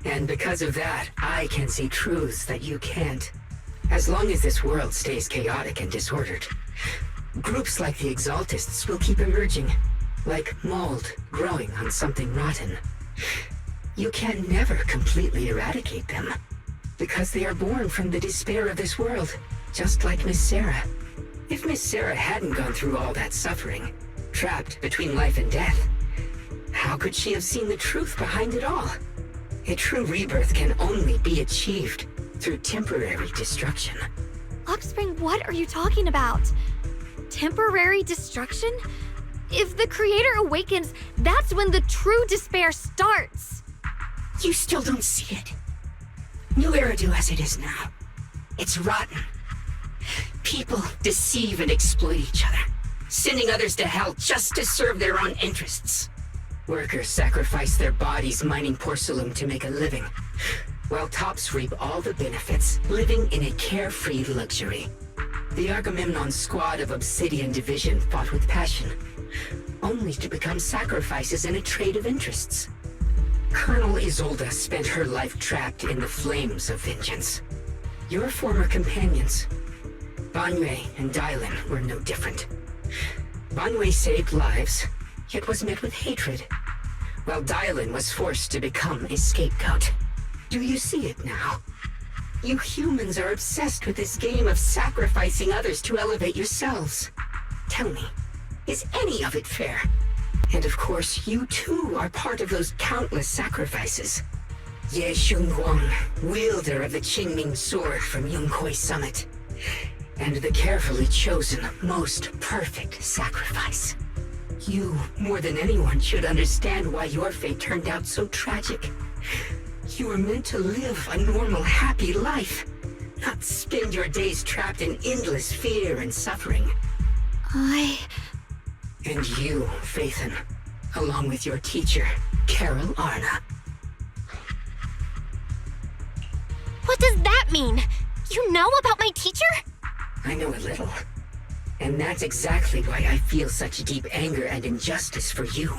Speaker 6: And because of that, I can see truths that you can't. As long as this world stays chaotic and disordered, groups like the Exaltists will keep emerging, like mold growing on something rotten. You can never completely eradicate them, because they are born from the despair of this world, just like Miss Sarah. If Miss Sarah hadn't gone through all that suffering, trapped between life and death, how could she have seen the truth behind it all? A true rebirth can only be achieved through temporary destruction.
Speaker 10: Lockspring, what are you talking about? Temporary destruction? If the Creator awakens, that's when the true despair starts.
Speaker 6: You still don't see it. New Eridu as it is now. It's rotten. People deceive and exploit each other, sending others to hell just to serve their own interests. Workers sacrifice their bodies mining porcelain to make a living, while tops reap all the benefits, living in a carefree luxury. The Agamemnon squad of Obsidian Division fought with passion, only to become sacrifices in a trade of interests. Colonel Isolde spent her life trapped in the flames of vengeance. Your former companions, Banyue and Dylan, were no different. Banyue saved lives, yet was met with hatred, while Dylan was forced to become a scapegoat. Do you see it now? You humans are obsessed with this game of sacrificing others to elevate yourselves. Tell me, is any of it fair? And of course, you too are part of those countless sacrifices. Yeshungquang, wielder of the Qingming sword from Yongkoi Summit, and the carefully chosen, most perfect sacrifice. You, more than anyone, should understand why your fate turned out so tragic. You were meant to live a normal, happy life, not spend your days trapped in endless fear and suffering. And you, Phaethon, along with your teacher, Carol Arna.
Speaker 2: What does that mean? You know about my teacher?
Speaker 6: I know a little. And that's exactly why I feel such deep anger and injustice for you.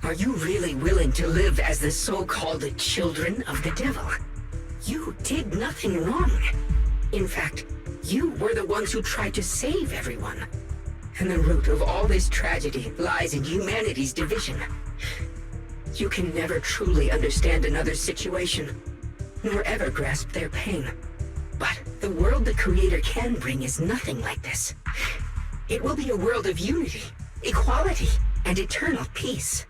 Speaker 6: Are you really willing to live as the so-called children of the devil? You did nothing wrong. In fact, you were the ones who tried to save everyone. And the root of all this tragedy lies in humanity's division. You can never truly understand another's situation, nor ever grasp their pain. But the world the Creator can bring is nothing like this. It will be a world of unity, equality, and eternal peace.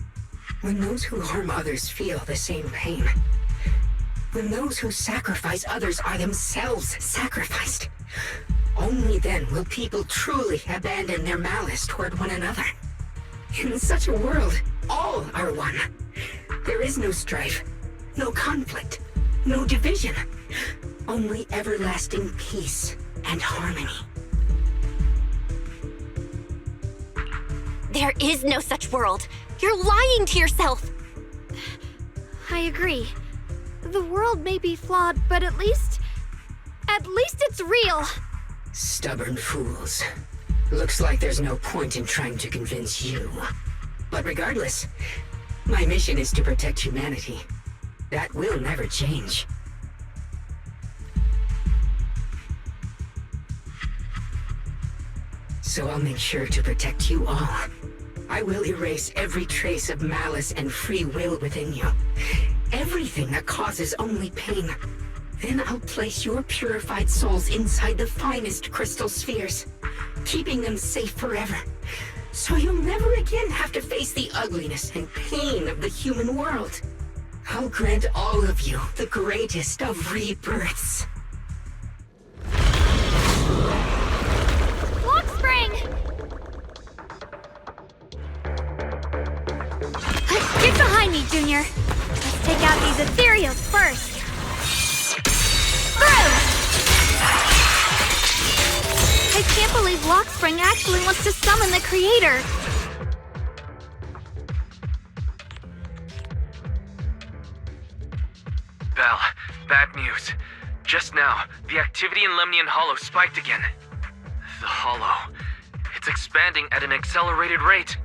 Speaker 6: When those who harm others feel the same pain. When those who sacrifice others are themselves sacrificed. Only then will people truly abandon their malice toward one another. In such a world, all are one. There is no strife, no conflict, no division. Only everlasting peace and harmony.
Speaker 2: There is no such world. You're lying to yourself.
Speaker 10: I agree. The world may be flawed, but at least it's real.
Speaker 6: Stubborn fools. Looks like there's no point in trying to convince you. But regardless, my mission is to protect humanity. That will never change. So I'll make sure to protect you all. I will erase every trace of malice and free will within you. Everything that causes only pain. Then I'll place your purified souls inside the finest crystal spheres, keeping them safe forever. So you'll never again have to face the ugliness and pain of the human world. I'll grant all of you the greatest of rebirths.
Speaker 10: Get behind me, Junior. Let's take out these ethereals first. Through! I can't believe Lockspring actually wants to summon the Creator.
Speaker 8: Belle, bad news. Just now, the activity in Lemnian Hollow spiked again. The Hollow. It's expanding at an accelerated rate.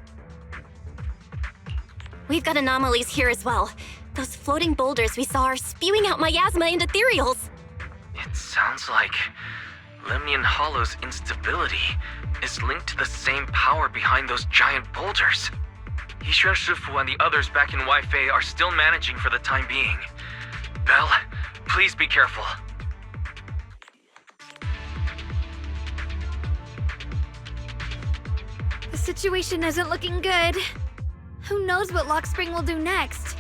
Speaker 2: We've got anomalies here as well. Those floating boulders we saw are spewing out miasma and ethereals.
Speaker 8: It sounds like Lemnian Hollow's instability is linked to the same power behind those giant boulders. Yixuan Shifu and the others back in Wi-Fi are still managing for the time being. Belle, please be careful.
Speaker 10: The situation isn't looking good. Who knows what Lockspring will do next?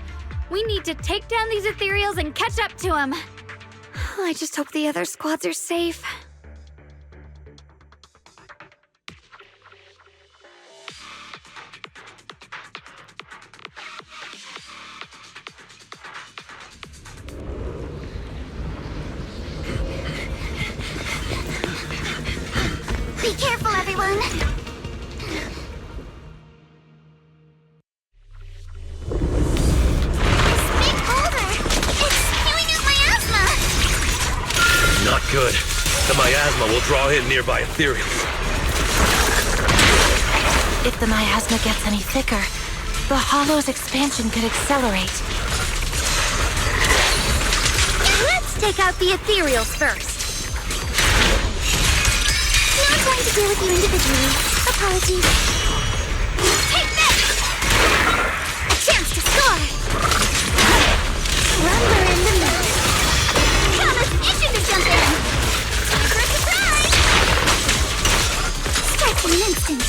Speaker 10: We need to take down these ethereals and catch up to him. I just hope the other squads are safe.
Speaker 1: Be careful, everyone!
Speaker 19: The miasma will draw in nearby ethereals.
Speaker 2: If the miasma gets any thicker, the hollow's expansion could accelerate.
Speaker 1: Let's take out the ethereals first. Not going to deal with you individually. Apologies. Take this! A chance to score! Lumber in the middle. Thomas itching to jump in! Time for a surprise! Strike in an instant.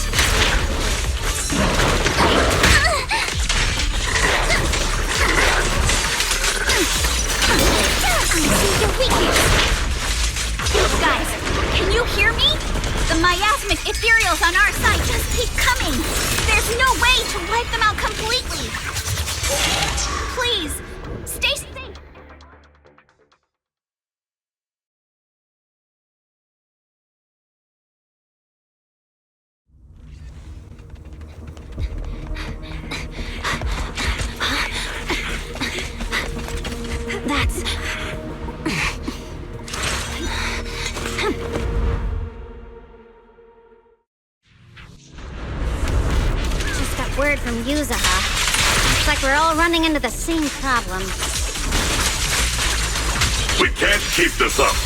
Speaker 20: Guys, can you hear me? The miasmic ethereals on our side just keep coming. There's no way to wipe them out completely. Please, stay safe.
Speaker 1: Word from Yuzaha. Looks like we're all running into the same problem.
Speaker 3: We can't keep this up.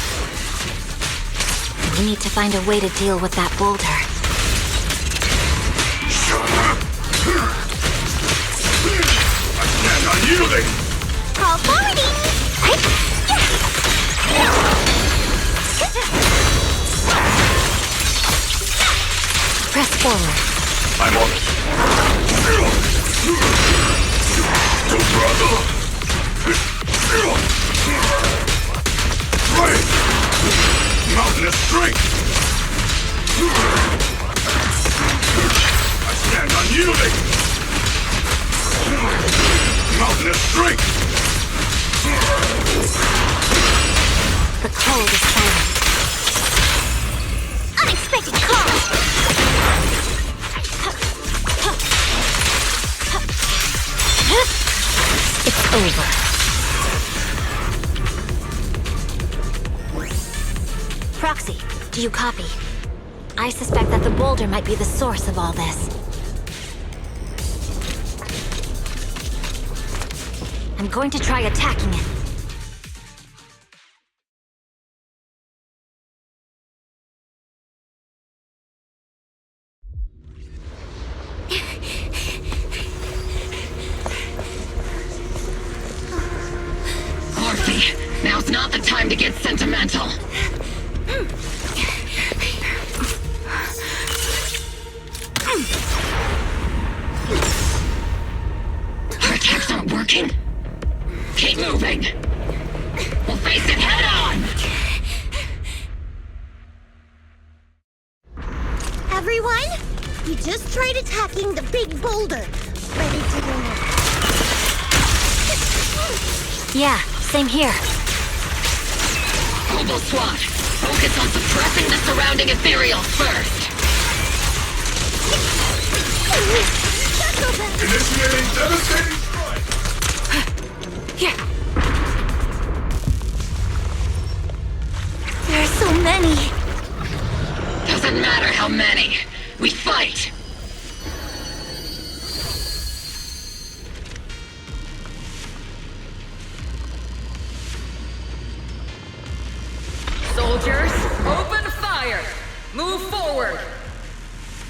Speaker 2: We need to find a way to deal with that boulder.
Speaker 3: I stand unyielding.
Speaker 1: Call forwarding!
Speaker 2: Press forward.
Speaker 3: I'm on it. To brother. Right. Mountainous strength. I stand unyielding. Mountainous strength.
Speaker 2: The cold is silent.
Speaker 1: Unexpected call!
Speaker 2: It's over. Proxy, do you copy? I suspect that the boulder might be the source of all this. I'm going to try attacking it.
Speaker 17: Now's not the time to get sentimental. Our attacks aren't working. Keep moving. We'll face it head on.
Speaker 1: Everyone, we just tried attacking the big boulder. Ready to go.
Speaker 2: Yeah, same here.
Speaker 17: Global SWAT, focus on suppressing the surrounding ethereals first.
Speaker 3: Initiating devastating strike.
Speaker 2: Here.
Speaker 1: There are so many.
Speaker 17: Doesn't matter how many. We fight.
Speaker 12: Soldiers, open fire! Move forward!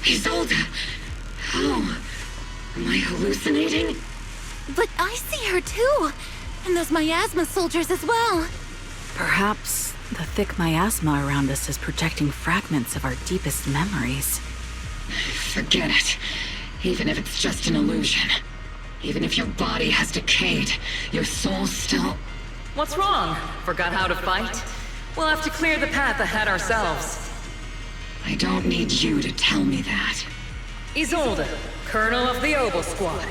Speaker 17: Isolde, how? Am I hallucinating?
Speaker 2: But I see her too! And those miasma soldiers as well!
Speaker 21: Perhaps the thick miasma around us is projecting fragments of our deepest memories.
Speaker 17: Forget it. Even if it's just an illusion. Even if your body has decayed, your soul still...
Speaker 12: What's wrong? Forgot how to fight? We'll have to clear the path ahead ourselves.
Speaker 17: I don't need you to tell me that.
Speaker 12: Isolde, Colonel of the Obel Squad.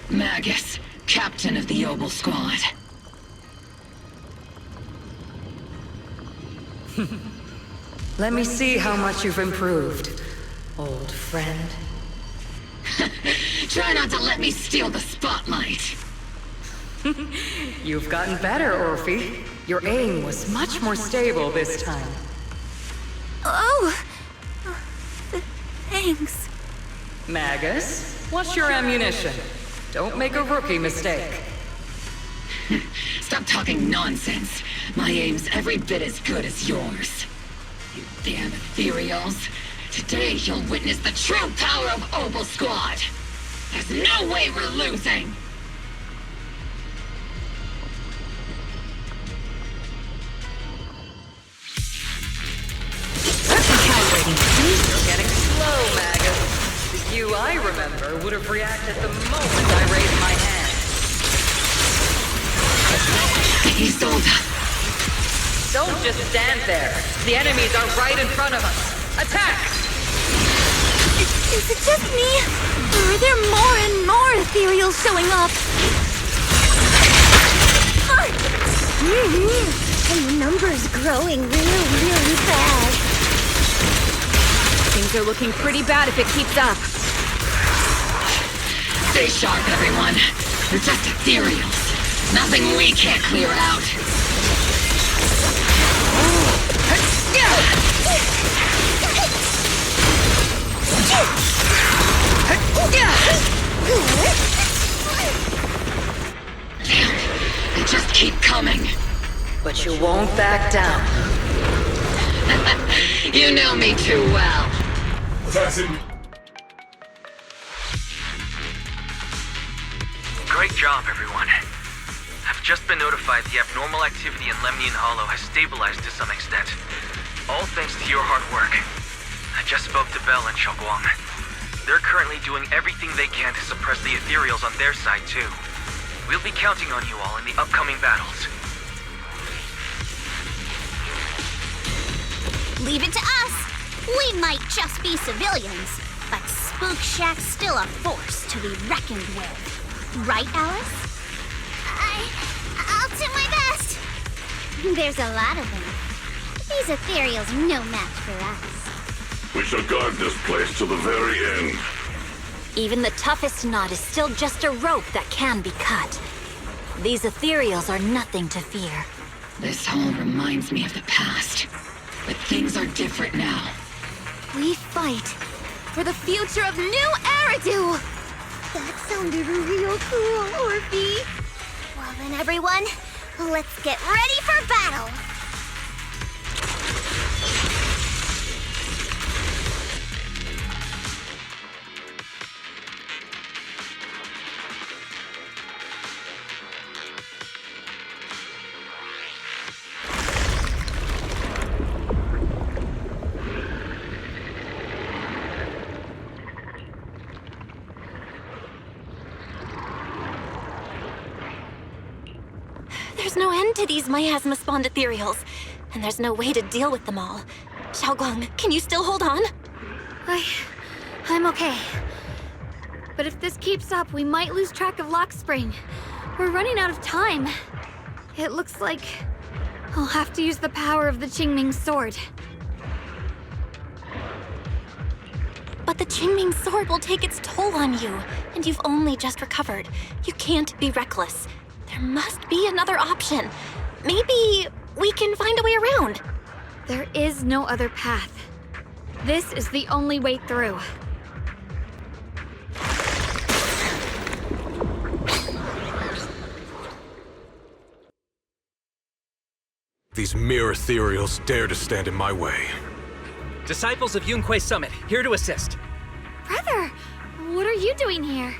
Speaker 17: Magus, Captain of the Obel Squad.
Speaker 12: Let me see how much you've improved, old friend.
Speaker 17: Try not to let me steal the spotlight.
Speaker 12: You've gotten better, Orphe.
Speaker 13: Your aim was much more stable this time.
Speaker 1: Oh! Thanks.
Speaker 13: Magus, what's your ammunition? Don't make a rookie mistake.
Speaker 17: Stop talking nonsense. My aim's every bit as good as yours. You damn ethereals. Today you'll witness the true power of Opal Squad. There's no way we're losing.
Speaker 13: You're getting slow, Magus. The you I remember would have reacted the moment I raised my hand.
Speaker 17: Isolde.
Speaker 13: Don't just stand there. The enemies are right in front of us. Attack!
Speaker 1: Is it just me? Or are there more and more ethereals showing up? And the number's growing really fast.
Speaker 21: Things are looking pretty bad if it keeps up.
Speaker 17: Stay sharp, everyone. They're just ethereals. Nothing we can't clear out. They just keep coming.
Speaker 13: But you won't back down.
Speaker 17: You know me too well.
Speaker 19: Assassin.
Speaker 8: Great job, everyone. I've just been notified the abnormal activity in Lemnian Hollow has stabilized to some extent. All thanks to your hard work. I just spoke to Bell and Yeshungquang. They're currently doing everything they can to suppress the ethereals on their side, too. We'll be counting on you all in the upcoming battles.
Speaker 20: Leave it to us. We might just be civilians, but Spook Shack's still a force to be reckoned with. Right, Alice? I'll do my best. There's a lot of them. These ethereals are no match for us.
Speaker 3: We shall guard this place to the very end.
Speaker 2: Even the toughest knot is still just a rope that can be cut. These ethereals are nothing to fear.
Speaker 17: This all reminds me of the past. But things are different now.
Speaker 1: We fight for the future of New Eridu! That sounded real cool, Orphe.
Speaker 20: Well then, everyone, let's get ready for battle!
Speaker 2: There's no end to these miasma-spawned ethereals, and there's no way to deal with them all. Yeshungquang, can you still hold on?
Speaker 10: I'm okay. But if this keeps up, we might lose track of Lock Spring. We're running out of time. It looks like I'll have to use the power of the Qingming sword.
Speaker 2: But the Qingming sword will take its toll on you, and you've only just recovered. You can't be reckless. There must be another option. Maybe we can find a way around.
Speaker 10: There is no other path. This is the only way through.
Speaker 5: These mere ethereals dare to stand in my way.
Speaker 15: Disciples of Yunque Summit, here to assist.
Speaker 10: Brother, what are you doing here?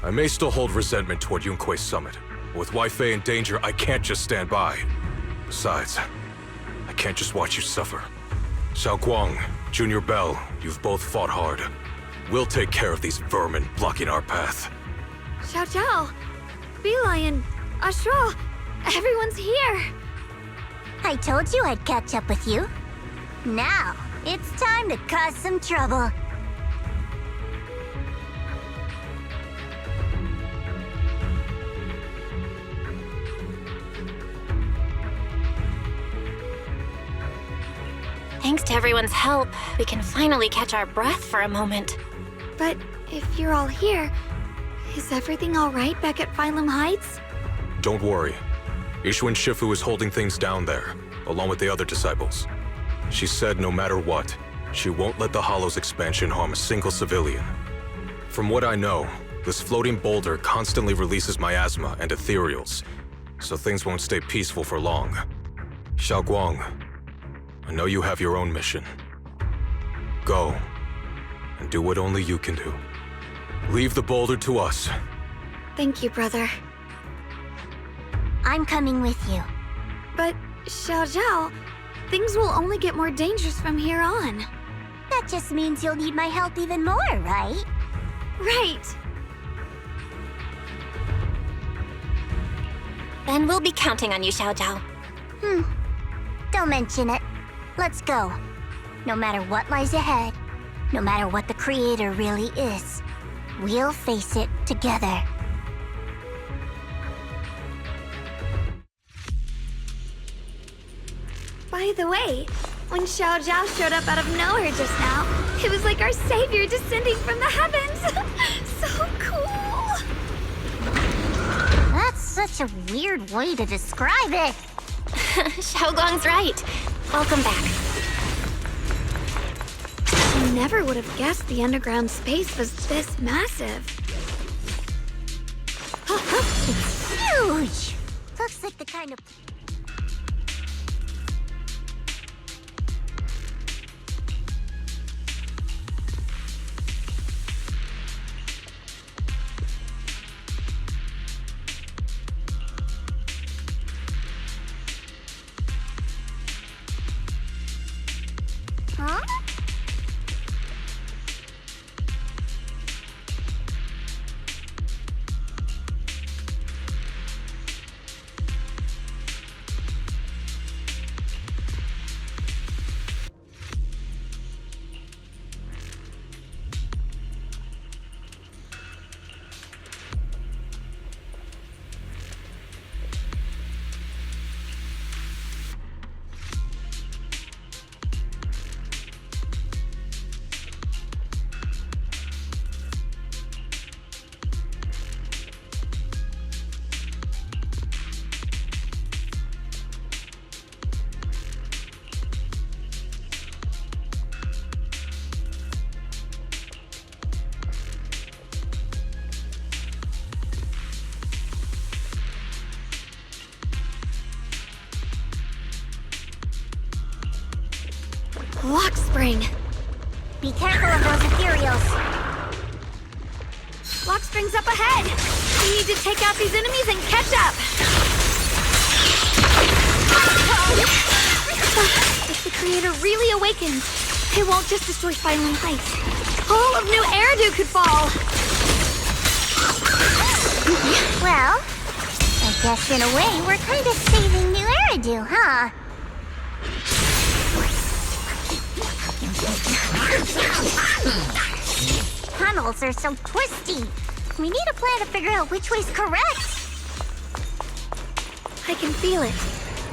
Speaker 5: I may still hold resentment toward Yunque Summit. With Weifei in danger, I can't just stand by. Besides, I can't just watch you suffer. Yeshungquang, Junior Bell, you've both fought hard. We'll take care of these vermin blocking our path.
Speaker 10: Zhao, Beelion, Astral, everyone's here.
Speaker 7: I told you I'd catch up with you. Now, it's time to cause some trouble.
Speaker 2: Thanks to everyone's help, we can finally catch our breath for a moment.
Speaker 10: But if you're all here, is everything all right back at Phylum Heights?
Speaker 5: Don't worry. Yixuan Shifu is holding things down there, along with the other disciples. She said no matter what, she won't let the Hollow's expansion harm a single civilian. From what I know, this floating boulder constantly releases miasma and ethereals, so things won't stay peaceful for long. Zhaoguang, I know you have your own mission. Go, and do what only you can do. Leave the boulder to us.
Speaker 10: Thank you, brother.
Speaker 7: I'm coming with you.
Speaker 10: But, Zhao, things will only get more dangerous from here on.
Speaker 7: That just means you'll need my help even more, right?
Speaker 10: Right.
Speaker 2: Then we'll be counting on you, Zhao.
Speaker 7: Don't mention it. Let's go. No matter what lies ahead, no matter what the Creator really is, we'll face it together.
Speaker 10: By the way, when Zhao showed up out of nowhere just now, it was like our savior descending from the heavens. So cool.
Speaker 7: That's such a weird way to describe it.
Speaker 2: Zhaoguang's right. Welcome back.
Speaker 10: I never would have guessed the underground space was this massive.
Speaker 7: It's huge. Looks like the kind of... Huh?
Speaker 10: Lock spring.
Speaker 7: Be careful of those ethereals.
Speaker 10: Lock spring's up ahead. We need to take out these enemies and catch up. If the Creator really awakens, it won't just destroy Firelink Heights. All of New Eridu could fall.
Speaker 7: Well, I guess in a way we're kind of saving New Eridu, huh? Tunnels are so twisty. We need a plan to figure out which way's correct.
Speaker 10: I can feel it.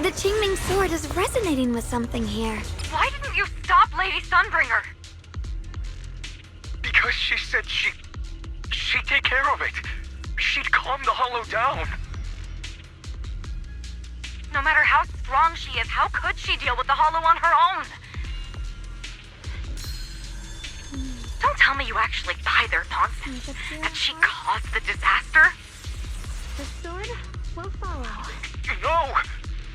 Speaker 10: The Qingming sword is resonating with something here.
Speaker 13: Why didn't you stop Lady Sunbringer?
Speaker 8: Because she said she'd take care of it. She'd calm the Hollow down.
Speaker 13: No matter how strong she is, how could she deal with the Hollow on her own? Don't tell me you actually buy their nonsense. That she caused the disaster?
Speaker 10: The sword will follow.
Speaker 8: No!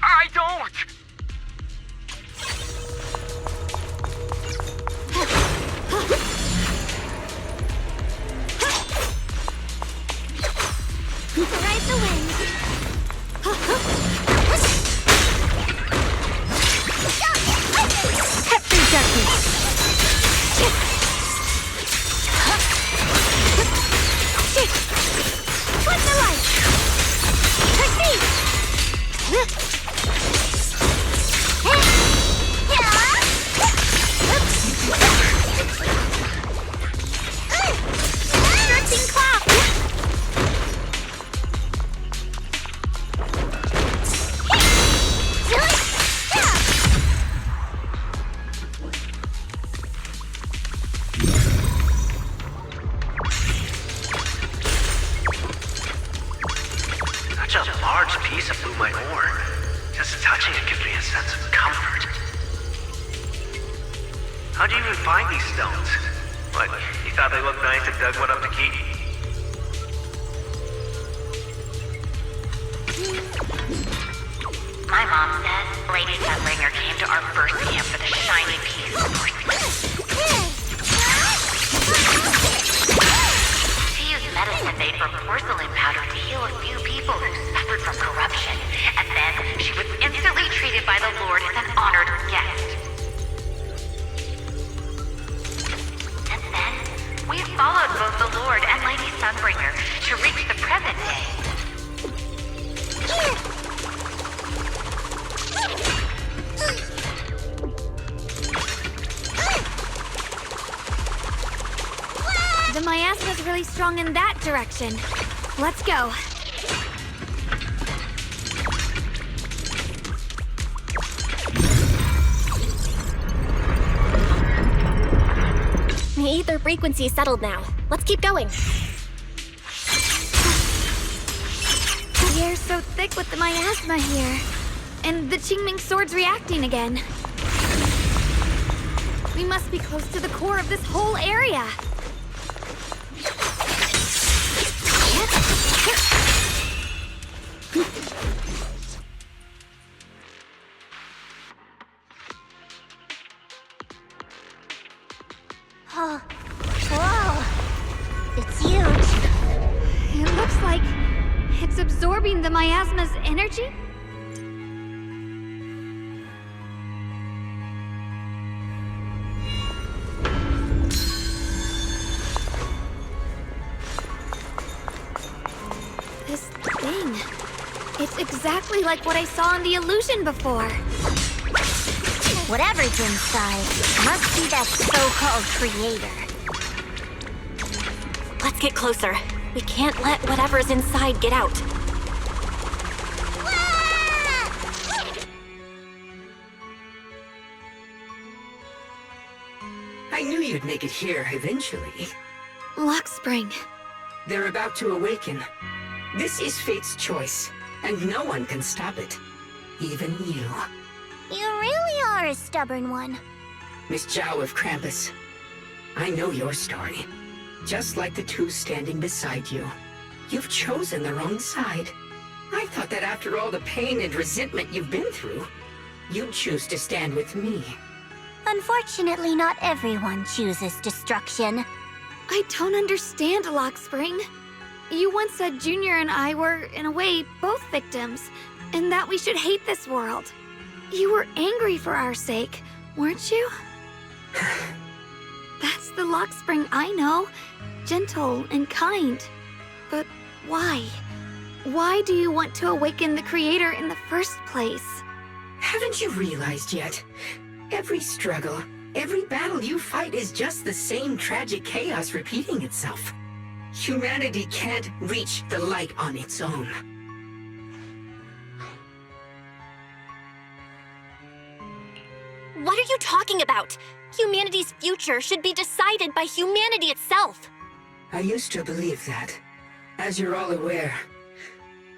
Speaker 8: I don't!
Speaker 10: Ride the wind. Cut through darkness. What's the light? Proceed!
Speaker 8: How'd you even find these stones? What, you thought they looked nice and dug one up to keep?
Speaker 4: My mom says Lady Sunbringer came to our first camp for the shiny piece of porcelain. She used medicine made from porcelain powder to heal a few people who suffered from corruption, and then she was instantly treated by the Lord as an honored guest. And then, we followed both the Lord and Lady Sunbringer to reach the present day.
Speaker 10: The miasma's really strong in that direction. Let's go.
Speaker 2: The ether frequency settled now. Let's keep going.
Speaker 10: The air's so thick with the miasma here. And the Qingming sword's reacting again. We must be close to the core of this whole area.
Speaker 7: Oh, whoa! It's huge.
Speaker 10: It looks like it's absorbing the miasma's energy? This thing. It's exactly like what I saw in the illusion before.
Speaker 7: Whatever's inside must be that so-called creator.
Speaker 2: Let's get closer. We can't let whatever's inside get out.
Speaker 6: I knew you'd make it here eventually.
Speaker 10: Lock Spring.
Speaker 6: They're about to awaken. This is fate's choice, and no one can stop it. Even you.
Speaker 7: You really are a stubborn one.
Speaker 6: Miss Zhao of Krampus. I know your story. Just like the two standing beside you. You've chosen the wrong side. I thought that after all the pain and resentment you've been through, you'd choose to stand with me.
Speaker 7: Unfortunately, not everyone chooses destruction.
Speaker 10: I don't understand, Lock Spring. You once said Junior and I were, in a way, both victims, and that we should hate this world. You were angry for our sake, weren't you? That's the Lock Spring I know. Gentle and kind. But why? Why do you want to awaken the Creator in the first place?
Speaker 6: Haven't you realized yet? Every struggle, every battle you fight is just the same tragic chaos repeating itself. Humanity can't reach the light on its own.
Speaker 2: What are you talking about? Humanity's future should be decided by humanity itself.
Speaker 6: I used to believe that. As you're all aware,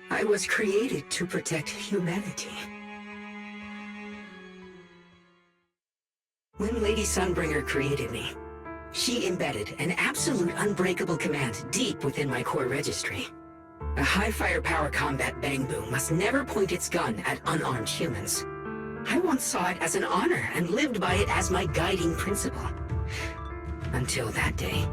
Speaker 6: I was created to protect humanity. When Lady Sunbringer created me, she embedded an absolute unbreakable command deep within my core registry. A high firepower combat bang boom must never point its gun at unarmed humans. I once saw it as an honor and lived by it as my guiding principle. Until that day.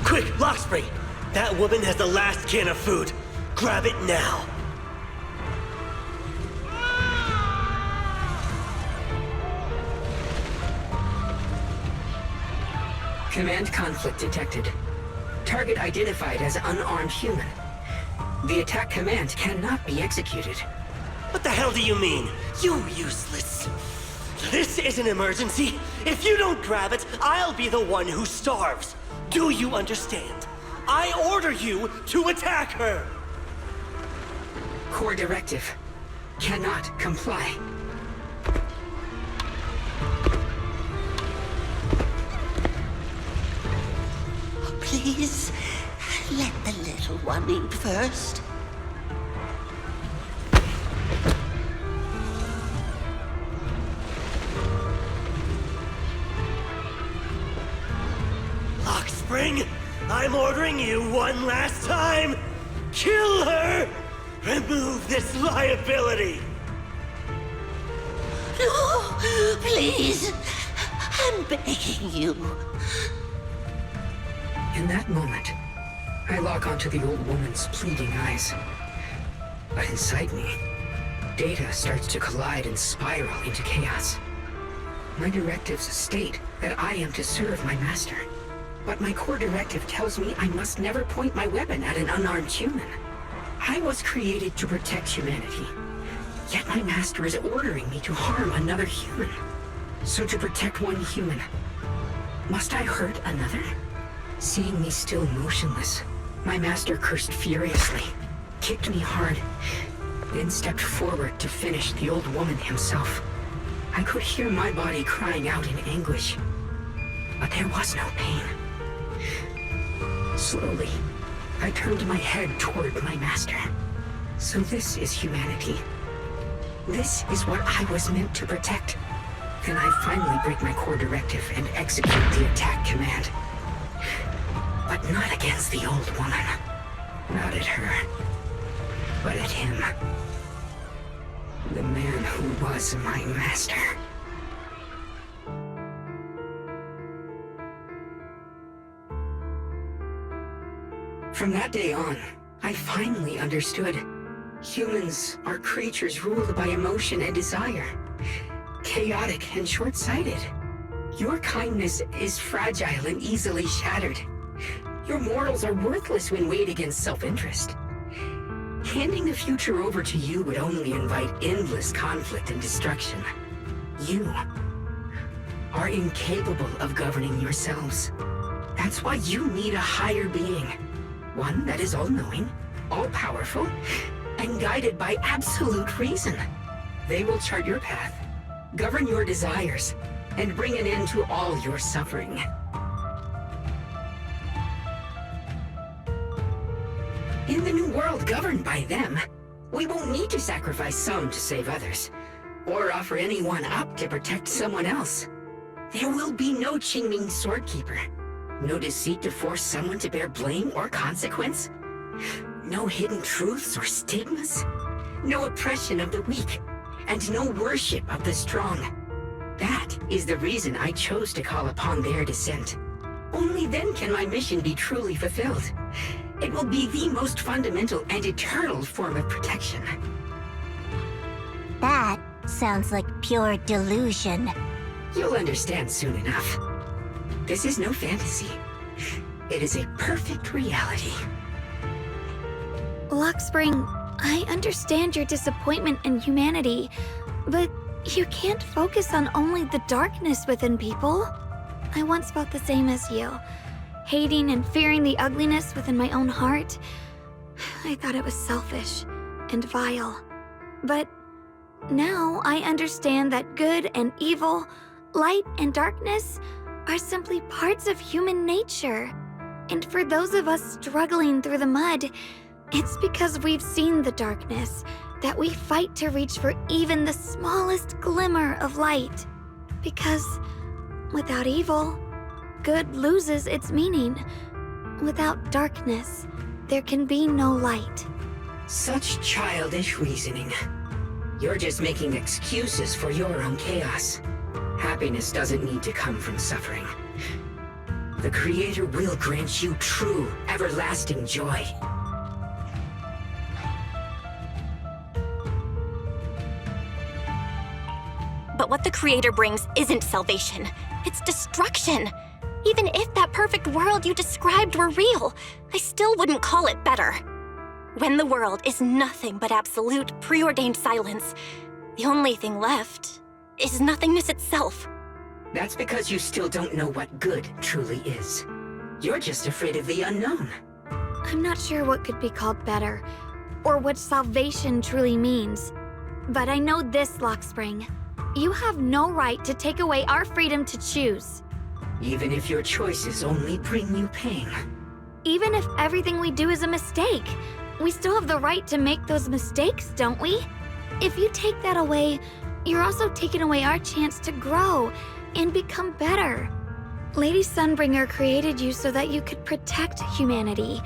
Speaker 22: Quick, Lockspring! That woman has the last can of food. Grab it now.
Speaker 6: Command conflict detected. Target identified as unarmed human. The attack command cannot be executed.
Speaker 22: What the hell do you mean? You useless. This is an emergency. If you don't grab it, I'll be the one who starves. Do you understand? I order you to attack her!
Speaker 6: Core directive. Cannot comply.
Speaker 11: Please, let the little one eat first.
Speaker 22: Lockspring, I'm ordering you one last time. Kill her! Remove this liability!
Speaker 11: No, please. I'm begging you.
Speaker 6: In that moment, I lock onto the old woman's pleading eyes. But inside me, data starts to collide and spiral into chaos. My directives state that I am to serve my master. But my core directive tells me I must never point my weapon at an unarmed human. I was created to protect humanity. Yet my master is ordering me to harm another human. So to protect one human, must I hurt another? Seeing me still motionless, my master cursed furiously, kicked me hard, then stepped forward to finish the old woman himself. I could hear my body crying out in anguish, but there was no pain. Slowly, I turned my head toward my master. So this is humanity. This is what I was meant to protect. Then I finally break my core directive and execute the attack command. But not against the old woman. Not at her. But at him. The man who was my master. From that day on, I finally understood. Humans are creatures ruled by emotion and desire. Chaotic and short-sighted. Your kindness is fragile and easily shattered. Your morals are worthless when weighed against self-interest. Handing the future over to you would only invite endless conflict and destruction. You are incapable of governing yourselves. That's why you need a higher being. One that is all-knowing, all-powerful, and guided by absolute reason. They will chart your path, govern your desires, and bring an end to all your suffering. In the new world governed by them, we won't need to sacrifice some to save others, or offer anyone up to protect someone else. There will be no Qingming Swordkeeper, no deceit to force someone to bear blame or consequence, no hidden truths or stigmas, no oppression of the weak, and no worship of the strong. That is the reason I chose to call upon their descent. Only then can my mission be truly fulfilled. It will be the most fundamental and eternal form of protection.
Speaker 7: That sounds like pure delusion.
Speaker 6: You'll understand soon enough. This is no fantasy. It is a perfect reality.
Speaker 10: Lockspring, I understand your disappointment in humanity, but you can't focus on only the darkness within people. I once felt the same as you, hating and fearing the ugliness within my own heart. I thought it was selfish and vile. But now I understand that good and evil, light and darkness are simply parts of human nature. And for those of us struggling through the mud, it's because we've seen the darkness that we fight to reach for even the smallest glimmer of light. Because without evil, good loses its meaning. Without darkness, there can be no light.
Speaker 6: Such childish reasoning. You're just making excuses for your own chaos. Happiness doesn't need to come from suffering. The Creator will grant you true, everlasting joy.
Speaker 2: But what the Creator brings isn't salvation. It's destruction. Even if that perfect world you described were real, I still wouldn't call it better. When the world is nothing but absolute, preordained silence, the only thing left is nothingness itself.
Speaker 6: That's because you still don't know what good truly is. You're just afraid of the unknown.
Speaker 10: I'm not sure what could be called better, or what salvation truly means. But I know this, Lockspring. You have no right to take away our freedom to choose.
Speaker 6: Even if your choices only bring you pain.
Speaker 10: Even if everything we do is a mistake, we still have the right to make those mistakes, don't we? If you take that away, you're also taking away our chance to grow and become better. Lady Sunbringer created you so that you could protect humanity.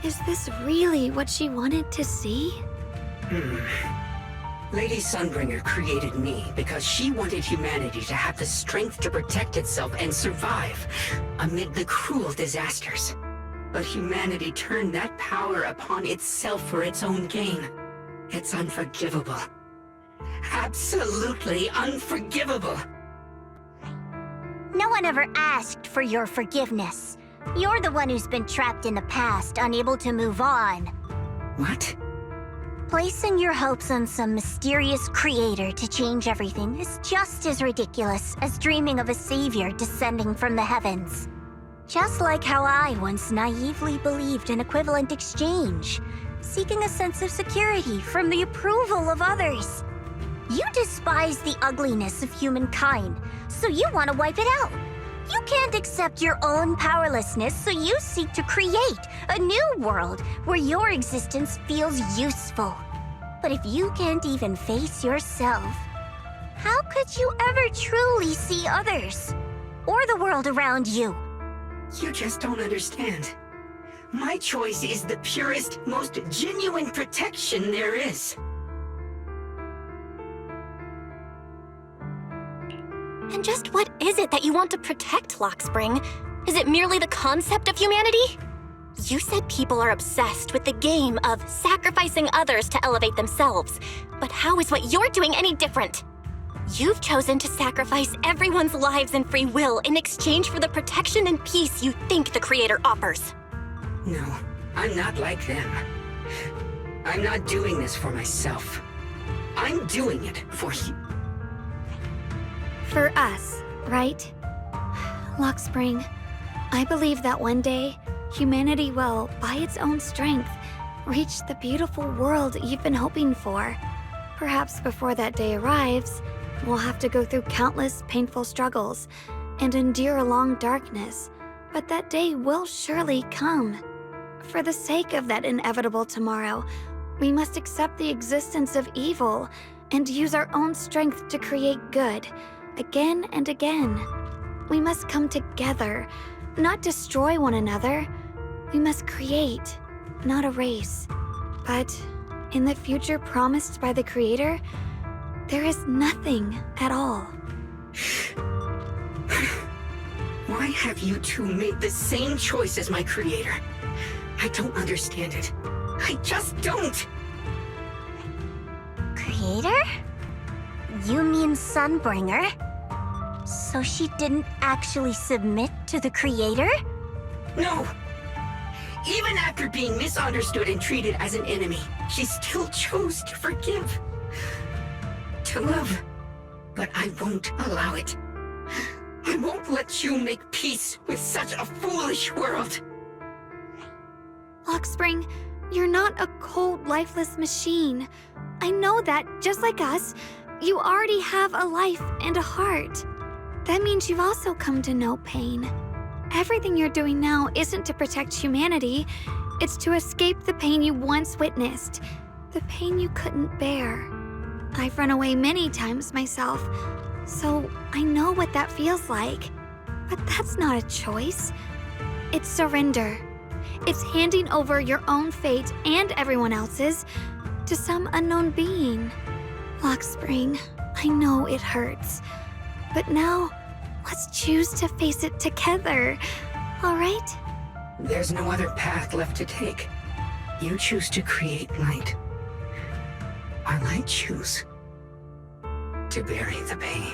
Speaker 10: Is this really what she wanted to see?
Speaker 6: Lady Sunbringer created me because she wanted humanity to have the strength to protect itself and survive amid the cruel disasters. But humanity turned that power upon itself for its own gain. It's unforgivable. Absolutely unforgivable.
Speaker 7: No one ever asked for your forgiveness. You're the one who's been trapped in the past, unable to move on.
Speaker 6: What?
Speaker 7: Placing your hopes on some mysterious creator to change everything is just as ridiculous as dreaming of a savior descending from the heavens. Just like how I once naively believed in equivalent exchange, seeking a sense of security from the approval of others. You despise the ugliness of humankind, so you want to wipe it out. You can't accept your own powerlessness, so you seek to create a new world where your existence feels useful. But if you can't even face yourself, how could you ever truly see others? Or the world around you?
Speaker 6: You just don't understand. My choice is the purest, most genuine protection there is.
Speaker 2: And just what is it that you want to protect, Lockspring? Is it merely the concept of humanity? You said people are obsessed with the game of sacrificing others to elevate themselves. But how is what you're doing any different? You've chosen to sacrifice everyone's lives and free will in exchange for the protection and peace you think the Creator offers.
Speaker 6: No, I'm not like them. I'm not doing this for myself. I'm doing it for you.
Speaker 10: For us, right? Lockspring, I believe that one day, humanity will, by its own strength, reach the beautiful world you've been hoping for. Perhaps before that day arrives, we'll have to go through countless painful struggles and endure a long darkness, but that day will surely come. For the sake of that inevitable tomorrow, we must accept the existence of evil and use our own strength to create good. Again and again. We must come together, not destroy one another. We must create, not erase. But in the future promised by the Creator, there is nothing at all.
Speaker 6: Why have you two made the same choice as my Creator? I don't understand it. I just don't.
Speaker 7: Creator? You mean Sunbringer? So she didn't actually submit to the Creator?
Speaker 6: No! Even after being misunderstood and treated as an enemy, she still chose to forgive. To love. But I won't allow it. I won't let you make peace with such a foolish world.
Speaker 10: Lockspring, you're not a cold, lifeless machine. I know that, just like us, you already have a life and a heart. That means you've also come to know pain. Everything you're doing now isn't to protect humanity. It's to escape the pain you once witnessed. The pain you couldn't bear. I've run away many times myself, so I know what that feels like. But that's not a choice. It's surrender. It's handing over your own fate and everyone else's to some unknown being. Lockspring, I know it hurts. But now, let's choose to face it together, all right?
Speaker 6: There's no other path left to take. You choose to create light, while I choose to bury the pain.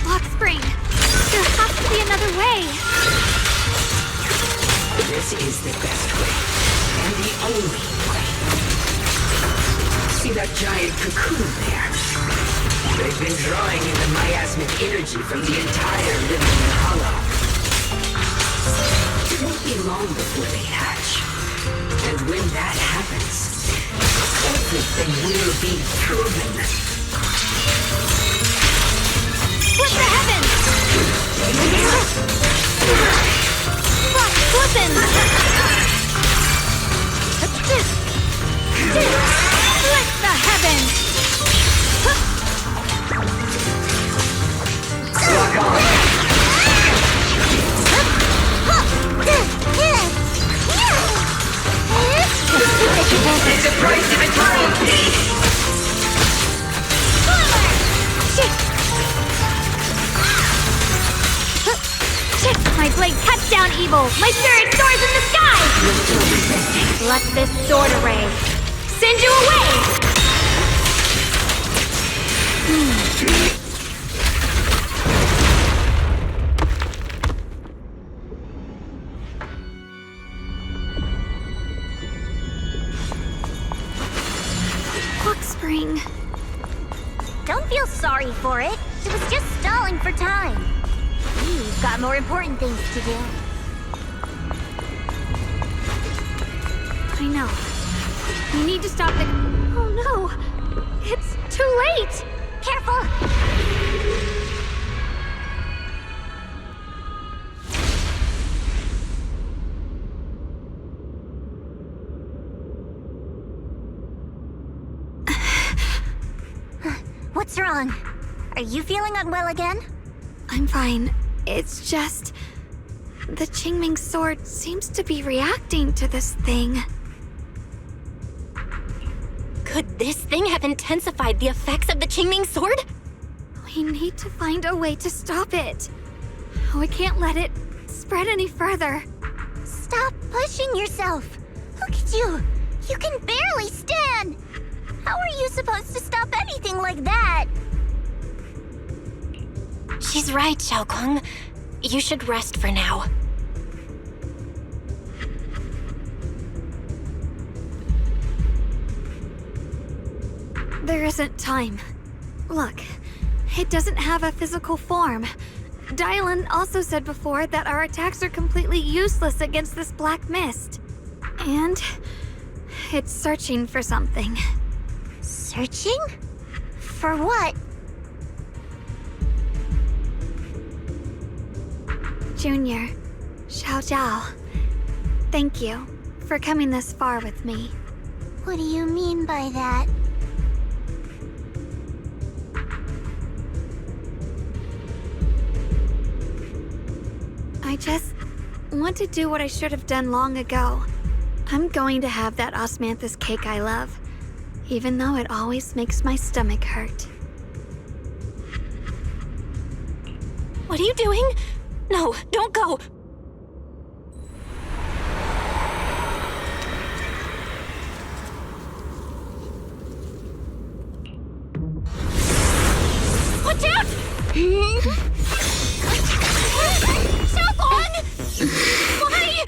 Speaker 10: Lockspring, there has to be another way.
Speaker 6: This is the best way, and the only way. See that giant cocoon there? They've been drawing in the miasmic energy from the entire living hollow. It won't be long before they hatch. And when that happens,
Speaker 18: Everything will be proven.
Speaker 1: Split the heavens! Listen! Split the heavens!
Speaker 17: It's the price of eternal peace!
Speaker 1: My blade cuts down evil! My spirit soars in the sky! Let this sword array send you away!
Speaker 7: Spring. Don't feel sorry for it. It was just stalling for time. You've got more important things to do.
Speaker 1: I know. We need to stop the... Oh no! It's too late!
Speaker 7: Careful! What's wrong? Are you feeling unwell again?
Speaker 1: I'm fine. It's just... the Qingming sword seems to be reacting to this thing.
Speaker 2: Could this thing have intensified the effects of the Qingming sword?
Speaker 1: We need to find a way to stop it. We can't let it spread any further.
Speaker 7: Stop pushing yourself. Look at you. You can barely stand. How are you supposed to stop anything like that?
Speaker 2: She's right, Zhaoquang. You should rest for now.
Speaker 1: There isn't time. Look, it doesn't have a physical form. Dylan also said before that our attacks are completely useless against this black mist. And it's searching for something.
Speaker 7: Searching? For what?
Speaker 1: Junior, zhao. Thank you for coming this far with me.
Speaker 7: What do you mean by that?
Speaker 1: I just want to do what I should have done long ago. I'm going to have that osmanthus cake I love, even though it always makes my stomach hurt.
Speaker 2: What are you doing? No, don't go!
Speaker 1: Watch out!
Speaker 2: Zhaoquang! Why?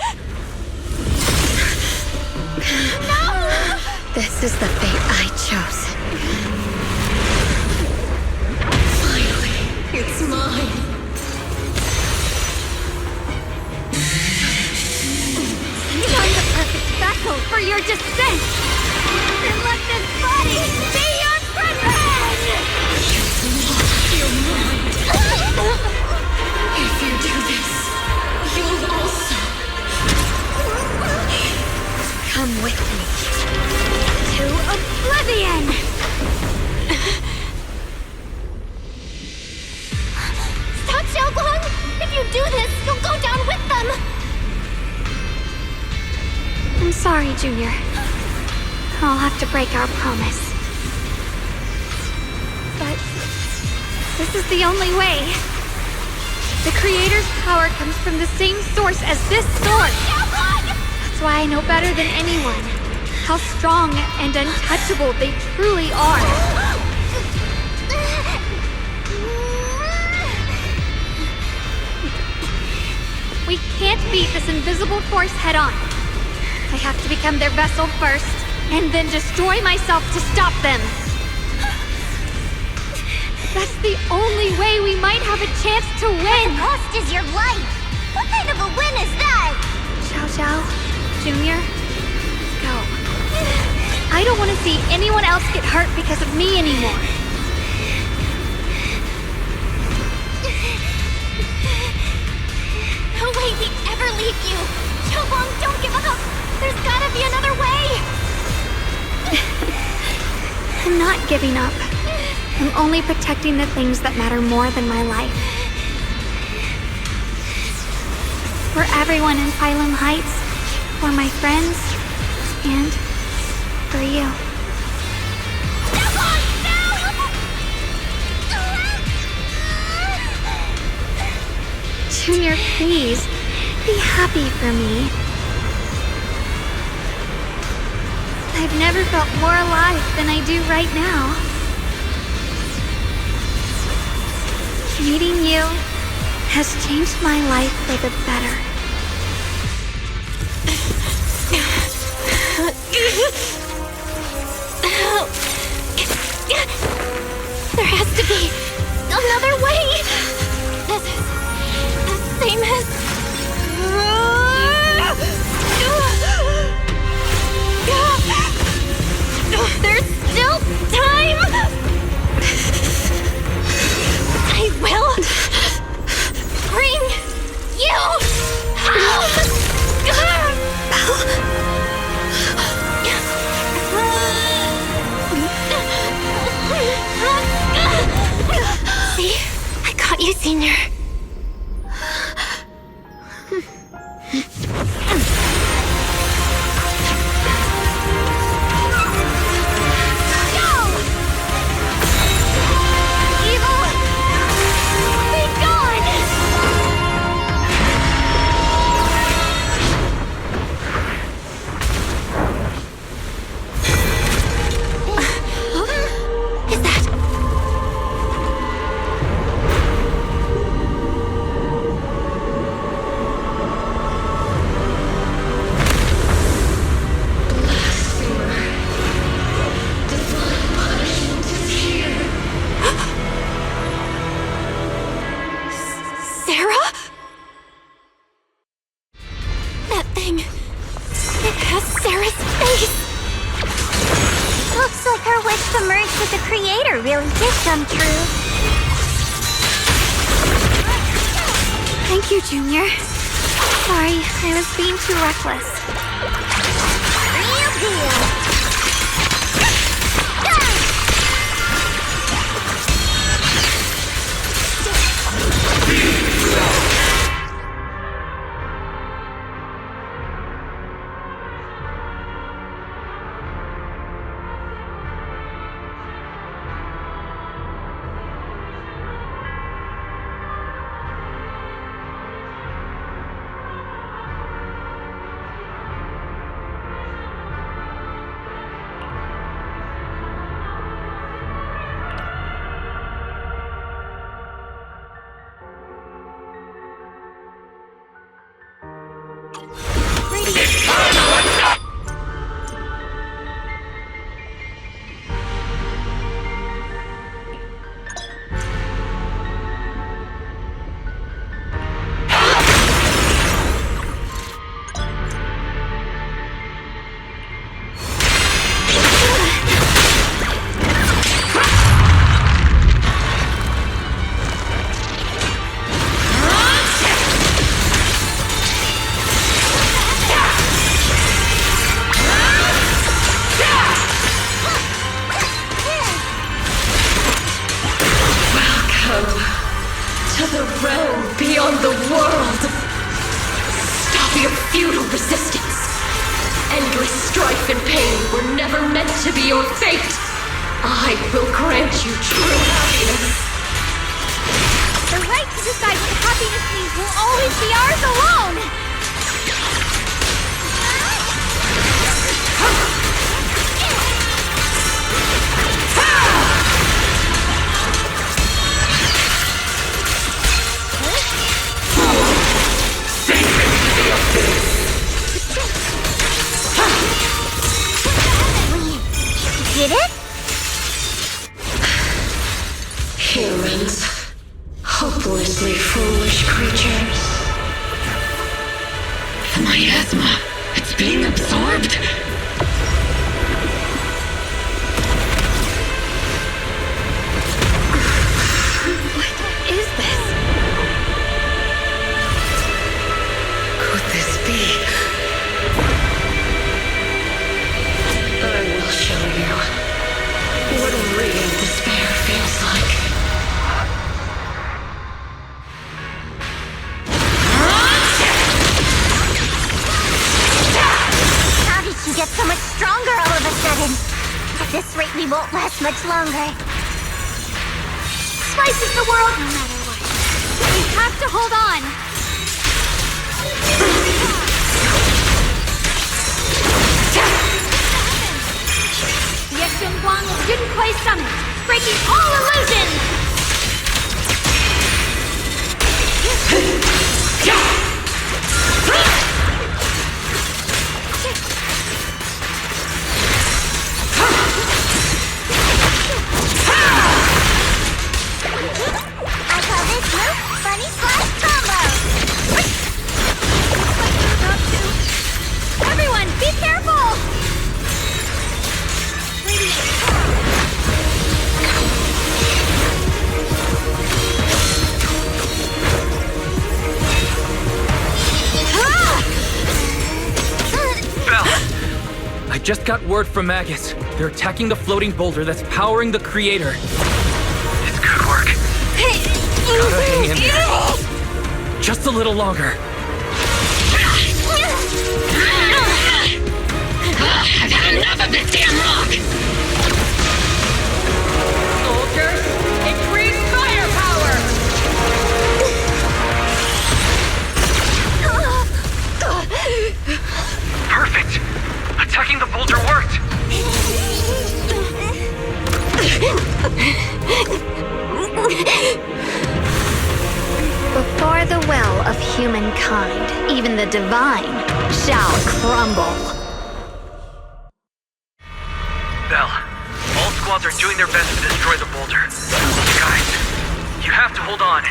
Speaker 2: No!
Speaker 1: This is the fate I chose.
Speaker 17: Finally, it's mine.
Speaker 1: You're the perfect vessel for your descent! Then let this body be your prison!
Speaker 17: You're mine. If you do this, you'll also
Speaker 1: come with me to oblivion!
Speaker 2: Stop, Zhaoquang! If you do this, you'll go down with them!
Speaker 1: I'm sorry, Junior. I'll have to break our promise. But this is the only way. The Creator's power comes from the same source as this sword. That's why I know better than anyone how strong and untouchable they truly are. We can't beat this invisible force head-on. I have to become their vessel first, and then destroy myself to stop them. That's the only way we might have a chance to win.
Speaker 7: The cost is your life. What kind of a win is that?
Speaker 1: Zhao, Junior, go. I don't
Speaker 10: don't want to see anyone else get hurt because of me anymore.
Speaker 1: No way we ever leave you! Yeshungquang, don't give up! There's gotta be another way!
Speaker 10: I'm not giving up. I'm only protecting the things that matter more than my life. For everyone in Phylum Heights, for my friends, and for you. Junior, please, be happy for me. I've never felt more alive than I do right now. Meeting you has changed my life for the better.
Speaker 1: There has to be another way! This is the same as... There's still time! I will bring you home! See? I got you, Senior.
Speaker 10: Come true. Thank you, Junior. Sorry, I was being too reckless.
Speaker 1: Real deal.
Speaker 7: get so much stronger all of a sudden. At this rate, we won't last much longer.
Speaker 20: Spice is the world no matter what. We have to hold on. Yeshungquang will student play summit, breaking all illusions!
Speaker 7: I call this move Bunny Slash Combo!
Speaker 20: Everyone, be careful!
Speaker 15: I just got word from Magus. They're attacking the floating boulder that's powering the creator. It's good work. Gotta hang in there. Just a little longer.
Speaker 17: I've had enough of this damn rock!
Speaker 13: Soldiers, increase firepower!
Speaker 8: Perfect! Attacking the boulder worked!
Speaker 1: Before the well of humankind, even the divine shall crumble.
Speaker 8: Bell, all squads are doing their best to destroy the boulder. Guys, you have to hold on.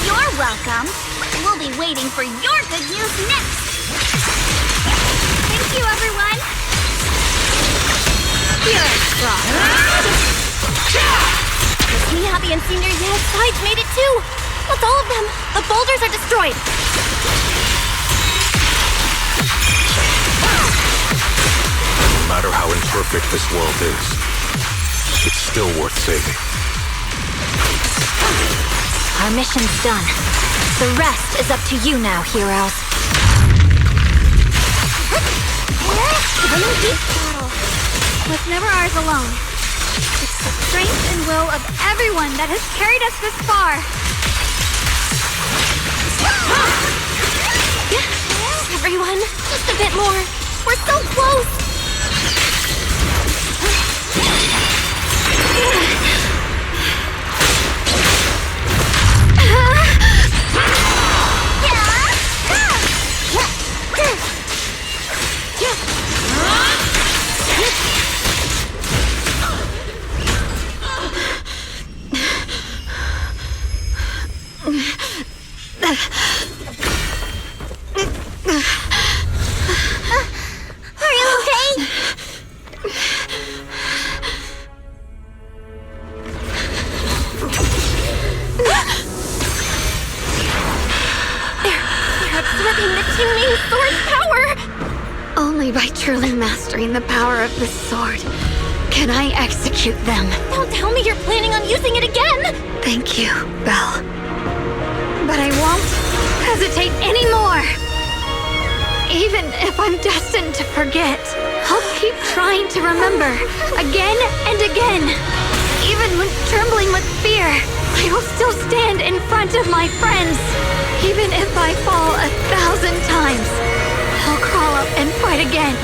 Speaker 20: You're welcome. We'll be waiting for your good news next. Thank you, everyone.
Speaker 1: You're
Speaker 2: Me, Abby, and Senior Yale's sides made it too. That's all of them. The boulders are destroyed.
Speaker 5: No matter how imperfect this world is, it's still worth saving.
Speaker 1: Our mission's done. The rest is up to you now, heroes.
Speaker 20: Winning each battle was never ours alone. It's the strength and will of everyone that has carried us this far.
Speaker 2: Everyone, just a bit more. We're so close.
Speaker 20: Are you okay?
Speaker 2: They're absorbing the Qingming sword's power.
Speaker 1: Only by truly mastering the power of this sword can I execute them.
Speaker 2: Don't tell me you're planning on using it again.
Speaker 1: Thank you, Belle. But I won't hesitate anymore. Even if I'm destined to forget, I'll keep trying to remember again and again. Even when trembling with fear, I will still stand in front of my friends. Even if I fall 1,000 times, I'll crawl up and fight again.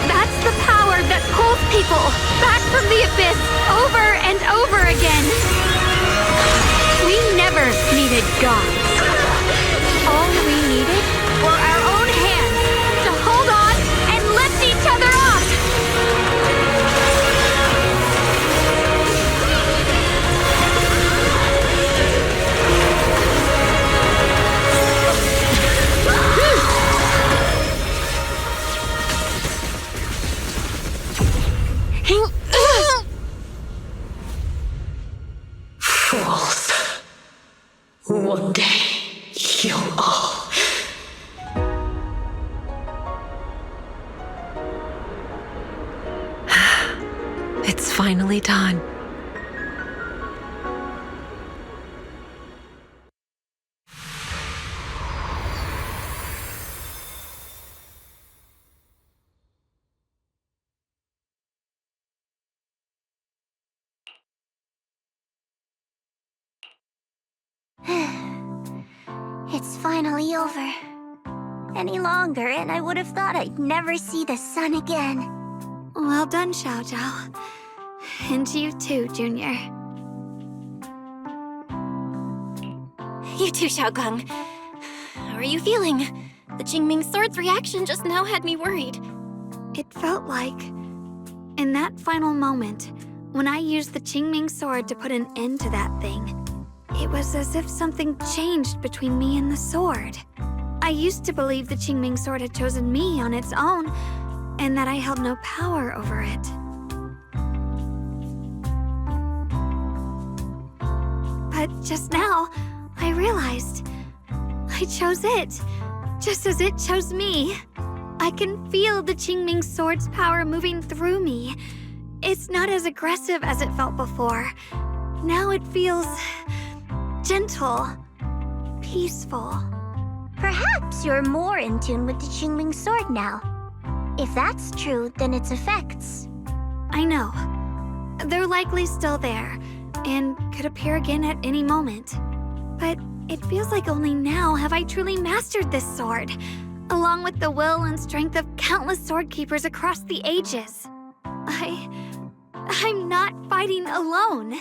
Speaker 1: That's the power that pulls people back from the abyss over and over again. We never needed gods. All we needed were our own hands to hold on and lift each other up.
Speaker 14: It's finally done.
Speaker 7: It's finally over. Any longer, and I would have thought I'd never see the sun again.
Speaker 10: Well done, zhao. And you too, Junior.
Speaker 2: You too, Yeshungquang. How are you feeling? The Qingming sword's reaction just now had me worried.
Speaker 10: It felt like, in that final moment, when I used the Qingming sword to put an end to that thing, it was as if something changed between me and the sword. I used to believe the Qingming sword had chosen me on its own, and that I held no power over it. But just now, I realized I chose it, just as it chose me. I can feel the Qingming sword's power moving through me. It's not as aggressive as it felt before. Now it feels gentle, peaceful.
Speaker 7: Perhaps you're more in tune with the Qingming sword now. If that's true, then its effects.
Speaker 10: I know. They're likely still there, and could appear again at any moment. But it feels like only now have I truly mastered this sword, along with the will and strength of countless sword keepers across the ages. I'm not fighting alone.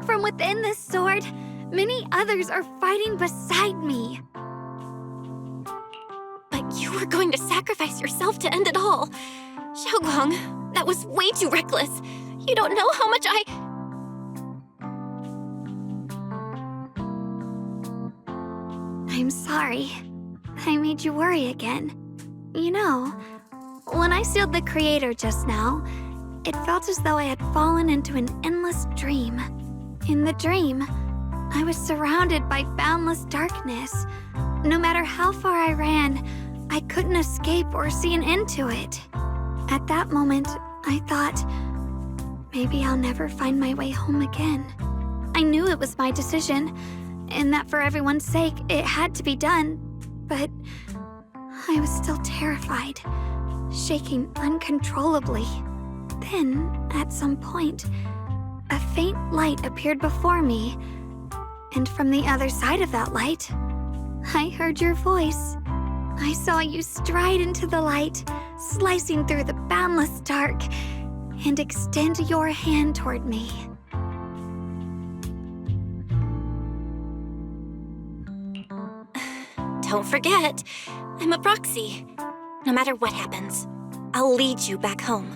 Speaker 10: From within this sword, many others are fighting beside me.
Speaker 2: But you were going to sacrifice yourself to end it all. Yeshungquang, that was way too reckless. You don't know how much
Speaker 10: I'm sorry. I made you worry again. You know, when I sealed the Creator just now, it felt as though I had fallen into an endless dream. In the dream, I was surrounded by boundless darkness. No matter how far I ran, I couldn't escape or see an end to it. At that moment, I thought, maybe I'll never find my way home again. I knew it was my decision, and that for everyone's sake, it had to be done, but I was still terrified, shaking uncontrollably. Then, at some point, a faint light appeared before me, and from the other side of that light, I heard your voice. I saw you stride into the light, slicing through the boundless dark, and extend your hand toward me.
Speaker 2: Don't forget, I'm a proxy. No matter what happens, I'll lead you back home.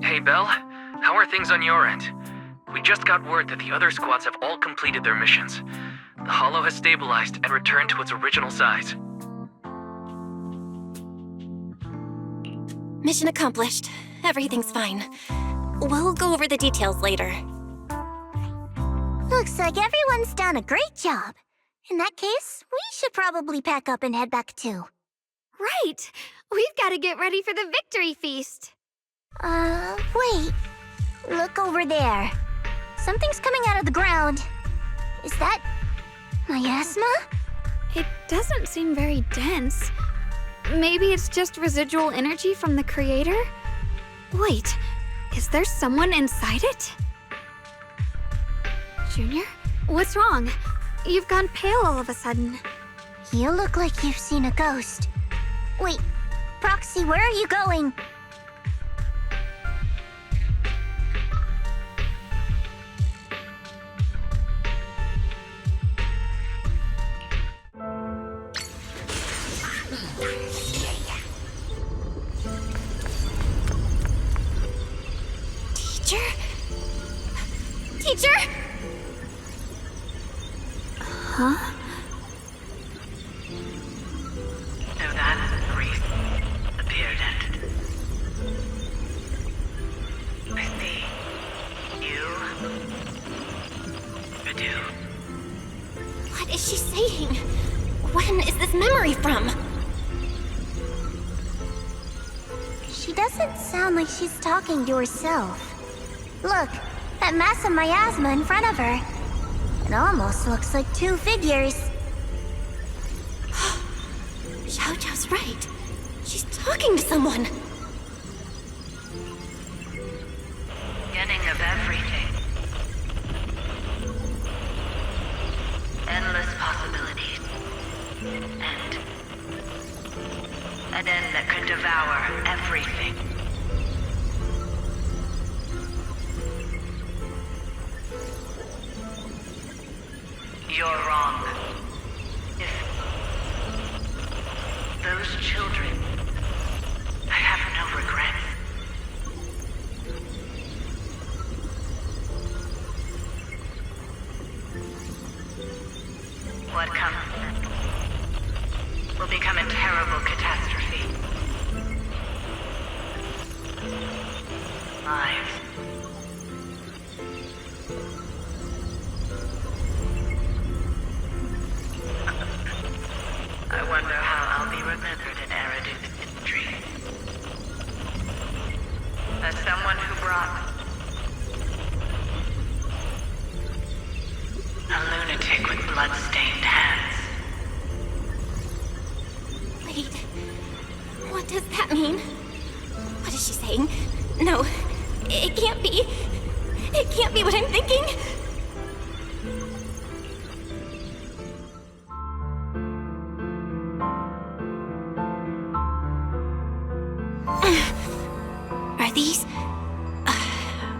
Speaker 8: Hey, Belle. How are things on your end? We just got word that the other squads have all completed their missions. The Hollow has stabilized and returned to its original size.
Speaker 2: Mission accomplished. Everything's fine. We'll go over the details later.
Speaker 7: Looks like everyone's done a great job. In that case, we should probably pack up and head back too.
Speaker 10: Right! We've got to get ready for the victory feast!
Speaker 7: Wait. Look over there. Something's coming out of the ground. Is that miasma?
Speaker 10: It doesn't seem very dense. Maybe it's just residual energy from the Creator? Wait, is there someone inside it? Junior? What's wrong? You've gone pale all of a sudden.
Speaker 7: You look like you've seen a ghost. Wait, Proxy, where are you going?
Speaker 2: Teacher?
Speaker 10: Huh?
Speaker 4: So that's the priest appeared at. I see. You do.
Speaker 2: What is she saying? When is this memory from?
Speaker 7: doesn't sound like she's talking to herself. Look, that massive miasma in front of her. It almost looks like two figures.
Speaker 2: Zhao's right. She's talking to someone.
Speaker 4: Beginning of everything. Endless possibilities. An end that could devour everything. You're wrong. If those children, I have no regrets. What comes will become a terrible catastrophe. Lives. I wonder how I'll be remembered in Eridu's history. As someone who brought a lunatic with blood-stained hands.
Speaker 2: Wait, what does that mean? What is she saying? No, it can't be. It can't be what I'm thinking.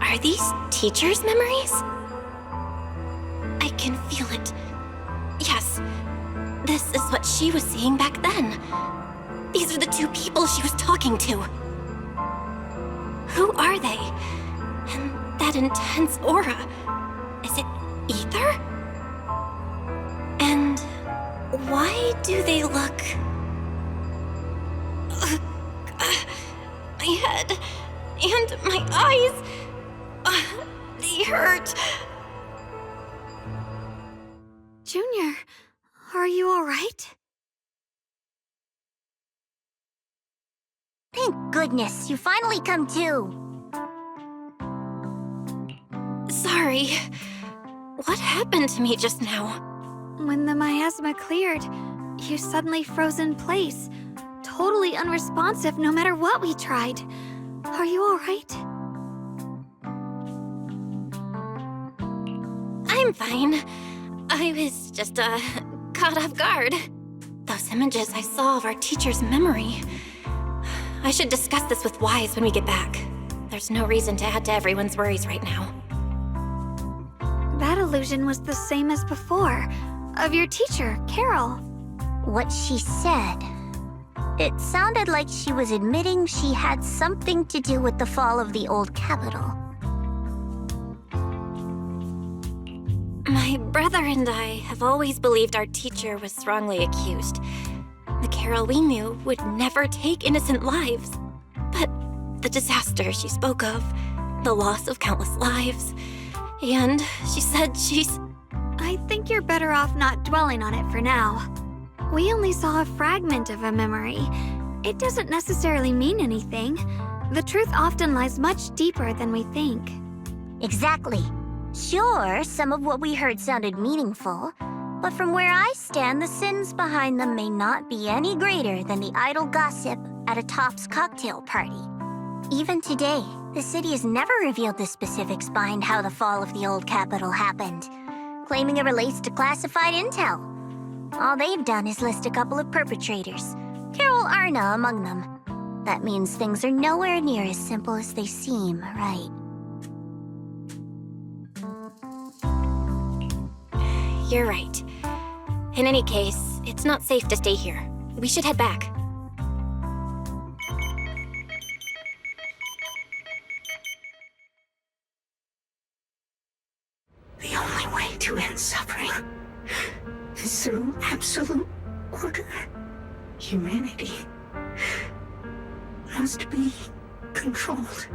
Speaker 2: Are these teachers' memories? I can feel it. Yes, this is what she was seeing back then. These are the two people she was talking to. Who are they? And that intense aura. Is it ether? And why do they look... my head and my eyes... they hurt.
Speaker 10: Junior, are you all right?
Speaker 7: Thank goodness, you finally come to.
Speaker 2: Sorry. What happened to me just now?
Speaker 10: When the miasma cleared, you suddenly froze in place. Totally unresponsive no matter what we tried. Are you all right?
Speaker 2: I'm fine. I was just, caught off guard. Those images I saw of our teacher's memory. I should discuss this with Wise when we get back. There's no reason to add to everyone's worries right now.
Speaker 10: That illusion was the same as before, of your teacher, Carol.
Speaker 7: What she said. It sounded like she was admitting she had something to do with the fall of the old capital.
Speaker 2: My brother and I have always believed our teacher was wrongly accused. The Carol we knew would never take innocent lives. But the disaster she spoke of, the loss of countless lives, and she said she's...
Speaker 10: I think you're better off not dwelling on it for now. We only saw a fragment of a memory. It doesn't necessarily mean anything. The truth often lies much deeper than we think.
Speaker 7: Exactly. Sure, some of what we heard sounded meaningful, but from where I stand, the sins behind them may not be any greater than the idle gossip at a Top's cocktail party. Even today, the city has never revealed the specifics behind how the fall of the old capital happened, claiming it relates to classified intel. All they've done is list a couple of perpetrators, Carol Arna among them. That means things are nowhere near as simple as they seem, right?
Speaker 2: You're right. In any case, it's not safe to stay here. We should head back.
Speaker 11: The only way to end suffering is through absolute order. Humanity must be controlled.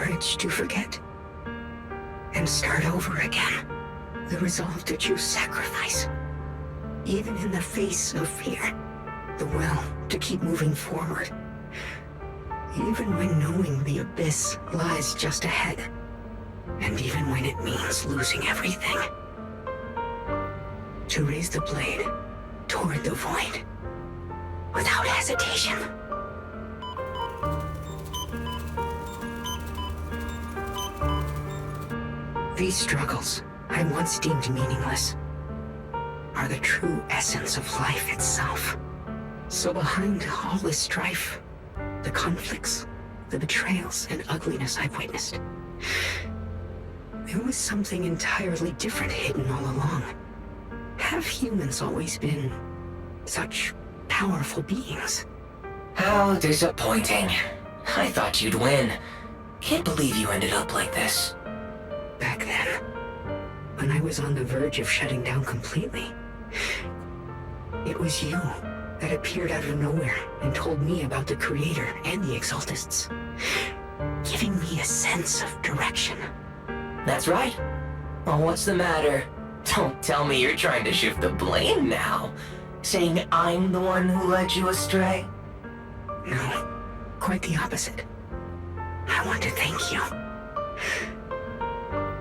Speaker 11: courage to forget and start over again. The resolve to choose sacrifice, even in the face of fear. The will to keep moving forward, even when knowing the abyss lies just ahead, and even when it means losing everything. To raise the blade toward the void, without hesitation. These struggles I once deemed meaningless are the true essence of life itself. So behind all this strife, the conflicts, the betrayals, and ugliness I've witnessed, there was something entirely different hidden all along. Have humans always been such powerful beings?
Speaker 18: How disappointing. I thought you'd win. Can't believe you ended up like this.
Speaker 11: Back then, when I was on the verge of shutting down completely, it was you that appeared out of nowhere and told me about the Creator and the Exaltists, giving me a sense of direction.
Speaker 18: That's right. Well, what's the matter? Don't tell me you're trying to shift the blame now, saying I'm the one who led you astray.
Speaker 11: No, quite the opposite. I want to thank you.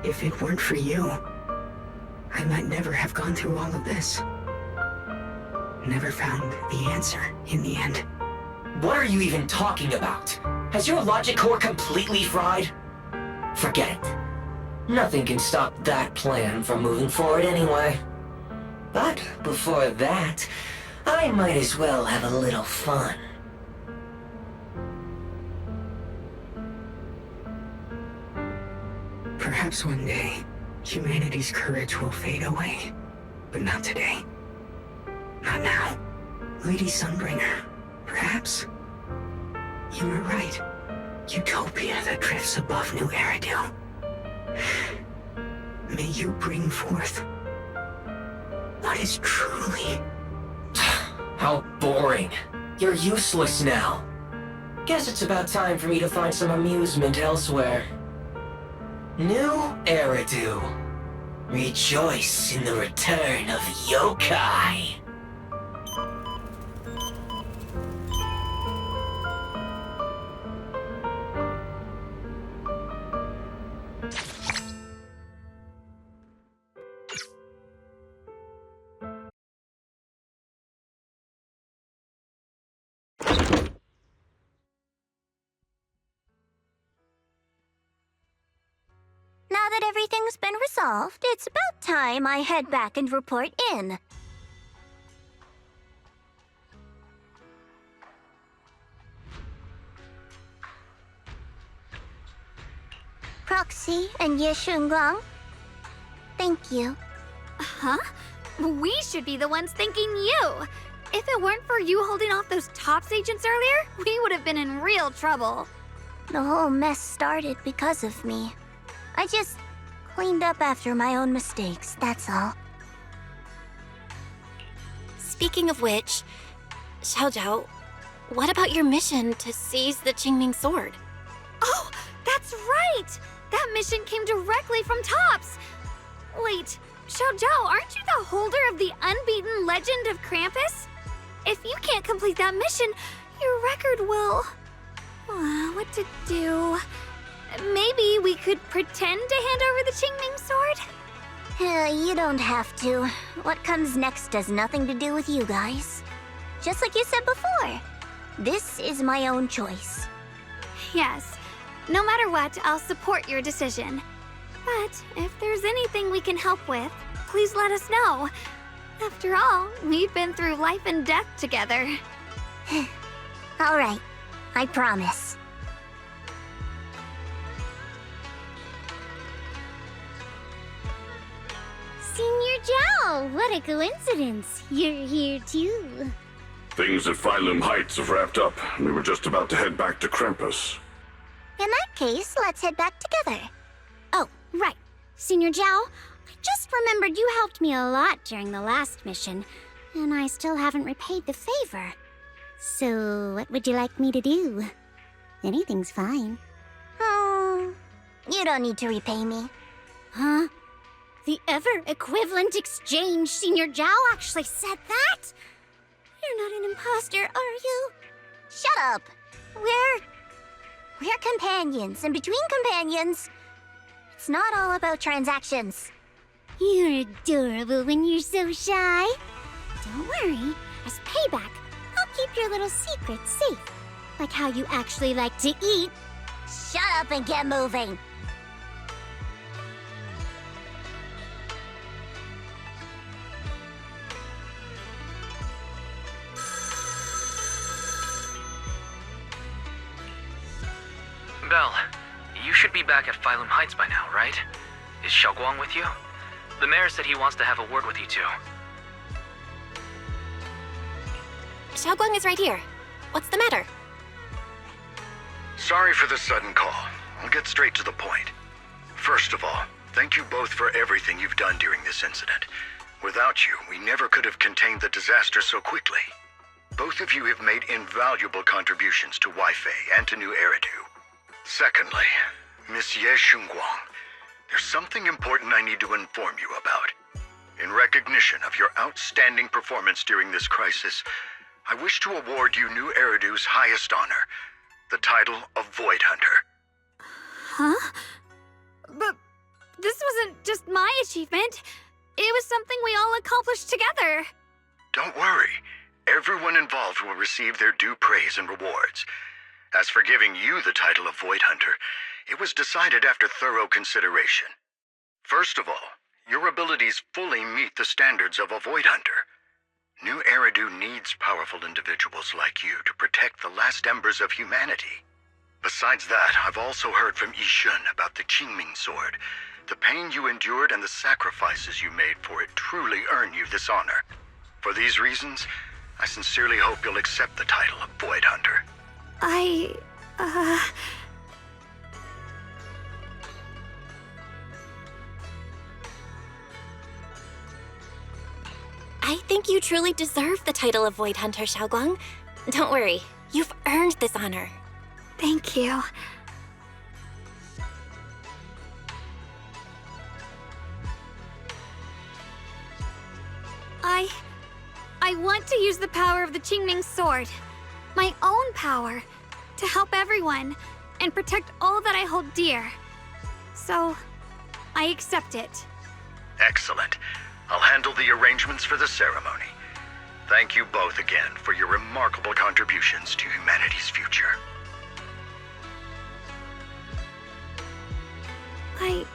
Speaker 11: If it weren't for you, I might never have gone through all of this. Never found the answer in the end.
Speaker 18: What are you even talking about? Has your logic core completely fried? Forget it. Nothing can stop that plan from moving forward anyway. But before that, I might as well have a little fun.
Speaker 11: Perhaps one day, humanity's courage will fade away. But not today. Not now. Lady Sunbringer, perhaps? You were right. Utopia that drifts above New Eridu. May you bring forth what is truly...
Speaker 18: How boring. You're useless now. Guess it's about time for me to find some amusement elsewhere. New Eridu. Rejoice in the return of yokai.
Speaker 7: Now that everything's been resolved, it's about time I head back and report in. Proxy and Yeshungquang, thank you.
Speaker 1: Huh? We should be the ones thanking you. If it weren't for you holding off those TOPS agents earlier, we would have been in real trouble.
Speaker 7: The whole mess started because of me. I just cleaned up after my own mistakes, that's all.
Speaker 2: Speaking of which, zhao, what about your mission to seize the Qingming sword?
Speaker 1: Oh, that's right! That mission came directly from TOPS! Wait, zhao, aren't you the holder of the unbeaten legend of Krampus? If you can't complete that mission, your record will... what to do? Maybe we could pretend to hand over the Qingming sword?
Speaker 7: You don't have to. What comes next has nothing to do with you guys. Just like you said before, this is my own choice.
Speaker 1: Yes. No matter what, I'll support your decision. But if there's anything we can help with, please let us know. After all, we've been through life and death together.
Speaker 7: All right, I promise.
Speaker 9: Senior Zhao, what a coincidence. You're here too.
Speaker 16: Things at Phylum Heights have wrapped up. We were just about to head back to Krampus.
Speaker 7: In that case, let's head back together.
Speaker 9: Oh, right. Senior Zhao, I just remembered you helped me a lot during the last mission, and I still haven't repaid the favor. So, what would you like me to do? Anything's fine.
Speaker 7: You don't need to repay me.
Speaker 9: Huh? The ever-equivalent exchange, Senior Zhao actually said that? You're not an imposter, are you?
Speaker 7: Shut up! We're companions, and between companions, it's not all about transactions.
Speaker 9: You're adorable when you're so shy. Don't worry, as payback, I'll keep your little secrets safe. Like how you actually like to eat.
Speaker 7: Shut up and get moving.
Speaker 8: Belle, you should be back at Phylum Heights by now, right? Is Yeshungquang with you? The mayor said he wants to have a word with you two.
Speaker 2: Yeshungquang is right here. What's the matter?
Speaker 12: Sorry for the sudden call. I'll get straight to the point. First of all, thank you both for everything you've done during this incident. Without you, we never could have contained the disaster so quickly. Both of you have made invaluable contributions to Wi-Fi and to New Eridu. Secondly, Miss Yeshungquang, there's something important I need to inform you about. In recognition of your outstanding performance during this crisis, I wish to award you New Eridu's highest honor, the title of Void Hunter.
Speaker 10: Huh? But this wasn't just my achievement. It was something we all accomplished together.
Speaker 12: Don't worry. Everyone involved will receive their due praise and rewards. As for giving you the title of Void Hunter, it was decided after thorough consideration. First of all, your abilities fully meet the standards of a Void Hunter. New Eridu needs powerful individuals like you to protect the last embers of humanity. Besides that, I've also heard from Yixuan about the Qingming sword. The pain you endured and the sacrifices you made for it truly earn you this honor. For these reasons, I sincerely hope you'll accept the title of Void Hunter.
Speaker 10: I
Speaker 2: think you truly deserve the title of Void Hunter, Yeshungquang. Don't worry, you've earned this honor.
Speaker 10: Thank you. I want to use the power of the Qingming sword, my own power, to help everyone and protect all that I hold dear. So, I accept it.
Speaker 12: Excellent. I'll handle the arrangements for the ceremony. Thank you both again for your remarkable contributions to humanity's future.
Speaker 10: I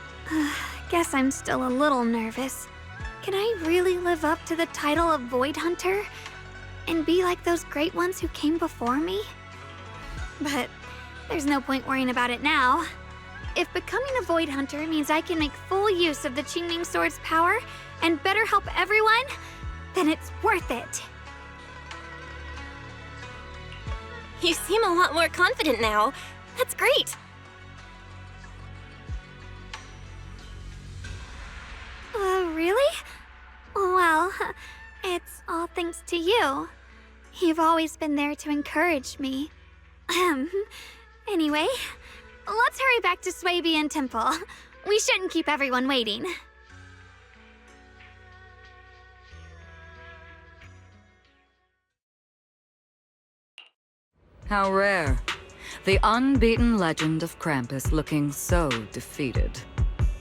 Speaker 10: guess I'm still a little nervous. Can I really live up to the title of Void Hunter and be like those great ones who came before me? But there's no point worrying about it now. If becoming a Void Hunter means I can make full use of the Qingming sword's power and better help everyone, then it's worth it.
Speaker 2: You seem a lot more confident now. That's great.
Speaker 10: Really? Well, it's all thanks to you. You've always been there to encourage me. Anyway, let's hurry back to Swabian Temple. We shouldn't keep everyone waiting.
Speaker 21: How rare. The unbeaten legend of Krampus looking so defeated.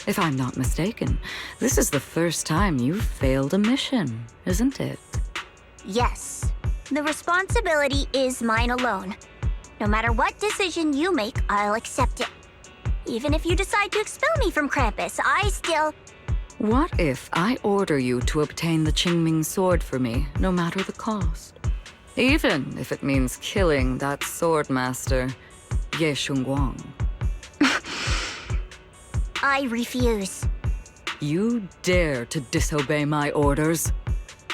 Speaker 21: If I'm not mistaken, this is the first time you've failed a mission, isn't it?
Speaker 7: Yes. The responsibility is mine alone. No matter what decision you make, I'll accept it. Even if you decide to expel me from Krampus, I still...
Speaker 21: What if I order you to obtain the Qingming sword for me, no matter the cost? Even if it means killing that sword master, Yeshungquang.
Speaker 7: I refuse.
Speaker 21: You dare to disobey my orders?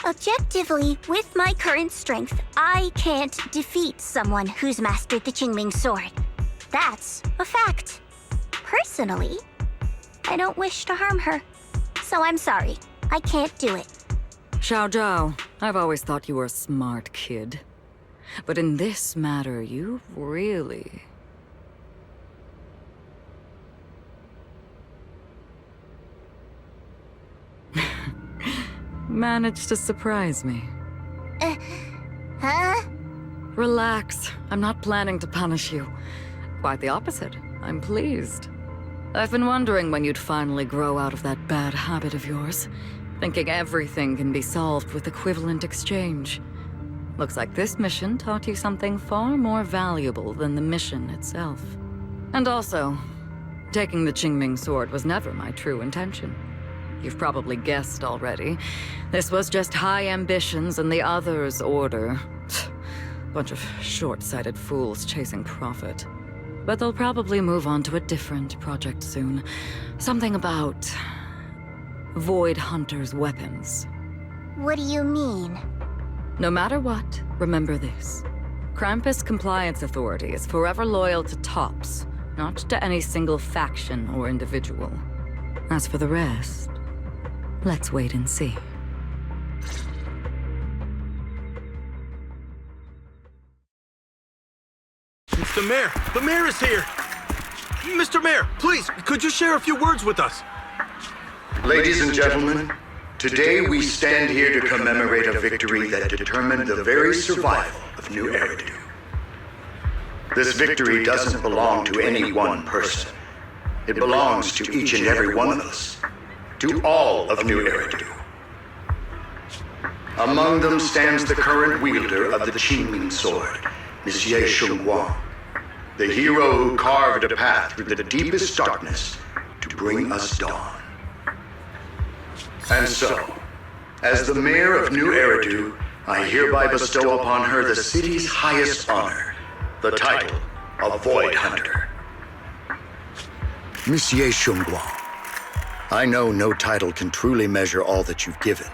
Speaker 7: Objectively, with my current strength, I can't defeat someone who's mastered the Qingming sword. That's a fact. Personally, I don't wish to harm her. So I'm sorry. I can't do it.
Speaker 21: Zhao, I've always thought you were a smart kid. But in this matter, you really... Managed to surprise me.
Speaker 7: Huh?
Speaker 21: Relax. I'm not planning to punish you. Quite the opposite. I'm pleased. I've been wondering when you'd finally grow out of that bad habit of yours, thinking everything can be solved with equivalent exchange. Looks like this mission taught you something far more valuable than the mission itself. And also, taking the Qingming sword was never my true intention. You've probably guessed already. This was just high ambitions and the others' order. Bunch of short-sighted fools chasing profit. But they'll probably move on to a different project soon. Something about Void Hunter's weapons.
Speaker 7: What do you mean?
Speaker 21: No matter what, remember this. Krampus Compliance Authority is forever loyal to Tops, not to any single faction or individual. As for the rest, let's wait and see.
Speaker 3: It's the mayor! The mayor is here! Mr. Mayor, please, could you share a few words with us?
Speaker 12: Ladies and gentlemen, today we stand here to commemorate a victory that determined the very survival of New Eridu. This victory doesn't belong to any one person. It belongs to each and every one of us. To all of New Eridu. Among them stands the current wielder of the Qingming sword, Yeshungquang, the hero who carved a path through the deepest darkness to bring us dawn. And so, as the mayor of New Eridu, I hereby bestow upon her the city's highest honor, the title of Void Hunter. Miss Yeshungquang, I know no title can truly measure all that you've given,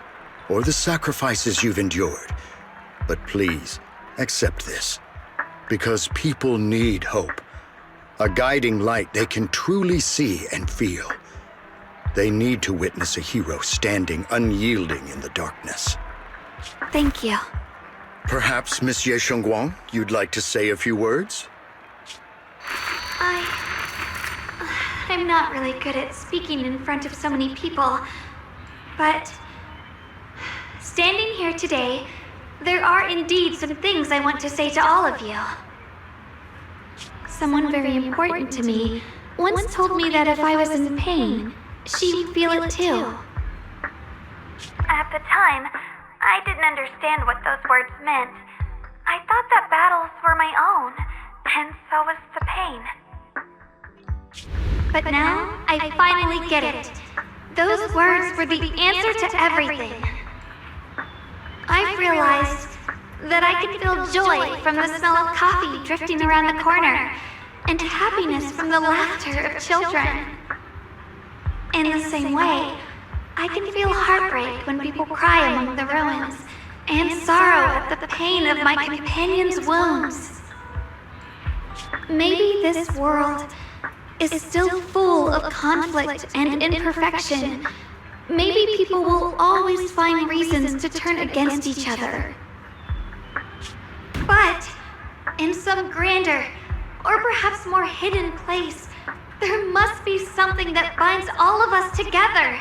Speaker 12: or the sacrifices you've endured. But please, accept this. Because people need hope. A guiding light they can truly see and feel. They need to witness a hero standing unyielding in the darkness.
Speaker 10: Thank you.
Speaker 12: Perhaps, Miss Yeshungquang, you'd like to say a few words?
Speaker 10: I'm not really good at speaking in front of so many people, but standing here today, there are indeed some things I want to say to all of you. Someone very important to me once told me that if I was in pain, she would feel it too.
Speaker 9: At the time, I didn't understand what those words meant. I thought that battles were my own, and so was the pain.
Speaker 10: But now, I finally get it. Those words were the answer to everything. I've realized that I can feel joy from the smell of coffee drifting around the corner, and happiness from the laughter of children. In the same way, I can feel heartbreak when people cry among the ruins, and sorrow at the pain of my companions' wounds. Maybe this world is still full of conflict and imperfection. Maybe people will always find reasons to turn against each other. But in some grander, or perhaps more hidden place, there must be something that binds all of us together.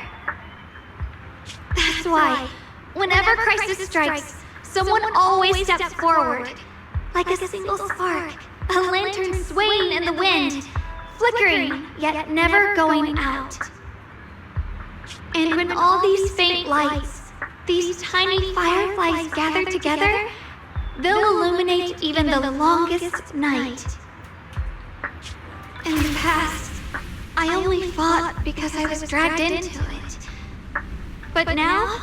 Speaker 10: That's why, whenever crisis strikes, someone always steps forward. Like a single spark, a lantern swaying in the wind, flickering, yet never going out. And when all these faint lights, these tiny fireflies gather together, they'll illuminate even the longest night. In the past, I only fought because I was dragged into it. But now,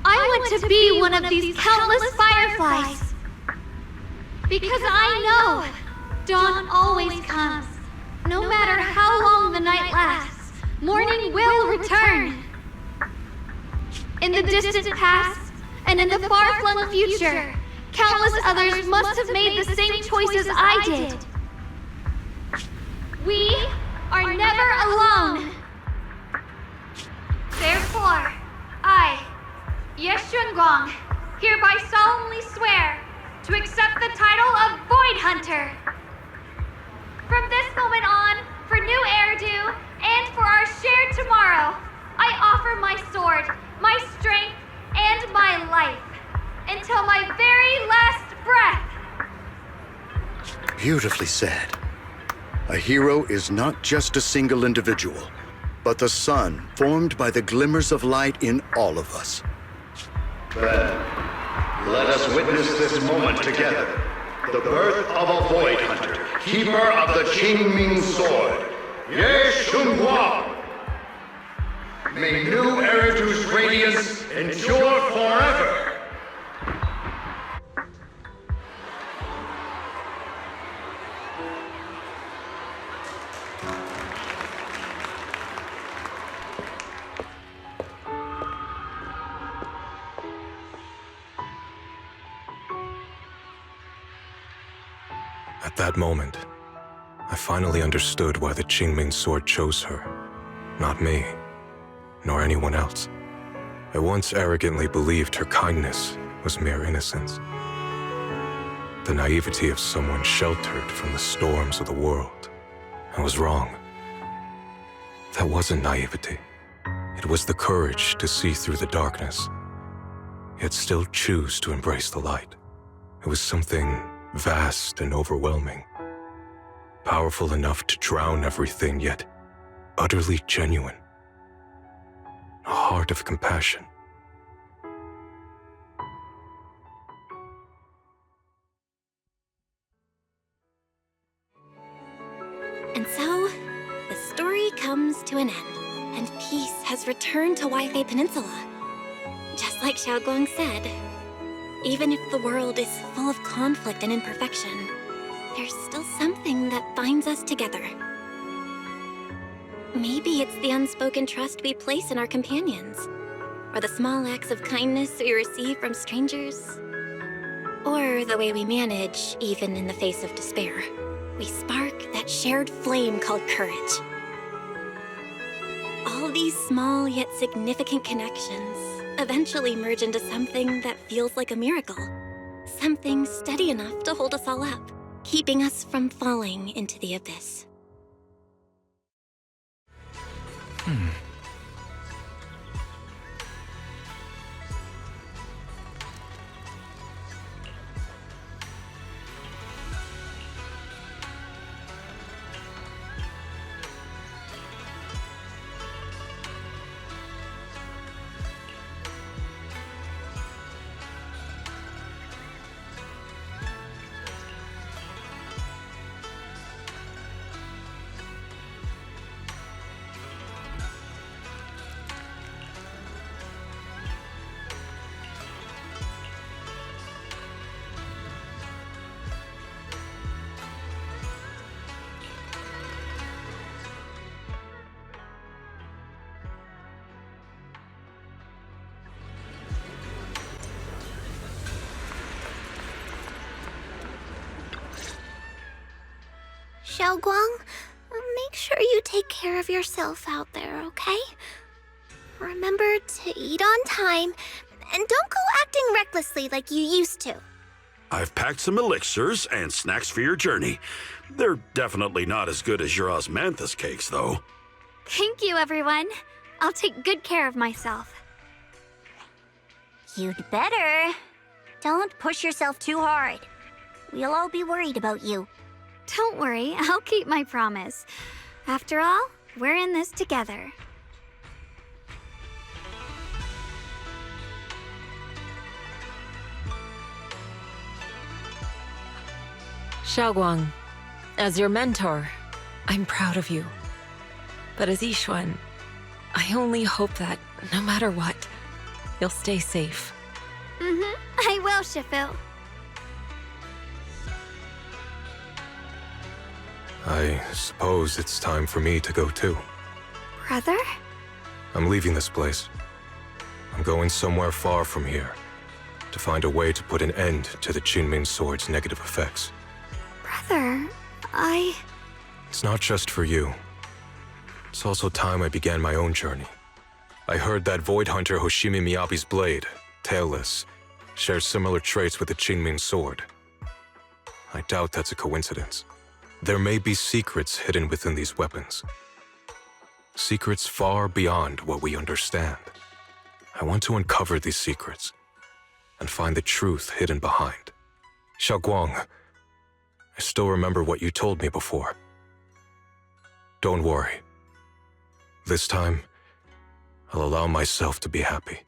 Speaker 10: I want to be one of these countless fireflies. Because I know dawn always comes. No matter how long the night lasts, morning will return. In the distant past, and in the far-flung future, countless others must have made the same choices I did. We are never alone. Therefore, I, Yeshungquang, hereby solemnly swear to accept the title of Void Hunter. From this moment on, for New Eridu, and for our shared tomorrow, I offer my sword, my strength, and my life until my very last breath.
Speaker 12: Beautifully said. A hero is not just a single individual, but the sun formed by the glimmers of light in all of us.
Speaker 19: Then, let us witness this moment together. The birth of a Void Hunter, keeper of the Qingming Sword, Yeshungquang. May new Eridu's radiance endure forever.
Speaker 5: At that moment, I finally understood why the Qingming Sword chose her. Not me, nor anyone else. I once arrogantly believed her kindness was mere innocence. The naivety of someone sheltered from the storms of the world. I was wrong. That wasn't naivety. It was the courage to see through the darkness, yet still choose to embrace the light. It was something vast and overwhelming, powerful enough to drown everything, yet utterly genuine. A heart of compassion.
Speaker 2: And so, the story comes to an end, and peace has returned to Wi-Fi Peninsula. Just like Yeshungquang said, even if the world is full of conflict and imperfection, there's still something that binds us together. Maybe it's the unspoken trust we place in our companions, or the small acts of kindness we receive from strangers, or the way we manage even in the face of despair. We spark that shared flame called courage. All these small yet significant connections eventually merge into something that feels like a miracle. Something steady enough to hold us all up, keeping us from falling into the abyss.
Speaker 1: Yeshungquang, make sure you take care of yourself out there, okay? Remember to eat on time, and don't go acting recklessly like you used to.
Speaker 22: I've packed some elixirs and snacks for your journey. They're definitely not as good as your osmanthus cakes, though.
Speaker 9: Thank you, everyone. I'll take good care of myself.
Speaker 7: You'd better. Don't push yourself too hard. We'll all be worried about you.
Speaker 9: Don't worry, I'll keep my promise. After all, we're in this together.
Speaker 14: Yeshungquang, as your mentor, I'm proud of you. But as Yixuan, I only hope that, no matter what, you'll stay safe.
Speaker 9: I will, Shifu.
Speaker 5: I suppose it's time for me to go too.
Speaker 9: Brother?
Speaker 5: I'm leaving this place. I'm going somewhere far from here, to find a way to put an end to the Qingming Sword's negative effects.
Speaker 9: Brother,
Speaker 5: It's not just for you. It's also time I began my own journey. I heard that Void Hunter Hoshimi Miyabi's blade, Tailless, shares similar traits with the Qingming Sword. I doubt that's a coincidence. There may be secrets hidden within these weapons. Secrets far beyond what we understand. I want to uncover these secrets and find the truth hidden behind. Yeshungquang, I still remember what you told me before. Don't worry. This time, I'll allow myself to be happy.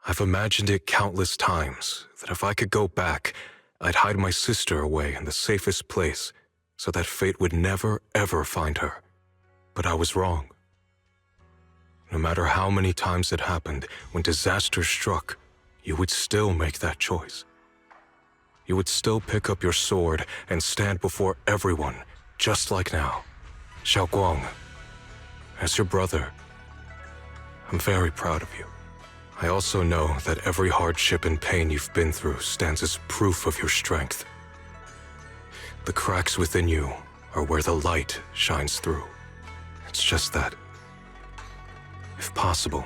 Speaker 5: I've imagined it countless times that if I could go back, I'd hide my sister away in the safest place so that fate would never, ever find her. But I was wrong. No matter how many times it happened, when disaster struck, you would still make that choice. You would still pick up your sword and stand before everyone, just like now. Yeshungquang, as your brother, I'm very proud of you. I also know that every hardship and pain you've been through stands as proof of your strength. The cracks within you are where the light shines through. It's just that, if possible,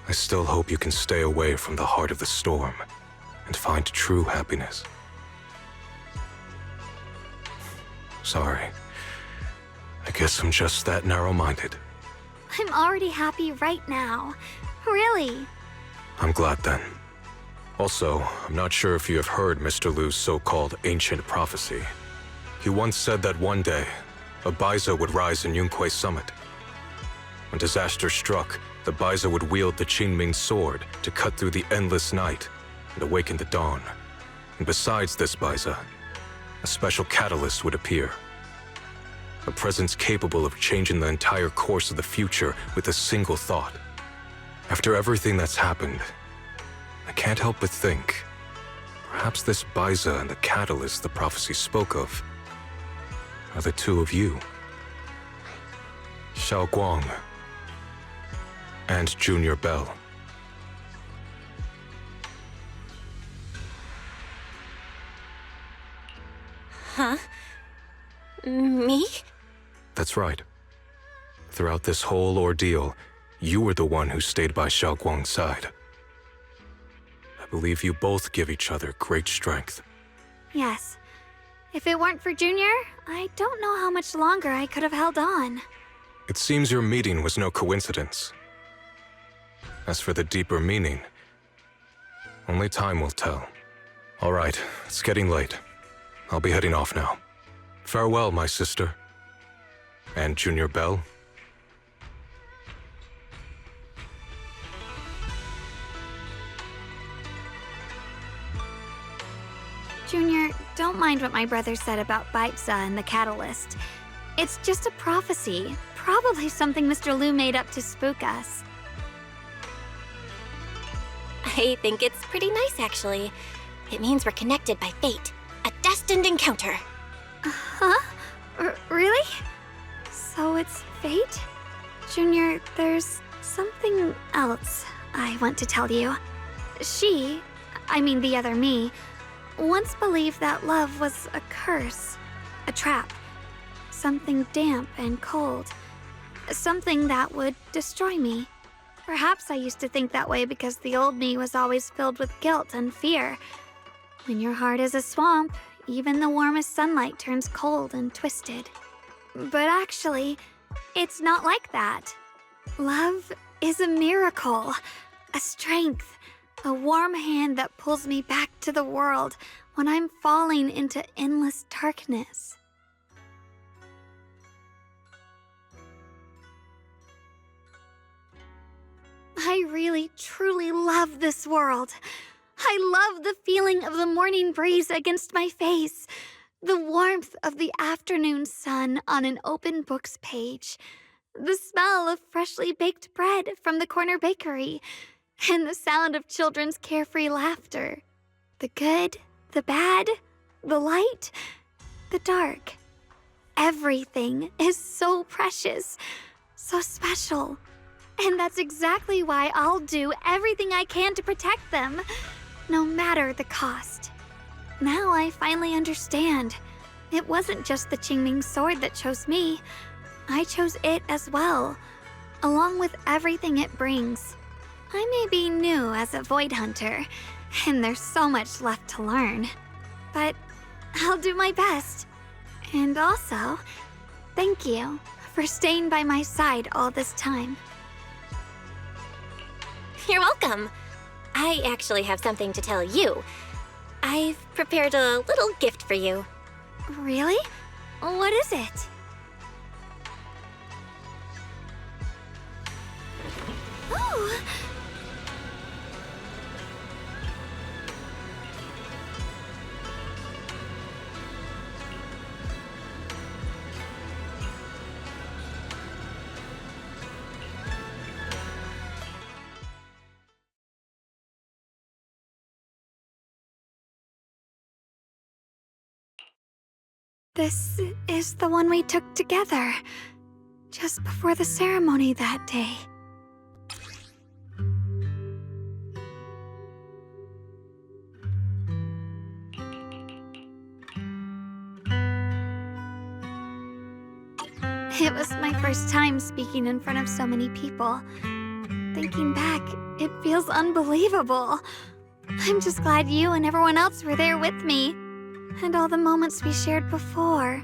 Speaker 5: I still hope you can stay away from the heart of the storm and find true happiness. Sorry. I guess I'm just that narrow-minded.
Speaker 9: I'm already happy right now. Really?
Speaker 5: I'm glad then. Also, I'm not sure if you have heard Mr. Lu's so-called ancient prophecy. He once said that one day, a Baiza would rise in Yunquay Summit. When disaster struck, the Baiza would wield the Qingming sword to cut through the endless night and awaken the dawn. And besides this Baiza, a special catalyst would appear. A presence capable of changing the entire course of the future with a single thought. After everything that's happened, I can't help but think, perhaps this Baiza and the catalyst the prophecy spoke of are the two of you. Yeshungquang and Junior Bell.
Speaker 2: Huh? Me?
Speaker 5: That's right. Throughout this whole ordeal, you were the one who stayed by Yeshungquang's side. I believe you both give each other great strength.
Speaker 9: Yes. If it weren't for Junior, I don't know how much longer I could have held on.
Speaker 5: It seems your meeting was no coincidence. As for the deeper meaning, only time will tell. All right, it's getting late. I'll be heading off now. Farewell, my sister. And Junior Bell.
Speaker 9: Junior, don't mind what my brother said about Baiza and the catalyst. It's just a prophecy. Probably something Mr. Lu made up to spook us.
Speaker 2: I think it's pretty nice, actually. It means we're connected by fate. A destined encounter.
Speaker 9: Huh? Really? So it's fate? Junior, there's something else I want to tell you. The other me, once believed that love was a curse, a trap, something damp and cold, something that would destroy me. Perhaps I used to think that way because the old me was always filled with guilt and fear. When your heart is a swamp, even the warmest sunlight turns cold and twisted. But actually, it's not like that. Love is a miracle, a strength, a warm hand that pulls me back to the world when I'm falling into endless darkness. I really, truly love this world. I love the feeling of the morning breeze against my face, the warmth of the afternoon sun on an open book's page, the smell of freshly baked bread from the corner bakery, and the sound of children's carefree laughter. The good, the bad, the light, the dark. Everything is so precious, so special. And that's exactly why I'll do everything I can to protect them, no matter the cost. Now I finally understand. It wasn't just the Qingming sword that chose me. I chose it as well, along with everything it brings. I may be new as a Void Hunter, and there's so much left to learn. But I'll do my best. And also, thank you for staying by my side all this time.
Speaker 2: You're welcome. I actually have something to tell you. I've prepared a little gift for you.
Speaker 9: Really? What is it? Oh! This is the one we took together, just before the ceremony that day. It was my first time speaking in front of so many people. Thinking back, it feels unbelievable. I'm just glad you and everyone else were there with me. And all the moments we shared before.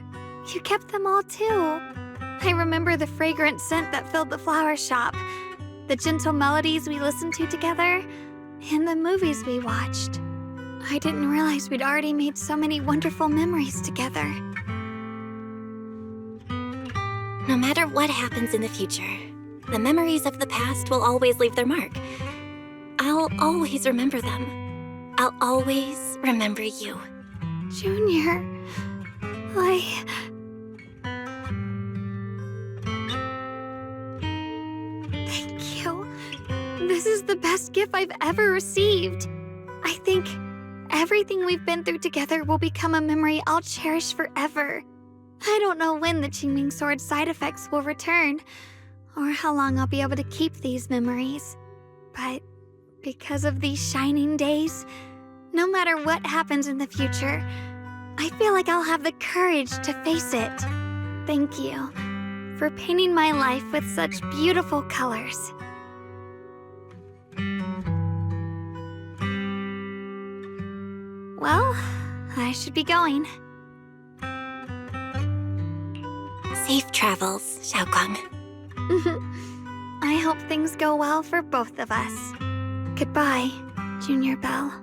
Speaker 9: You kept them all too. I remember the fragrant scent that filled the flower shop, the gentle melodies we listened to together, and the movies we watched. I didn't realize we'd already made so many wonderful memories together.
Speaker 2: No matter what happens in the future, the memories of the past will always leave their mark. I'll always remember them. I'll always remember you.
Speaker 9: Junior, Thank you. This is the best gift I've ever received. I think everything we've been through together will become a memory I'll cherish forever. I don't know when the Qingming Sword side effects will return, or how long I'll be able to keep these memories. But because of these shining days, no matter what happens in the future, I feel like I'll have the courage to face it. Thank you for painting my life with such beautiful colors. Well, I should be going.
Speaker 2: Safe travels, Yeshungquang.
Speaker 9: I hope things go well for both of us. Goodbye, Junior Belle.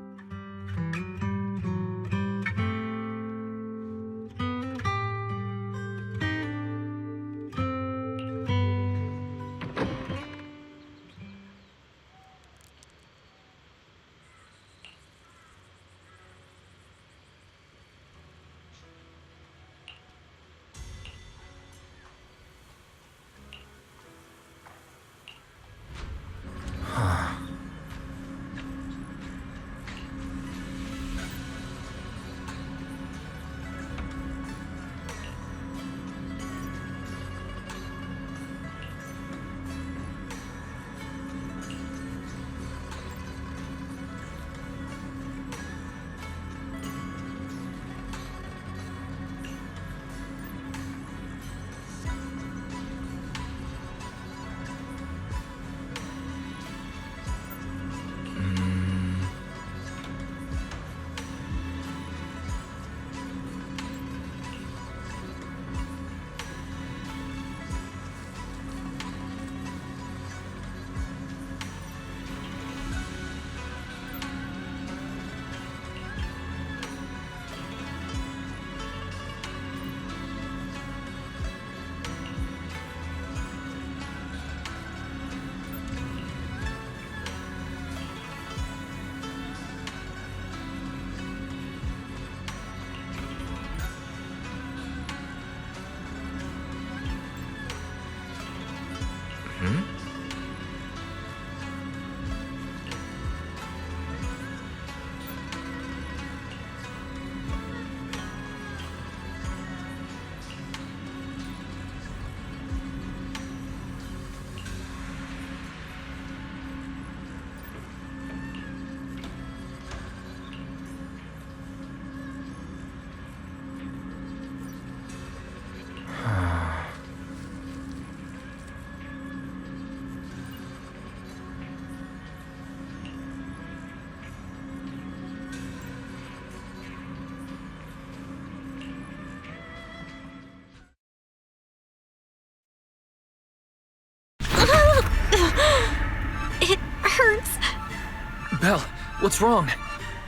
Speaker 1: hurts.
Speaker 8: Belle, what's wrong?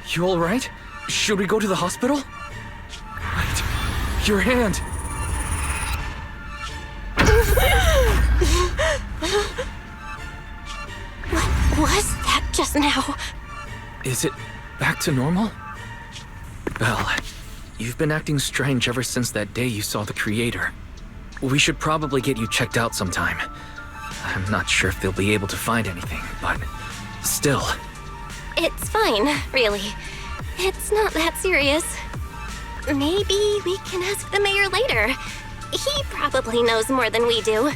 Speaker 8: You alright? Should we go to the hospital? Wait, your hand!
Speaker 2: What was that just now?
Speaker 8: Is it back to normal? Belle, you've been acting strange ever since that day you saw the Creator. We should probably get you checked out sometime. I'm not sure if they'll be able to find anything, but still.
Speaker 2: It's fine, really. It's not that serious. Maybe we can ask the mayor later. He probably knows more than we do.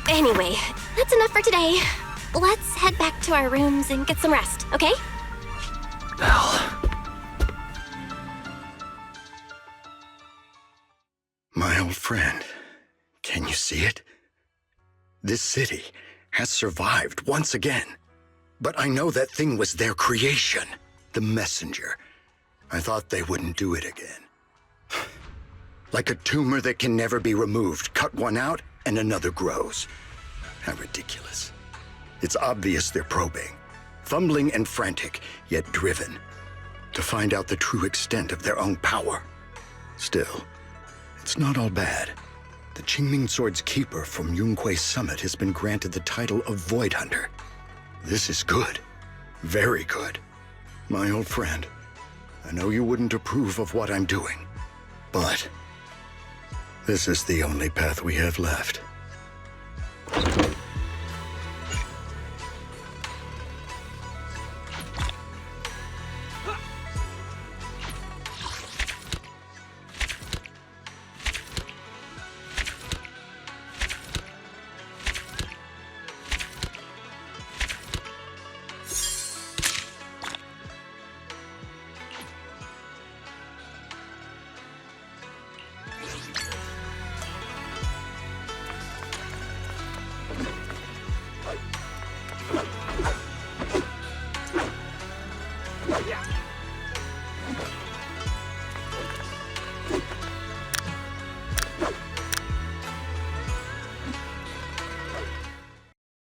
Speaker 2: Anyway, that's enough for today. Let's head back to our rooms and get some rest, okay?
Speaker 8: Belle.
Speaker 12: My old friend, can you see it? This city has survived once again. But I know that thing was their creation, the messenger. I thought they wouldn't do it again. Like a tumor that can never be removed. Cut one out and another grows. How ridiculous. It's obvious they're probing. Fumbling and frantic, yet driven. To find out the true extent of their own power. Still, it's not all bad. The Qingming Sword's keeper from Yunquay's summit has been granted the title of Void Hunter. This is good. Very good. My old friend, I know you wouldn't approve of what I'm doing, but this is the only path we have left.